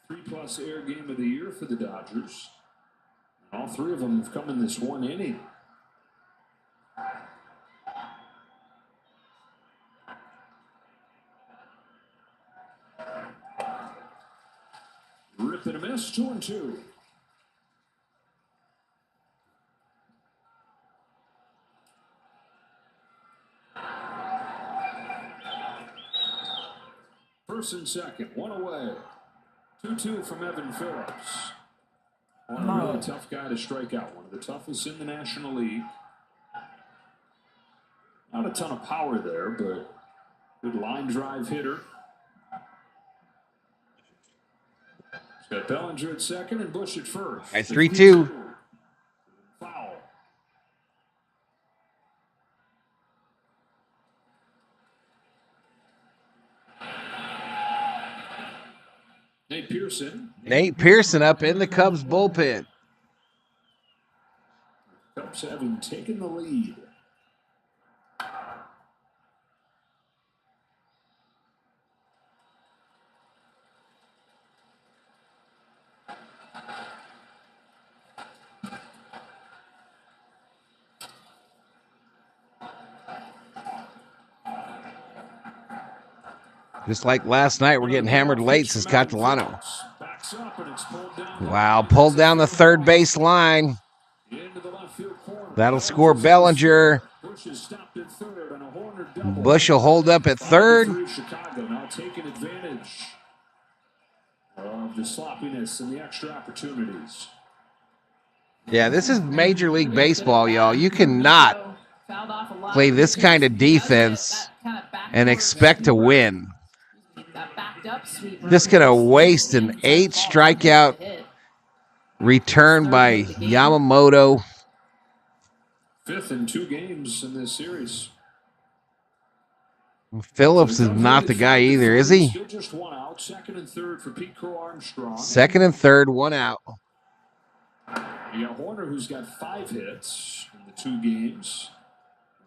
3+ air game of the year for the Dodgers. All 3 of them have come in this 1 inning. Rip and a miss, 2-2. First and second, 1 away. 2-2 from Evan Phillips. One really tough guy to strike out. One of the toughest in the National League. Not a ton of power there, but good line drive hitter. He's got Bellinger at second and Bush at first. All right, 3-2. Foul. Nate Pearson up in the Cubs bullpen. Cubs having taken the lead. Just like last night, we're getting hammered late, says Catalano. Wow, pulled down the third base line. That'll score Bellinger. Bush will hold up at third. Chicago now taking advantage of the sloppiness and the extra opportunities. Yeah, this is Major League Baseball, y'all. You cannot play this kind of defense and expect to win. Just going to waste an 8 strikeout return by Yamamoto. 5th in 2 games in this series. Phillips is not the guy either, is he? Still just 1 out. 2nd and 3rd for Pete Crow-Armstrong. 2nd and 3rd, 1 out. You got Horner, who's got 5 hits in the 2 games.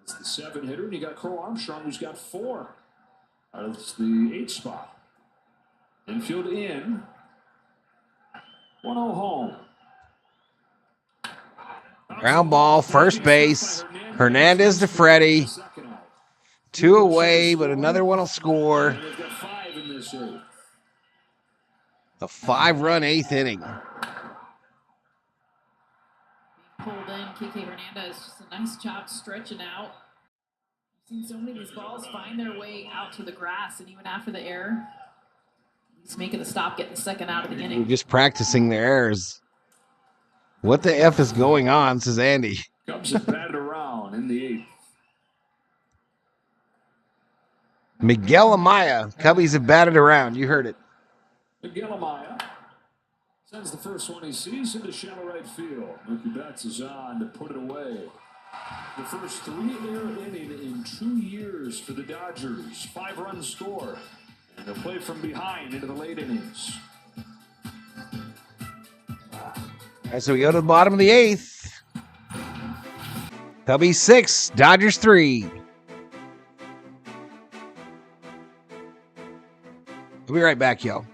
That's the 7 hitter. And you got Crow-Armstrong, who's got 4. That's the 8 spot. Infield in. 1-0 home. Ground ball, first base. Hernandez to Freddy. 2 away, but another one will score. A 5-run 8th inning. Pulled in, Kike Hernandez, just a nice job stretching out. I've seen so many of these balls find their way out to the grass, and even after the error, he's making the stop, getting the second out of the inning. We're just practicing their errors. What the F is going on, says Andy. Cubs have batted around in the 8th. Miguel Amaya. Cubbies have batted around. You heard it. Miguel Amaya sends the first one he sees into shallow right field. Mookie Betts is on to put it away. The first 3-error inning in 2 years for the Dodgers. 5-run score. And they'll play from behind into the late innings. All right, so we go to the bottom of the 8th. Cubbies 6, Dodgers 3. We'll be right back, y'all.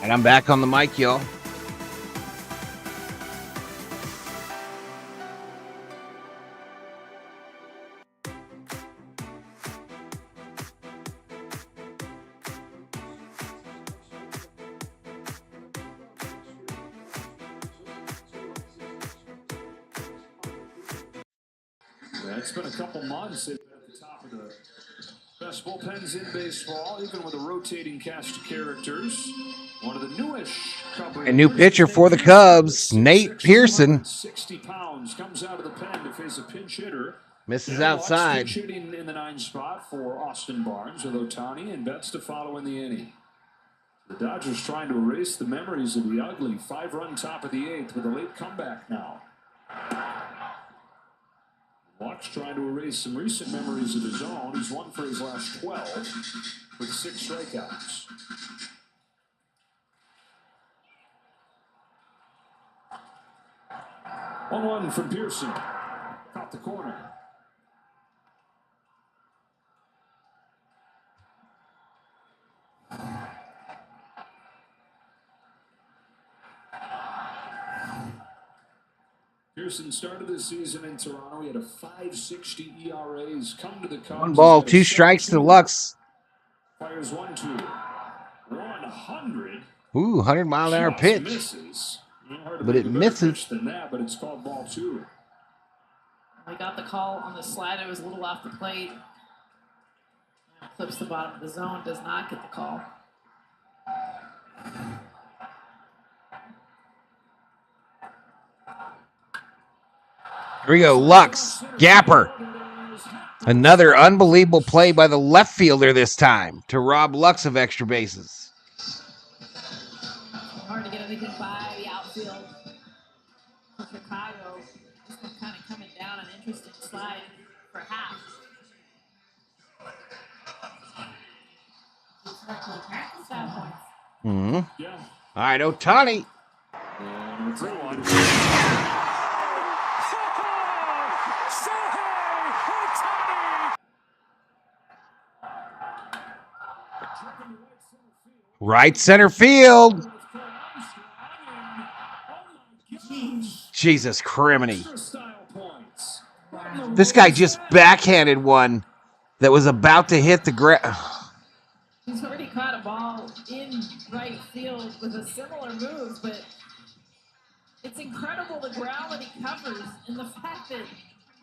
And I'm back on the mic, y'all. Yeah, it's been a couple months. They've been at the top of the best bullpens in baseball, even with a rotating cast of characters. One of the newish A new pitcher for the Cubs, Nate Pearson. 60 pounds comes out of the pen to face a pinch hitter. Misses outside. Pinch hitting in the 9 spot for Austin Barnes with Ohtani and Betts to follow in the inning. The Dodgers trying to erase the memories of the ugly 5-run top of the 8th with a late comeback now. Walk's trying to erase some recent memories of his own. He's won for his last 12 with 6 strikeouts. 1-1 from Pearson. Caught the corner. Pearson started the season in Toronto. He had a 5.60 ERA. He's come to the Cubs. 1 ball, 2 strikes to Lux. Fires 1-2. 100. Ooh, 100-mile-an-hour pitch. Misses. But it misses. Than that, but it's called ball 2. We got the call on the slider. It was a little off the plate. Clips the bottom of the zone. Does not get the call. Here we go, Lux, Gapper. Another unbelievable play by the left fielder this time to rob Lux of extra bases. Hard to get anything by the outfield for Chicago. This one kind of coming down an interesting slide for half. Mm-hmm. All right, Ohtani. Right center field. Jesus criminy. This guy just backhanded one that was about to hit the ground. He's already caught a ball in right field with a similar move, but it's incredible the ground that he covers and the fact that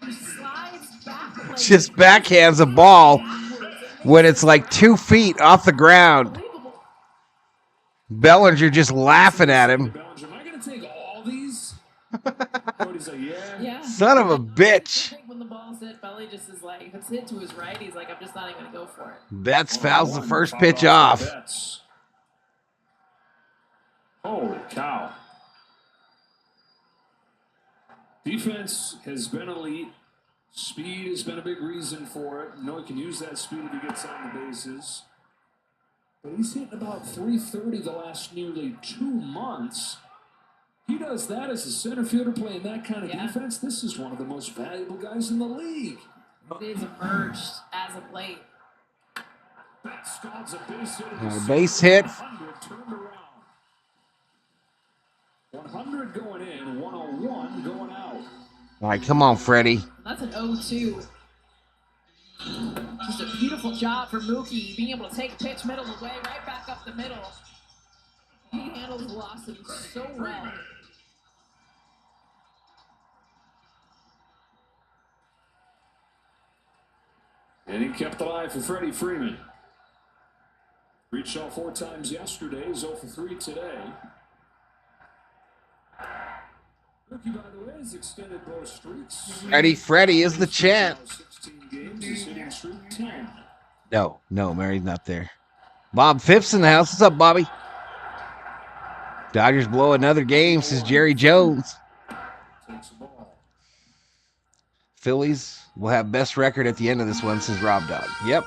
he slides back. Like Just backhands a ball when it's like 2 feet off the ground. Bellinger just laughing at him. Bellinger, am I going to take all these? Cody's like, yeah. Son of a bitch. I think when the ball's hit, Belly just is like, if it's hit to his right, he's like, I'm just not even going to go for it. Betts fouls the first pitch off. Betts. Holy cow. Defense has been elite. Speed has been a big reason for it. You know, he can use that speed if he gets on the bases. But he's hitting about 330 the last nearly 2 months. He does that as a center fielder playing that kind of defense. This is one of the most valuable guys in the league. He's emerged as of late. Base hit. 100 going in, 101 going out. All right, come on, Freddy. That's an 0-2. Just a beautiful job for Mookie, being able to take pitch middle away, right back up the middle. He handles velocity so well. And he kept alive for Freddie Freeman. Reached all 4 times yesterday, 0 for 3 today. Mookie, by the way, has extended both streaks. Freddy is the chant. 16 games, he's hitting streak 10. No, Mary's not there. Bob Phipps in the house. What's up, Bobby? Dodgers blow another game, says Jerry Jones. Takes the ball. Phillies will have best record at the end of this one, says Rob Dog. Yep.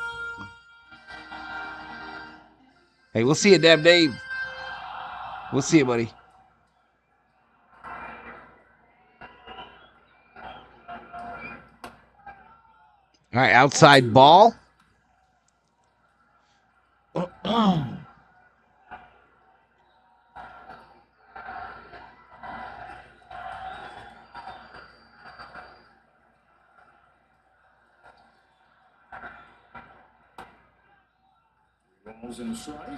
Hey, we'll see you, Dab Dave. We'll see you, buddy. All right, outside ball. Balls in a strike.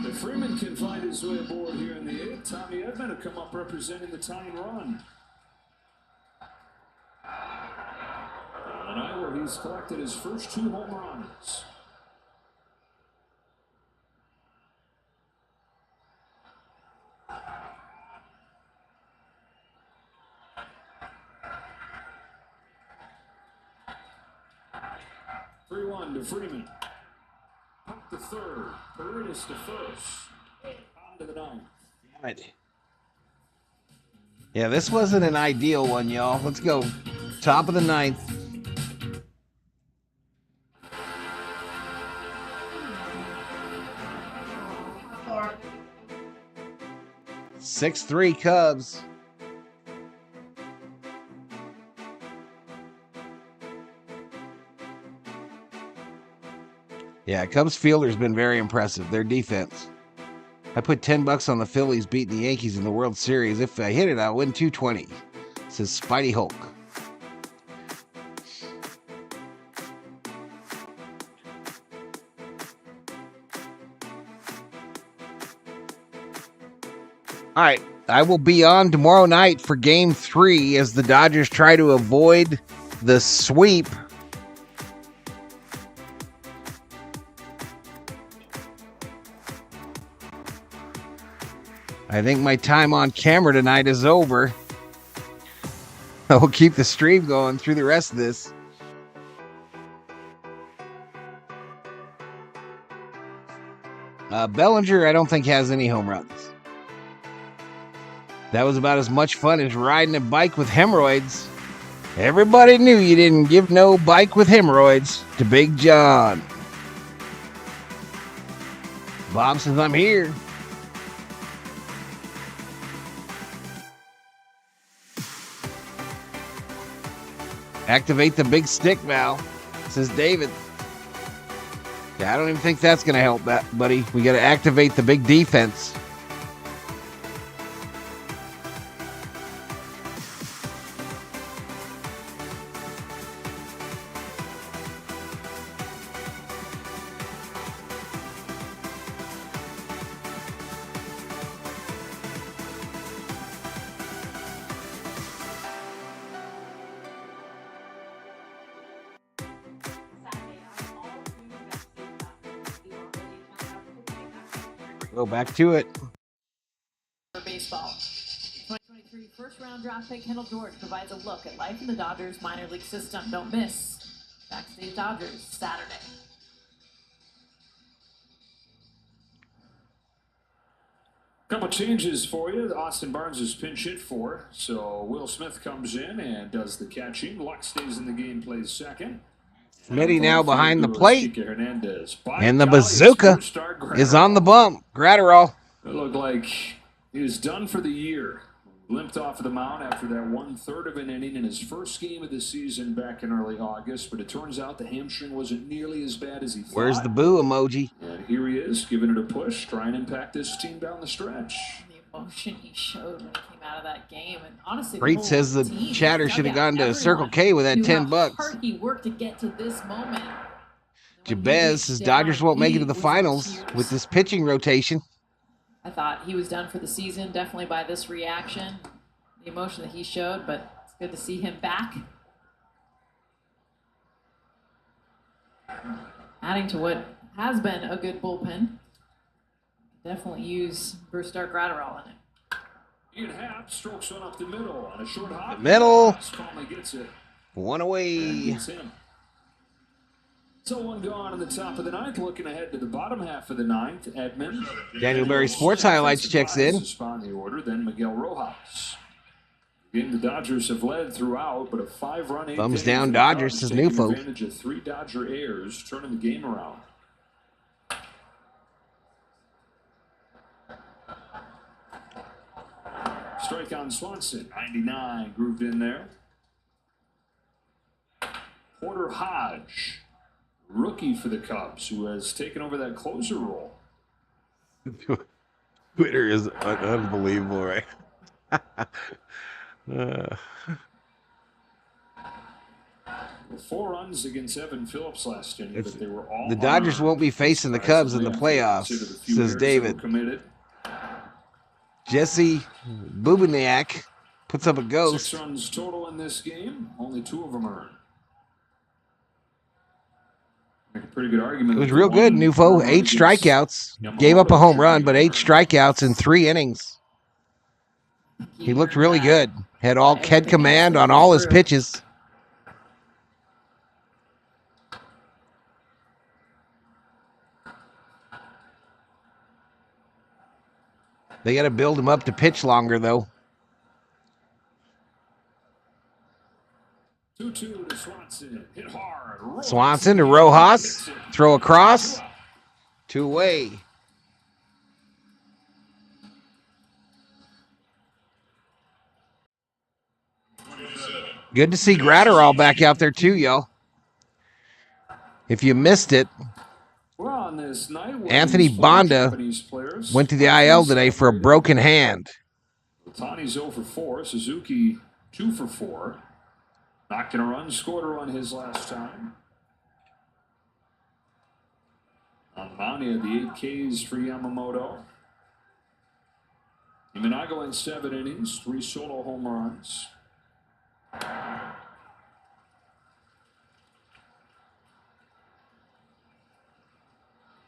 If Freeman can find his way aboard here in the 8th, Tommy Edmond will come up representing the tying run. Tonight where he's collected his first 2 home runs. To Freeman. Up to third. Paredes to first. On to the 9th. Damn it. Yeah, this wasn't an ideal one, y'all. Let's go. Top of the 9th. 6-3 Cubs. Yeah, Cubs fielder's been very impressive. Their defense. I put $10 on the Phillies beating the Yankees in the World Series. If I hit it, I'll win $220. Says Spidey Hulk. All right, I will be on tomorrow night for Game 3 as the Dodgers try to avoid the sweep. I think my time on camera tonight is over. I will keep the stream going through the rest of this. Bellinger, I don't think has any home runs. That was about as much fun as riding a bike with hemorrhoids. Everybody knew you didn't give no bike with hemorrhoids to Big John. Bob says I'm here. Activate the big stick, Val, says David. Yeah, I don't even think that's going to help, buddy. We got to activate the big defense. Go back to it. For baseball. 2023 first-round draft pick Kendall George provides a look at life in the Dodgers minor league system. Don't miss Backstage Dodgers Saturday. Couple changes for you. Austin Barnes is pinch hit for, so Will Smith comes in and does the catching. Luck stays in the game, plays second. Smitty now behind the plate, and the bazooka is on the bump. Gratterall. It looked like he was done for the year. Limped off of the mound after that 1/3 of an inning in his first game of the season back in early August, but it turns out the hamstring wasn't nearly as bad as he thought. Where's the boo emoji? And here he is, giving it a push, trying to impact this team down the stretch. The emotion he showed when he came out of that game, and honestly, Preet says the chatter should have gone to Circle K with that $10. Hard he worked to get to this moment. Jabez says Dodgers won't make it to the finals with this pitching rotation. I thought he was done for the season, definitely by this reaction, the emotion that he showed, but it's good to see him back. Adding to what has been a good bullpen. Definitely use Bruce Stark Gratterall in it. Ian Happ strokes one up the middle on a short hop. The middle. Calmly gets it. One away. So one gone in the top of the ninth. Looking ahead to the bottom half of the ninth. Edmond. Daniel Berry Sports Highlights checks in. On the order, then Miguel Rojas. Game the Dodgers have led throughout, but a 5-run 8th Thumbs down Dodgers, says Newfo. Advantage of 3 Dodger errors, turning the game around. Strike on Swanson, 99, grooved in there. Porter Hodge, rookie for the Cubs, who has taken over that closer role. Twitter is unbelievable, right? 4 runs against Evan Phillips last inning, but they were all the Dodgers won't be facing the Cubs in the playoffs, says David. Jesse Bubiniak puts up a ghost. 6 runs total in this game, only 2 of them earned. Make a pretty good argument. It was real good, Newfo. 8 strikeouts. Gave up a home run, but 8 strikeouts in 3 innings. He looked really good. Had command on all his pitches. They got to build him up to pitch longer, though. 2-2 to Swanson. Hit hard. Swanson to Rojas. Throw across. 2 away. Good to see Gratterall back out there too, y'all. If you missed it, We're on this night. Anthony Bonda went to the IL today for a broken hand. Ohtani's 0 for 4. Suzuki 2 for 4. Knocked in a run, scored a run his last time. On the mound, he had the 8 Ks for Yamamoto. Imanago in 7 innings, 3 solo home runs.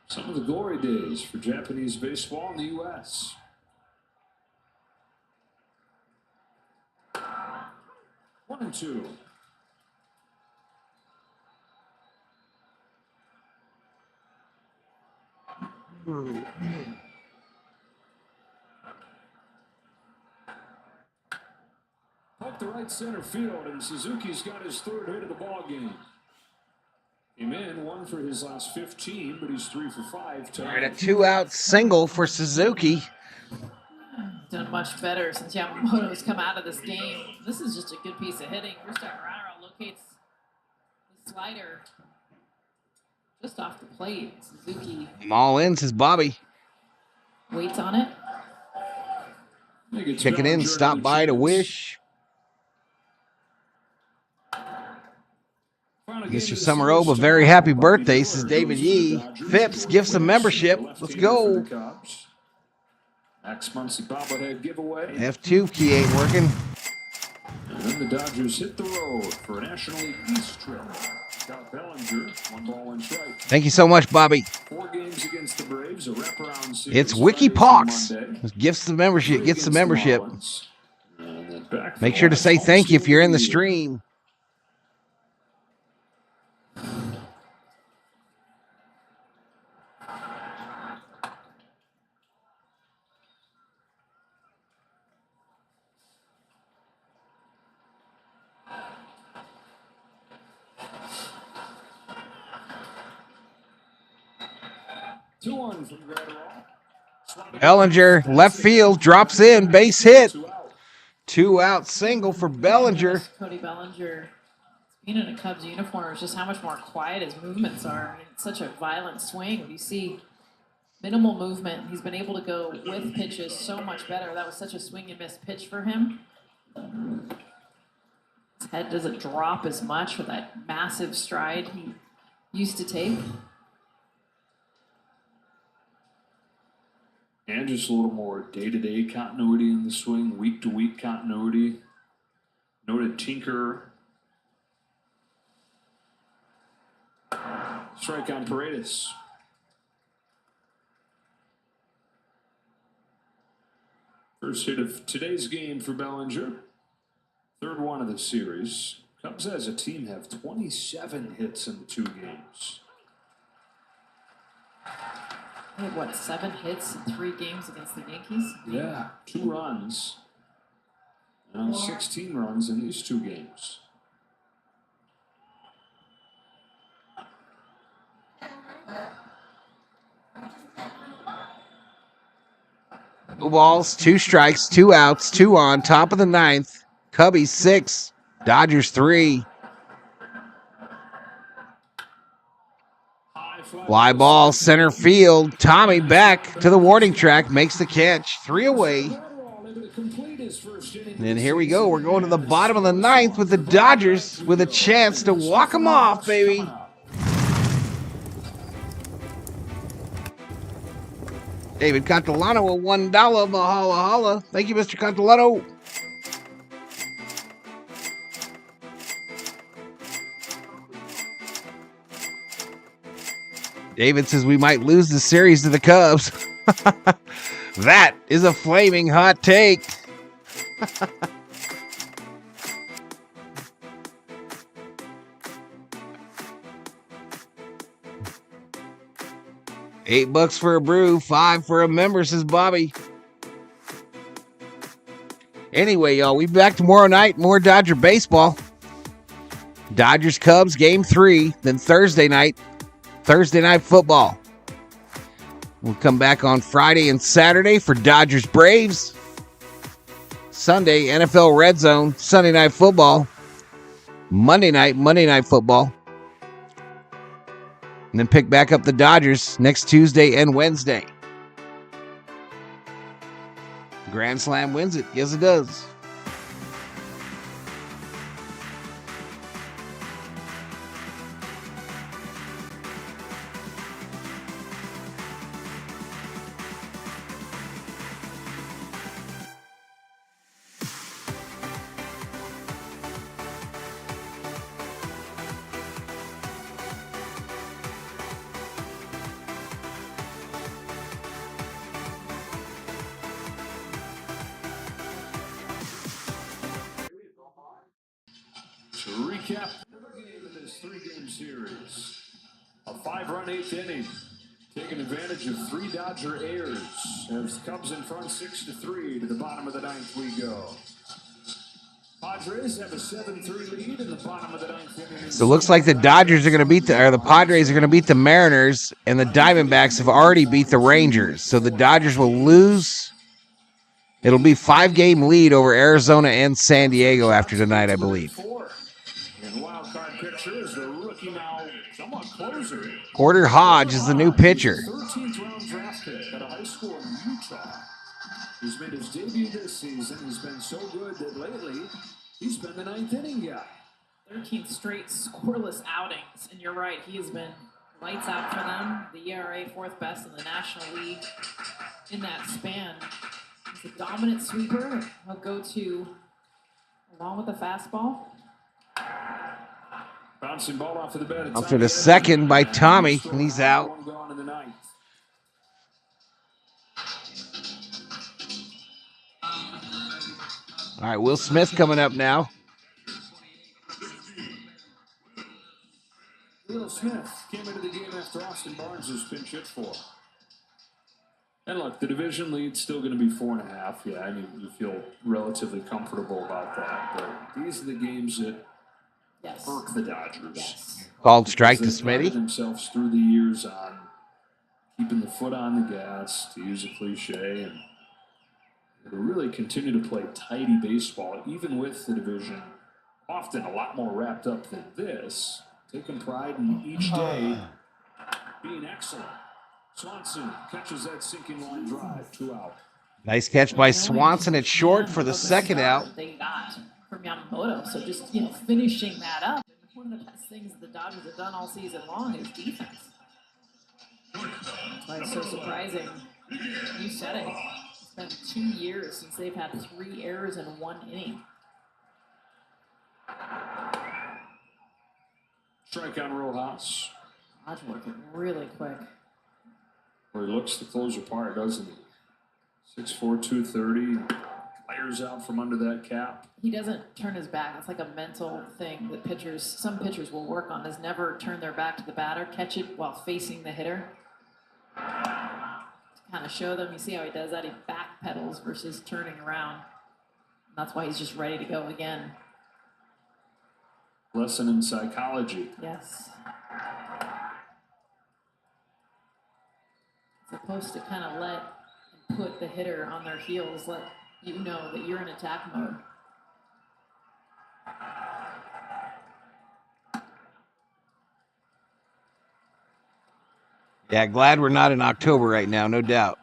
Some of the glory days for Japanese baseball in the U.S. One and two. Up the right center field, and Suzuki's got his 3rd hit of the ball game. Came in 1 for his last 15, but he's 3 for 5. All right, a 2-out single for Suzuki. Done much better since Yamamoto's come out of this game. This is just a good piece of hitting. First time Rara locates the slider just off the plate. Suzuki I'm all in, says Bobby. waits on it. Checking in, stop by to wish. Mr. Summerobe, a very happy birthday, says David Yee. Phipps, gifts a membership. Let's go. Next month's bobblehead giveaway. F2 key ain't working. And then the Dodgers hit the road for a National League East trip. Got Bellinger, 1 ball, 1 strike. Thank you so much, Bobby. 4 games against the Braves, a wraparound series. It's Wiki Pox. Gifts the membership. Gets the membership. Make sure to say thank you if you're in the stream. Bellinger, left field, drops in, base hit. 2-out single for Bellinger. Cody Bellinger, being in a Cubs uniform, is just how much more quiet his movements are. I mean, it's such a violent swing. You see minimal movement. He's been able to go with pitches so much better. That was such a swing and miss pitch for him. His head doesn't drop as much with that massive stride he used to take. And just a little more day-to-day continuity in the swing, week-to-week continuity. Noted tinker. Strike on Paredes. First hit of today's game for Bellinger. 3rd one of the series. Cubs as a team have 27 hits in the 2 games. They had, what, 7 hits in 3 games against the Yankees? Yeah, 2 runs. And 16 runs in these 2 games. Two balls, 2 strikes, 2 outs, 2 on, top of the 9th. Cubbies 6, Dodgers 3. Fly ball, center field. Tommy back to the warning track, makes the catch. 3 away. And here we go. We're going to the bottom of the 9th with the Dodgers with a chance to walk them off, baby. David Catalano, a $1 Valhalla holla. Thank you, Mr. Catalano. David says we might lose the series to the Cubs. That is a flaming hot take. $8 for a brew, 5 for a member, says Bobby. Anyway, y'all, we'll be back tomorrow night. More Dodger baseball. Dodgers Cubs game 3. Then Thursday night football. We'll come back on Friday and Saturday for Dodgers Braves. Sunday, NFL Red Zone, Sunday Night Football. Monday night football. And then pick back up the Dodgers next Tuesday and Wednesday. Grand Slam wins it. Yes, it does. To recap the game of this 3-game series, a 5-run 8th inning, taking advantage of 3 Dodger errors. As Cubs in front 6-3 to the bottom of the 9th we go. Padres have a 7-3 lead in the bottom of the 9th inning. So it looks like the Dodgers are going to the Padres are going to beat the Mariners, and the Diamondbacks have already beat the Rangers. So the Dodgers will lose. It'll be 5-game lead over Arizona and San Diego after tonight, I believe. And wild card pitcher is the rookie now, somewhat closer. Porter Hodge is the new pitcher. 13th round draft pick at a high school in Utah. He's made his debut this season. He's been so good that lately he's been the 9th inning guy. 13th straight scoreless outings, and you're right, he has been lights out for them. The ERA 4th best in the National League in that span. He's a dominant sweeper. He'll go to along with the fastball. Bouncing ball off of the bat. Up to the second by Tommy, and he's out. One gone in the 9th. All right, Will Smith coming up now. Will Smith came into the game after Austin Barnes was pinch hit for. And look, the division lead's still going to be 4.5. Yeah, I mean, you feel relatively comfortable about that. But these are the games that irk the Dodgers. Yes. Called strike to They've prided Smitty. themselves through the years on keeping the foot on the gas, to use a cliche, and they really continue to play tidy baseball, even with the division often a lot more wrapped up than this. Taking pride in each day being excellent. Swanson catches that sinking line drive, 2 out. Nice catch by Swanson at short for the second out. They got from Yamamoto, so just finishing that up. One of the best things the Dodgers have done all season long is defense. That's why it's so surprising. You said it. It's been 2 years since they've had 3 errors in 1 inning. Strike on Rojas. Hodge working really quick. Where he looks the closer part, doesn't he? 6'4", 230. Fires out from under that cap. He doesn't turn his back. It's like a mental thing that some pitchers will work on, is never turn their back to the batter, catch it while facing the hitter. To kind of show them, you see how he does that? He backpedals versus turning around. That's why he's just ready to go again. Lesson in psychology. Yes. Supposed to kind of let and put the hitter on their heels, let you know that you're in attack mode. Yeah, glad we're not in October right now, no doubt.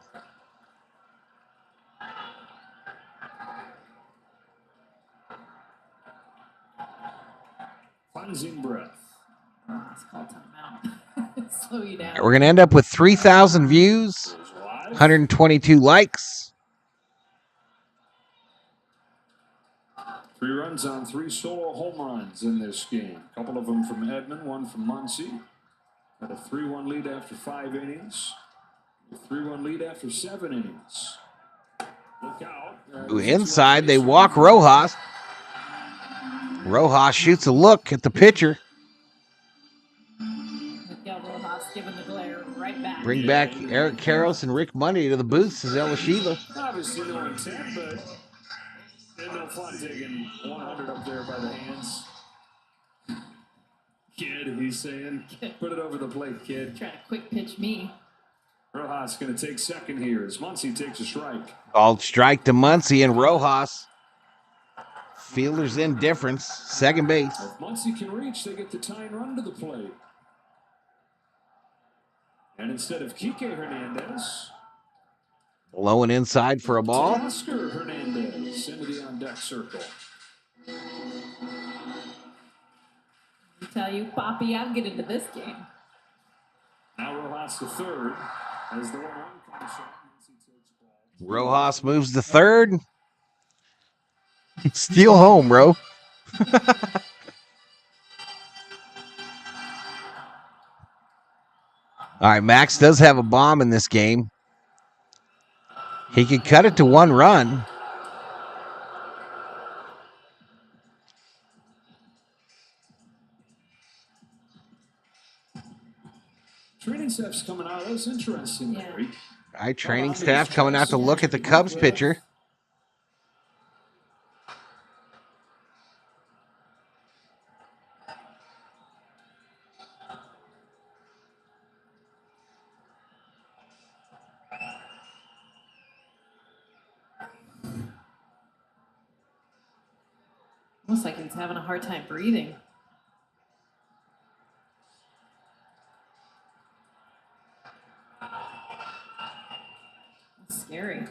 Cleansing breath. Oh, it's called timeout. Slow you down. We're going to end up with 3,000 views, 122 likes. 3 runs on 3 solo home runs in this game. A couple of them from Edmond, 1 from Muncy. Had a 3-1 lead after 5 innings. A 3-1 lead after 7 innings. Look out. Ooh, inside, they walk Rojas. Rojas shoots a look at the pitcher. Miguel Rojas giving the glare right back. Bring back Eric Karros and Rick Money to the booth, says Ella Shiva. Obviously no intent, but it's no fun taking 100 up there by the hands. Kid, he's saying. Put it over the plate, kid. Trying to quick pitch me. Rojas going to take second here as Muncy takes a strike. Called strike to Muncy, and Rojas Fielder's indifference. Second base. If Muncy can reach, they get the tying run to the plate. And instead of Kike Hernandez, Low and inside for a ball. Oscar Hernandez into the on-deck circle. I tell you, Poppy, I'm getting into this game. Now Rojas to third as the 1-1 comes up. Rojas moves to third. Steal home, bro. All right, Max does have a bomb in this game. He could cut it to 1 run. Training staff's coming out. That's interesting, Larry. All right, training staff coming out to look at the Cubs pitcher. Almost like he's having a hard time breathing. That's scary.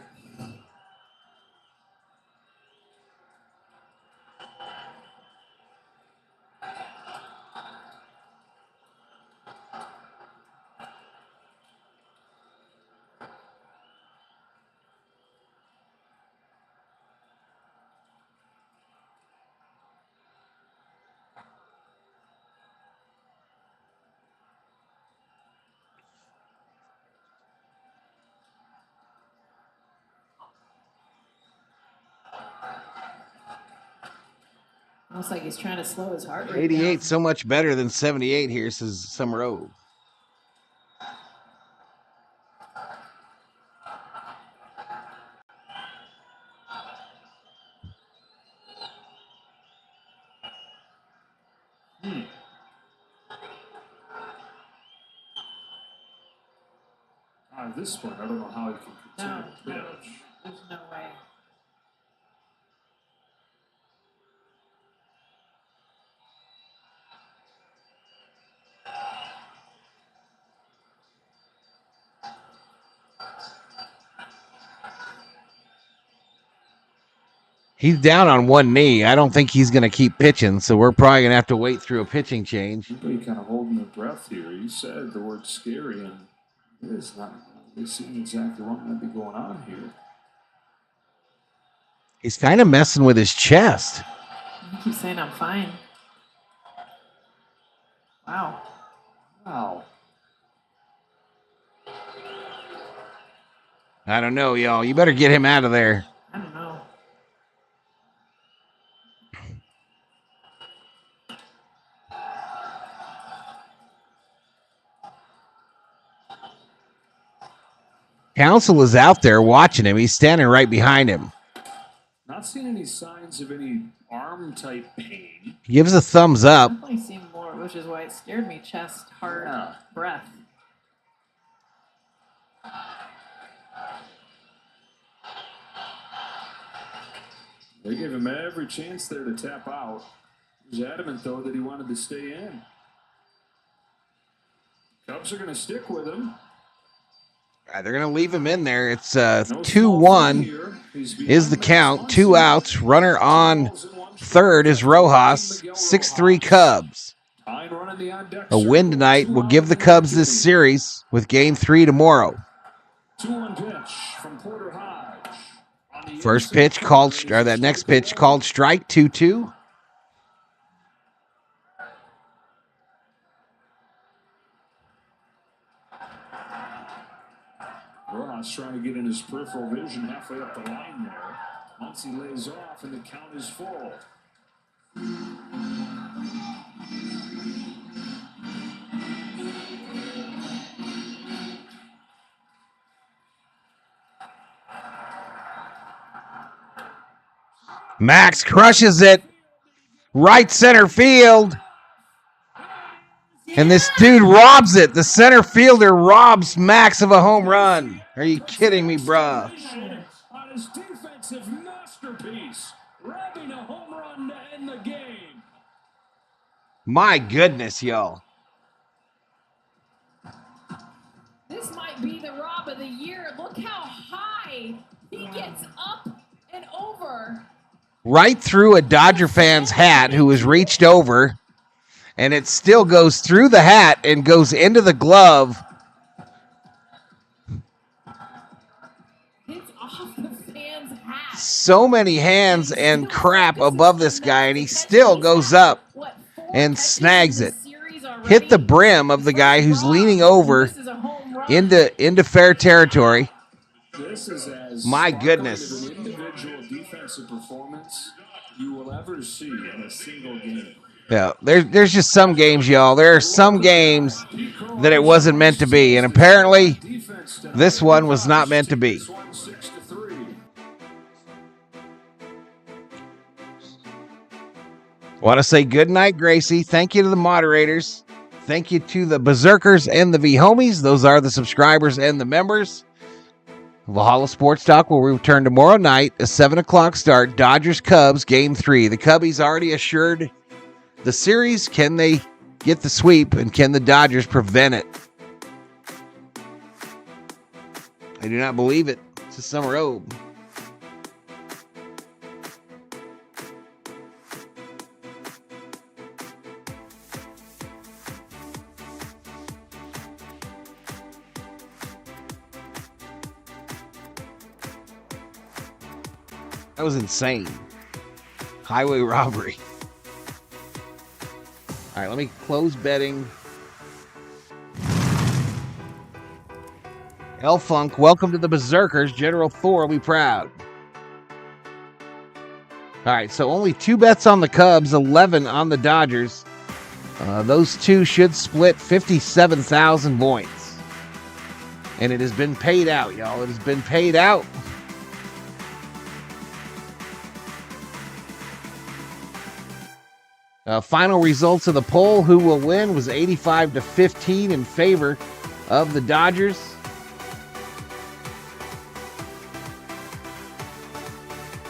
Almost like he's trying to slow his heart rate 88 down. so much better than 78 here, says Summerove. At this point, I don't know how he can continue to pitch. There's no way. He's down on one knee. I don't think he's going to keep pitching, so we're probably going to have to wait through a pitching change. Everybody kind of holding their breath here. You said the word scary, and it is not really seeing exactly what might be going on here. He's kind of messing with his chest. He keeps saying I'm fine. Wow. Wow. I don't know, y'all. You better get him out of there. I don't know. Counsel is out there watching him. He's standing right behind him. Not seeing any signs of any arm-type pain. He gives a thumbs up. Definitely seen more, which is why it scared me. Chest, heart, breath. They gave him every chance there to tap out. He was adamant, though, that he wanted to stay in. Cubs are going to stick with him. They're going to leave him in there. It's 2-1 is the count. 2 outs. Runner on third is Rojas. 6-3 Cubs. A win tonight will give the Cubs this series with Game 3 tomorrow. 2-1 pitch from Porter Hodge. First pitch called, or that next pitch called strike, 2-2. Rojas trying to get in his peripheral vision halfway up the line there. Once he lays off and the count is full. Max crushes it. Right center field. And this dude robs it. The center fielder robs Max of a home run. Are you kidding me, bruh? On his defensive masterpiece, grabbing a home run My goodness, y'all. This might be the Rob of the year. Look how high he gets up and over. Right through a Dodger fan's hat who has reached over, and it still goes through the hat and goes into the glove. It's off the fan's hat. So many hands and crap above this guy, and he still goes up and snags it. Hit the brim of the guy who's leaning over into fair territory. This is as My sparkling goodness. of an individual defensive performance you will ever see in a single game. Yeah, there's just some games, y'all. There are some games that it wasn't meant to be, and apparently this one was not meant to be. Want to say good night, Gracie. Thank you to the moderators. Thank you to the Berserkers and the V-Homies. Those are the subscribers and the members. Valhalla Sports Talk will return tomorrow night, a 7 o'clock start. Dodgers-Cubs, Game 3. The Cubbies already assured the series. Can they get the sweep, and can the Dodgers prevent it? I do not believe it. It's a summer robe. That was insane. Highway robbery. All right, let me close betting. L-Funk, welcome to the Berserkers. General Thor will be proud. All right, so only 2 bets on the Cubs, 11 on the Dodgers. Those two should split 57,000 points. And it has been paid out, y'all. It has been paid out. Final results of the poll, who will win, was 85-15 in favor of the Dodgers.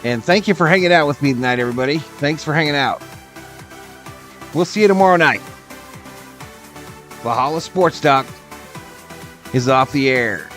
And thank you for hanging out with me tonight, everybody. Thanks for hanging out. We'll see you tomorrow night. Valhalla Sports Talk is off the air.